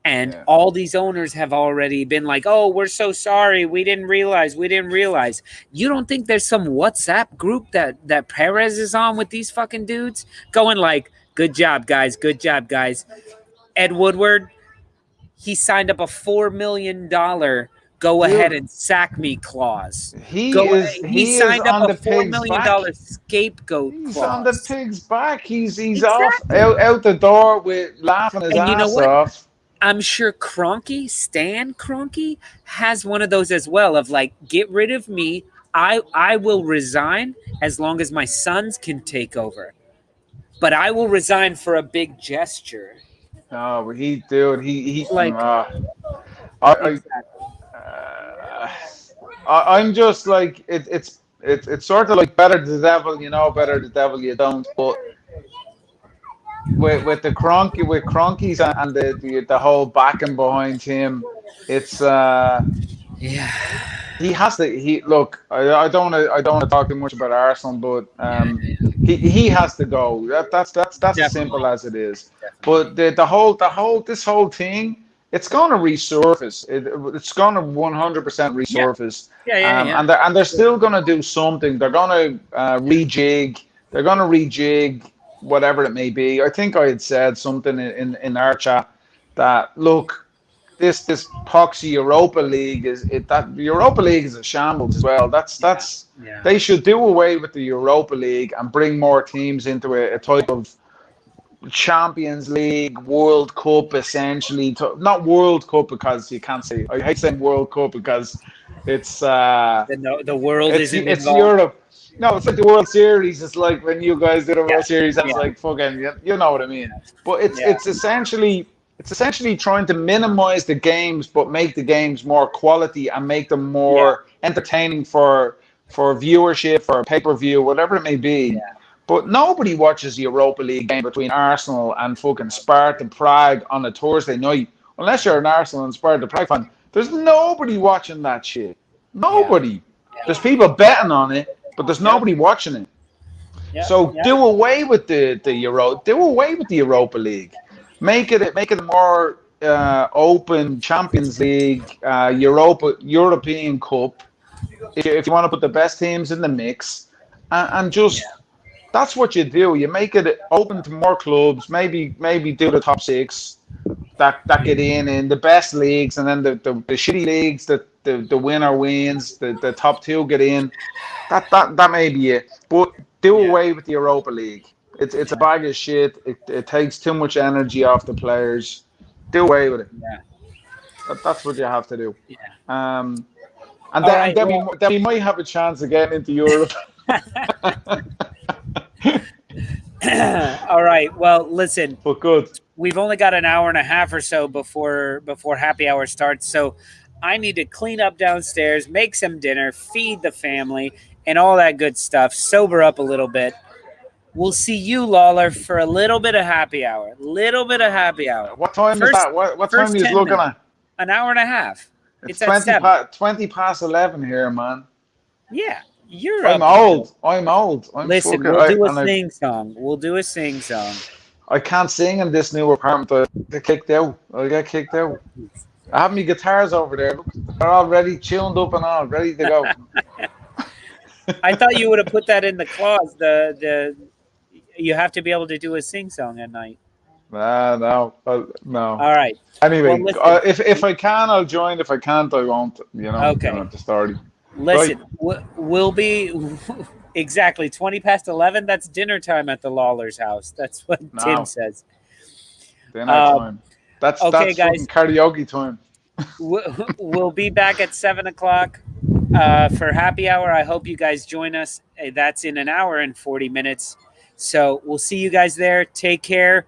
S1: And all these owners have already been like, oh, we're so sorry. We didn't realize. You don't think there's some WhatsApp group that Perez is on with these fucking dudes going like, good job, guys. Ed Woodward, he signed up a $4 million go ahead and sack me clause.
S7: He
S1: signed up a $4 million scapegoat clause.
S7: He's on the pig's back. He's off out the door with laughing his ass off.
S1: I'm sure Stan Kroenke has one of those as well of like, get rid of me. I will resign as long as my sons can take over. But I will resign for a big gesture.
S7: Oh, he like I'm just like it's sort of like better the devil you know, better the devil you don't. But with Kroenke's and the whole backing behind him, it's he has to. Look, I don't want to talk too much about Arsenal, but he has to go. That's as simple as it is. But this whole thing, it's going to resurface. It's going to 100% resurface. And they're still going to do something. They're going to rejig. They're going to rejig whatever it may be. I think I had said something in our chat that look, this poxy Europa League that Europa League is a shambles as well. They should do away with the Europa League and bring more teams into a type of Champions League, World Cup, essentially. Not World Cup because you can't say. I hate saying World Cup because it's
S1: the world isn't
S7: it's
S1: involved.
S7: Europe. No, it's like the World Series. It's like when you guys did a World Series. That's like fucking. You know what I mean? But it's essentially trying to minimize the games, but make the games more quality and make them more entertaining for viewership, for pay-per-view, whatever it may be. Yeah. But nobody watches the Europa League game between Arsenal and fucking Sparta Prague on a Thursday night, unless you're an Arsenal and Sparta Prague fan. There's nobody watching that shit. Nobody. Yeah. There's people betting on it, but there's nobody watching it. Yeah. So do away with the Europa League. Make it a more open Champions League, European Cup, if you want to put the best teams in the mix, and just that's what you do. You make it open to more clubs. Maybe do the top 6 that get in the best leagues, and then the shitty leagues that the winner wins. The top 2 get in. That may be it. But do away with the Europa League. It's a bag of shit. It takes too much energy off the players. Do away with it.
S1: Yeah.
S7: That's what you have to do.
S1: Yeah.
S7: And then we might have a chance of getting into Europe.
S1: All right. Well, listen.
S7: But good.
S1: We've only got an hour and a half or so before happy hour starts. So I need to clean up downstairs, make some dinner, feed the family, and all that good stuff. Sober up a little bit. We'll see you, Lawler, for a little bit of happy hour.
S7: What time is that? What time are you looking at?
S1: An hour and a half.
S7: It's 20 past 11 here, man.
S1: Yeah, you're.
S7: I'm old.
S1: Listen, we'll do a sing song.
S7: I can't sing in this new apartment. I'll get kicked out. I have my guitars over there. Look, they're all ready, tuned up and all, ready to go.
S1: I thought you would have put that in the clause. You have to be able to do a sing song at night.
S7: No.
S1: All right.
S7: Anyway,
S1: well,
S7: if I can, I'll join. If I can't, I won't.
S1: Okay.
S7: The story.
S1: Listen, we'll be exactly 20 past 11. That's dinner time at the Lawler's house. That's what Tim says.
S7: Dinner time. That's guys. Karaoke time.
S1: We'll be back at 7 o'clock for happy hour. I hope you guys join us. That's in an hour and 40 minutes. So we'll see you guys there. Take care.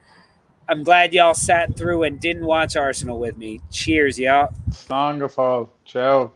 S1: I'm glad y'all sat through and didn't watch Arsenal with me. Cheers, y'all.
S7: Song of all. Ciao.